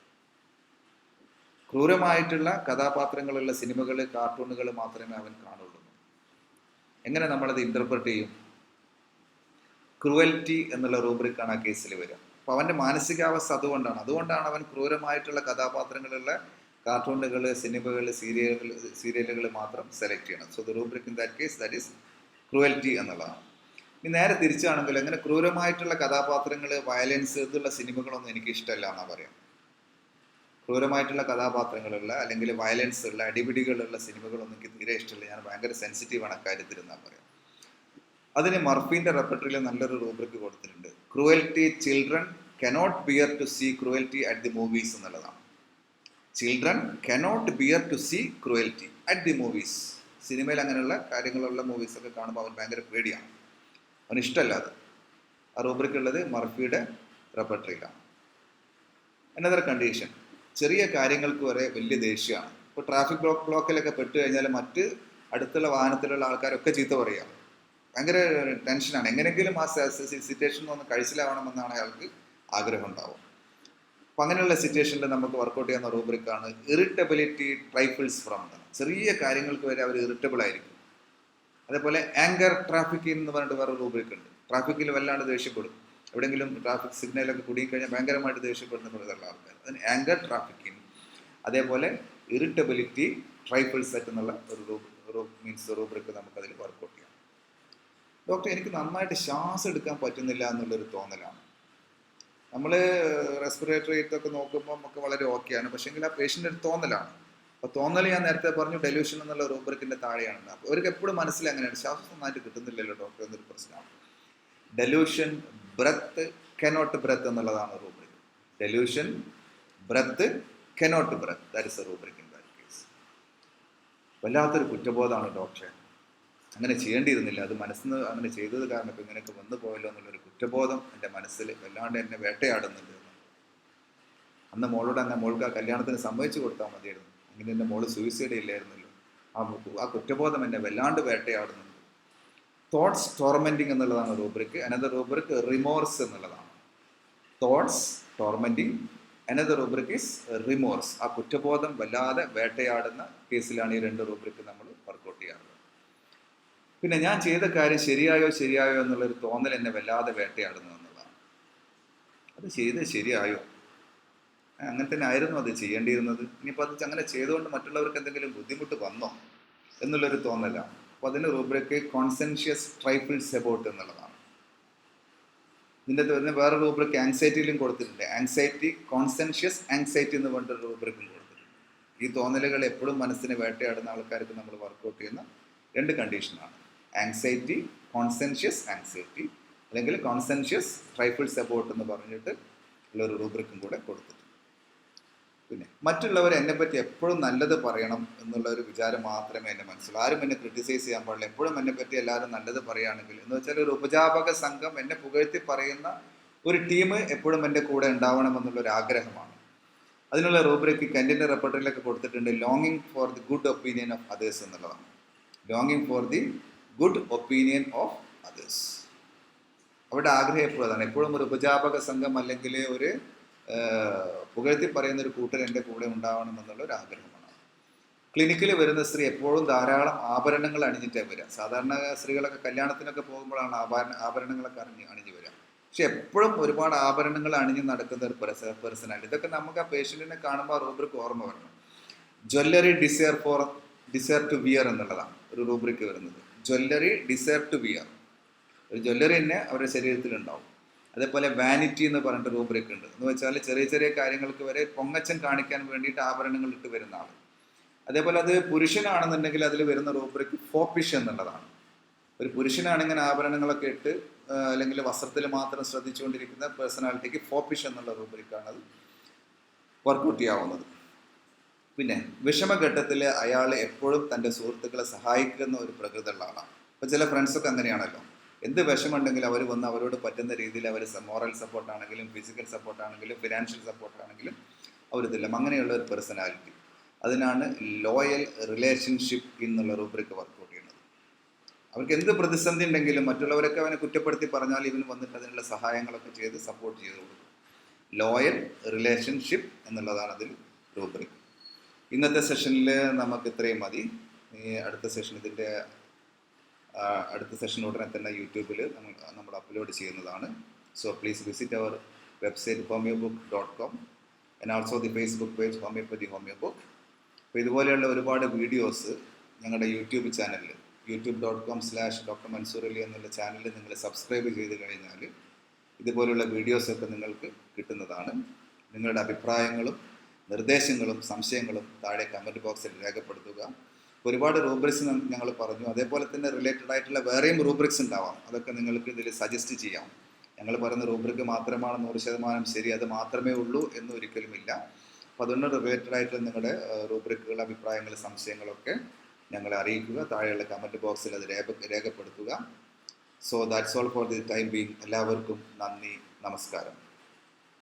ക്രൂരമായിട്ടുള്ള കഥാപാത്രങ്ങളുള്ള സിനിമകൾ, കാർട്ടൂണുകൾ മാത്രമേ അവൻ കാണുള്ളൂ. എങ്ങനെ നമ്മളത് ഇൻ്റർപ്രറ്റ് ചെയ്യും? ക്രൂവൽറ്റി എന്നുള്ള റൂബ്രിക്കാണ് ആ കേസിൽ വരിക. അപ്പോൾ അവൻ്റെ മാനസികാവസ്ഥ അതുകൊണ്ടാണ് അവൻ ക്രൂരമായിട്ടുള്ള കഥാപാത്രങ്ങളുള്ള കാർട്ടൂണുകൾ, സിനിമകൾ, സീരിയലുകൾ മാത്രം സെലക്ട് ചെയ്യണം. So the rubric in that case that is cruelty എന്നുള്ളതാണ്. ഇനി നേരെ തിരിച്ചാണെങ്കിൽ അങ്ങനെ ക്രൂരമായിട്ടുള്ള കഥാപാത്രങ്ങൾ, വയലൻസ് ഇതുള്ള സിനിമകളൊന്നും എനിക്ക് ഇഷ്ടമല്ല എന്നാണ് പറയാം. ക്രൂരമായിട്ടുള്ള കഥാപാത്രങ്ങളുള്ള അല്ലെങ്കിൽ വയലൻസ് ഉള്ള അടിപിടികളുള്ള സിനിമകളൊന്നും എനിക്ക് തീരെ ഇഷ്ടമില്ല, ഞാൻ ഭയങ്കര സെൻസിറ്റീവാണ് അക്കാര്യത്തിൽ എന്നാണ് പറയാം. അതിന് മർഫീൻ്റെ റെപ്പർട്ടറിയിൽ നല്ലൊരു റൂബ്രിക് കൊടുത്തിട്ടുണ്ട്. Cruelty children cannot bear to see cruelty at the movies എന്നുള്ളതാണ്. Children cannot bear to see cruelty at the movies. സിനിമയിൽ അങ്ങനെയുള്ള കാര്യങ്ങളുള്ള മൂവീസൊക്കെ കാണുമ്പോൾ അവൻ ഭയങ്കര പേടിയാണ്, അവന് ഇഷ്ടമല്ല അത്. ആ റൂബ്രിക് ഉള്ളത് മർഫിയുടെ റെപ്പർട്ടറിയിലാണ്. അനദർ കണ്ടീഷൻ, ചെറിയ കാര്യങ്ങൾക്ക് വരെ വലിയ ദേഷ്യമാണ്. ഇപ്പോൾ ട്രാഫിക് ബ്ലോക്കിലൊക്കെ പെട്ട് കഴിഞ്ഞാൽ മറ്റ് അടുത്തുള്ള വാഹനത്തിലുള്ള ആൾക്കാരൊക്കെ ചീത്ത പറയുക, ഭയങ്കര ടെൻഷനാണ്. എങ്ങനെയെങ്കിലും ആ സിറ്റുവേഷനിൽ ഒന്ന് കഴിച്ചിലാവണമെന്നാണ് അയാൾക്ക് ആഗ്രഹം ഉണ്ടാവും. അപ്പം അങ്ങനെയുള്ള സിറ്റുവേഷനിൽ നമുക്ക് വർക്കൗട്ട് ചെയ്യുന്ന റൂബ്രിക്കാണ് ഇറിറ്റബിലിറ്റി ട്രൈഫിൾസ് ഫ്രം. ചെറിയ കാര്യങ്ങൾക്ക് വരെ അവർ ഇറിറ്റബിൾ ആയിരിക്കും. അതേപോലെ ആങ്കർ ട്രാഫിക്കിംഗ് എന്ന് പറഞ്ഞിട്ട് വേറെ റൂബ്രിക് ഉണ്ട്. ട്രാഫിക്കിൽ വല്ലാണ്ട് ദേഷ്യപ്പെടും, എവിടെയെങ്കിലും ട്രാഫിക് സിഗ്നലൊക്കെ കുടുങ്ങിക്കഴിഞ്ഞാൽ ഭയങ്കരമായിട്ട് ദേഷ്യപ്പെടുന്ന കൂടുതലുള്ള ആൾക്കാർ, അതിന് ആങ്കർ ട്രാഫിക്കിംഗ്. അതേപോലെ ഇറിറ്റബിലിറ്റി ട്രൈഫിൾസ് സെറ്റ് എന്നുള്ള ഒരു റൂബ്രിക്ക് നമുക്കതിൽ വർക്കൗട്ട് ചെയ്യാം. ഡോക്ടർ, എനിക്ക് നന്നായിട്ട് ശ്വാസം എടുക്കാൻ പറ്റുന്നില്ല എന്നുള്ളൊരു തോന്നലാണ്. നമ്മൾ റെസ്പിറേറ്ററി ഇതൊക്കെ നോക്കുമ്പോൾ നമുക്ക് വളരെ ഓക്കെയാണ്, പക്ഷേങ്കിൽ ആ പേഷ്യൻ്റ് ഒരു തോന്നലാണ്. അപ്പോൾ തോന്നൽ ഞാൻ നേരത്തെ പറഞ്ഞു ഡെലൂഷൻ എന്നുള്ള റൂബ്രിക്കിൻ്റെ താഴെയാണ്. അപ്പോൾ അവർക്ക് എപ്പോഴും മനസ്സിൽ അങ്ങനെയാണ്, ശ്വാസം നന്നായിട്ട് കിട്ടുന്നില്ലല്ലോ ഡോക്ടർ എന്നൊരു പ്രശ്നമാണ്. ഡെലൂഷൻ ബ്രെത്ത് കനോട്ട് ബ്രെത്ത് എന്നുള്ളതാണ് rubric. Delusion breath cannot breath, that is a rubric in that case. വല്ലാത്തൊരു കുറ്റബോധമാണ് ഡോക്ടറെ. അങ്ങനെ ചെയ്യേണ്ടിയിരുന്നില്ല, അത് മനസ്സിന് അങ്ങനെ ചെയ്തത് കാരണം ഇപ്പം ഇങ്ങനെയൊക്കെ വന്നു പോയല്ലോ എന്നുള്ളൊരു കുറ്റബോധം എൻ്റെ മനസ്സിൽ വല്ലാണ്ട് എന്നെ വേട്ടയാടുന്നുണ്ട്. അന്ന് മോൾക്ക് ആ കല്യാണത്തിന് സമ്മതിച്ചു കൊടുത്താൽ മതിയായിരുന്നു, അങ്ങനെ എൻ്റെ മോള് സൂയിസൈഡ് ഇല്ലായിരുന്നല്ലോ. ആ കുറ്റബോധം എന്നെ വല്ലാണ്ട് വേട്ടയാടുന്നുണ്ട്. തോട്ട്സ് ടോർമെൻറ്റിങ് എന്നുള്ളതാണ് റൂബ്രിക്ക്. അനദർ റൂബ്രിക്ക് റിമോർസ് എന്നുള്ളതാണ്. Thoughts tormenting, another rubric is remorse. ആ കുറ്റബോധം വല്ലാതെ വേട്ടയാടുന്ന കേസിലാണ് ഈ 2 റൂബ്രിക്ക് നമ്മൾ വർക്കൗട്ട് ചെയ്യാറുള്ളത്. പിന്നെ ഞാൻ ചെയ്ത കാര്യം ശരിയായോ എന്നുള്ളൊരു തോന്നൽ എന്നെ വല്ലാതെ വേട്ടയാടുന്നു എന്നുള്ളതാണ്. അത് ചെയ്ത് ശരിയായോ, അങ്ങനെ തന്നെ ആയിരുന്നു അത് ചെയ്യേണ്ടിയിരുന്നത്, ഇനിയിപ്പോൾ അത് അങ്ങനെ ചെയ്തുകൊണ്ട് മറ്റുള്ളവർക്ക് എന്തെങ്കിലും ബുദ്ധിമുട്ട് വന്നോ എന്നുള്ളൊരു തോന്നലാണ്. അപ്പോൾ അതിന് റൂബ്രിക്ക് കോൺസെൻഷ്യസ് ട്രൈഫിൾസ് എബൌട്ട് എന്നുള്ളതാണ്. ഇതിൻ്റെ തന്നെ വേറെ റൂബ്രിക്ക് ആങ്സൈറ്റിയിലും കൊടുത്തിട്ടുണ്ട്. ആങ്സൈറ്റി, കോൺസെൻഷ്യസ് ആങ്സൈറ്റി എന്ന് പറഞ്ഞൊരു റൂബ്രിക്കും കൊടുത്തിട്ടുണ്ട്. ഈ തോന്നലുകൾ എപ്പോഴും മനസ്സിനെ വേട്ടയാടുന്ന ആൾക്കാർക്ക് നമ്മൾ വർക്കൗട്ട് ചെയ്യുന്ന 2 കണ്ടീഷനാണ്. ആങ്സൈറ്റി, കോൺസെൻഷ്യസ് ആങ്സൈറ്റി, അല്ലെങ്കിൽ കോൺസെൻഷ്യസ് ട്രൈഫിൾസ് എബൌട്ട് എന്ന് പറഞ്ഞിട്ട് ഉള്ളൊരു റൂബ്രിക്കും കൂടെ കൊടുത്തിട്ടുണ്ട്. പിന്നെ മറ്റുള്ളവർ എന്നെപ്പറ്റി എപ്പോഴും നല്ലത് പറയണം എന്നുള്ള ഒരു വിചാരം മാത്രമേ എൻ്റെ മനസ്സിലുള്ളൂ. ആരും എന്നെ ക്രിട്ടിസൈസ് ചെയ്യാൻ പാടില്ല, എപ്പോഴും എന്നെപ്പറ്റി എല്ലാവരും നല്ലത് പറയുകയാണെങ്കിൽ എന്ന് വെച്ചാൽ ഒരു ഉപജാപക സംഘം എന്നെ പുകഴ്ത്തി പറയുന്ന ഒരു ടീം എപ്പോഴും എൻ്റെ കൂടെ ഉണ്ടാവണം എന്നുള്ളൊരു ആഗ്രഹമാണ്. അതിനുള്ള റൂബ്രിക്ക് കെൻറ്റിൻ്റെ റെപ്പർട്ടറിയിലൊക്കെ കൊടുത്തിട്ടുണ്ട്. ലോങ്ങിങ് for the good opinion of others എന്നുള്ളതാണ്. ലോങ്ങിങ് for the good opinion of others. അവരുടെ ആഗ്രഹം എപ്പോഴും അതാണ്, എപ്പോഴും ഒരു ഉപജാപക സംഘം അല്ലെങ്കിൽ ഒരു പുകഴ്ത്തി പറയുന്ന ഒരു കൂട്ടർ എൻ്റെ കൂടെ ഉണ്ടാവണം എന്നുള്ള ഒരു ആഗ്രഹമാണ്. ക്ലിനിക്കിൽ വരുന്ന സ്ത്രീ എപ്പോഴും ധാരാളം ആഭരണങ്ങൾ അണിഞ്ഞിട്ടേ വരിക. സാധാരണ സ്ത്രീകളൊക്കെ കല്യാണത്തിനൊക്കെ പോകുമ്പോഴാണ് ആഭരണങ്ങളൊക്കെ അണിഞ്ഞു വരിക. പക്ഷെ എപ്പോഴും ഒരുപാട് ആഭരണങ്ങൾ അണിഞ്ഞ് നടക്കുന്ന ഒരു പേഴ്സണാലിറ്റി. ഇതൊക്കെ നമുക്ക് ആ പേഷ്യൻറ്റിനെ കാണുമ്പോൾ ആ റൂബ്രിക്ക് ഓർമ്മ വരണം. ജ്വല്ലറി ഡിസയർ ടു വിയർ എന്നുള്ളതാണ് ഒരു റൂബ്രിക്ക് വരുന്നത്. ജ്വല്ലറി ഡിസയർ ടു വിയർ, ഒരു ജ്വല്ലറി തന്നെ അവരുടെ ശരീരത്തിലുണ്ടാവും. അതേപോലെ വാനിറ്റി എന്ന് പറഞ്ഞിട്ട് റൂബ്രിക്ക് ഉണ്ട്. എന്ന് വെച്ചാൽ ചെറിയ ചെറിയ കാര്യങ്ങൾക്ക് വരെ പൊങ്ങച്ചം കാണിക്കാൻ വേണ്ടിയിട്ട് ആഭരണങ്ങൾ ഇട്ട് വരുന്ന ആൾ. അതേപോലെ അത് പുരുഷനാണെന്നുണ്ടെങ്കിൽ അതിൽ വരുന്ന റൂബ്രിക്ക് ഫോപ്പിഷ് എന്നുള്ളതാണ്. ഒരു പുരുഷനാണെങ്കിൽ ആഭരണങ്ങളൊക്കെ ഇട്ട് അല്ലെങ്കിൽ വസ്ത്രത്തിൽ മാത്രം ശ്രദ്ധിച്ചുകൊണ്ടിരിക്കുന്ന പേഴ്സണാലിറ്റിക്ക് ഫോപ്പിഷ് എന്നുള്ള റൂബ്രിക്കാണ് അത് വർക്കൗട്ട് ചെയ്യാവുന്നത്. പിന്നെ വിഷമഘട്ടത്തിൽ അയാൾ എപ്പോഴും തൻ്റെ സുഹൃത്തുക്കളെ സഹായിക്കുന്ന ഒരു പ്രകൃതമുള്ള ആളാണ്. ഇപ്പോൾ ചില ഫ്രണ്ട്സൊക്കെ അങ്ങനെയാണല്ലോ, എന്ത് വിഷമമുണ്ടെങ്കിലും അവർ വന്ന് അവരോട് പറ്റുന്ന രീതിയിൽ അവർ മോറൽ സപ്പോർട്ടാണെങ്കിലും ഫിസിക്കൽ സപ്പോർട്ടാണെങ്കിലും ഫിനാൻഷ്യൽ സപ്പോർട്ടാണെങ്കിലും അവരിതെല്ലാം അങ്ങനെയുള്ള ഒരു പേഴ്സണാലിറ്റി. അതിനാണ് ലോയൽ റിലേഷൻഷിപ്പ് എന്നുള്ള റൂബ്രിക്ക് വർക്കൗട്ട് ചെയ്യുന്നത്. അവർക്ക് എന്ത് പ്രതിസന്ധി ഉണ്ടെങ്കിലും മറ്റുള്ളവരൊക്കെ അവനെ കുറ്റപ്പെടുത്തി പറഞ്ഞാൽ ഇവന് വന്നിട്ട് അതിനുള്ള സഹായങ്ങളൊക്കെ ചെയ്ത് സപ്പോർട്ട് ചെയ്ത് കൊടുക്കും. ലോയൽ റിലേഷൻഷിപ്പ് എന്നുള്ളതാണ് അതിൽ റൂബ്രിക്ക്. ഇന്നത്തെ സെഷനിൽ നമുക്ക് ഇത്രയും മതി. അടുത്ത സെഷൻ അടുത്ത സെഷൻ ഉടനെ തന്നെ യൂട്യൂബിൽ നമ്മൾ അപ്ലോഡ് ചെയ്യുന്നതാണ്. So please visit our website homeobook.com and also the Facebook page homeopathy Homeobook. അപ്പോൾ ഇതുപോലെയുള്ള ഒരുപാട് വീഡിയോസ് ഞങ്ങളുടെ യൂട്യൂബ് ചാനലിൽ youtube.com/Dr. Mansoor Ali എന്നുള്ള ചാനലിൽ നിങ്ങൾ സബ്സ്ക്രൈബ് ചെയ്ത് കഴിഞ്ഞാൽ ഇതുപോലുള്ള വീഡിയോസൊക്കെ നിങ്ങൾക്ക് കിട്ടുന്നതാണ്. നിങ്ങളുടെ അഭിപ്രായങ്ങളും നിർദ്ദേശങ്ങളും സംശയങ്ങളും താഴെ കമൻറ്റ് ബോക്സിൽ രേഖപ്പെടുത്തുക. ഒരുപാട് റൂബ്രിക്സ് ഞങ്ങൾ പറഞ്ഞു, അതേപോലെ തന്നെ റിലേറ്റഡ് ആയിട്ടുള്ള വേറെയും റൂബ്രിക്സ് ഉണ്ടാവാം. അതൊക്കെ നിങ്ങൾക്ക് ഇതിൽ സജസ്റ്റ് ചെയ്യാം. ഞങ്ങൾ പറയുന്ന റൂബ്രിക്ക് മാത്രമാണ് 100% ശരി, അത് മാത്രമേ ഉള്ളൂ എന്ന് ഒരിക്കലുമില്ല. അപ്പോൾ അതുകൊണ്ട് റിലേറ്റഡ് ആയിട്ടുള്ള നിങ്ങളുടെ റൂബ്രിക്കുകൾ, അഭിപ്രായങ്ങൾ, സംശയങ്ങളൊക്കെ ഞങ്ങളെ അറിയിക്കുക. താഴെയുള്ള കമൻറ്റ് ബോക്സിൽ അത് രേഖപ്പെടുത്തുക. So that's all for the time being. എല്ലാവർക്കും നന്ദി, നമസ്കാരം.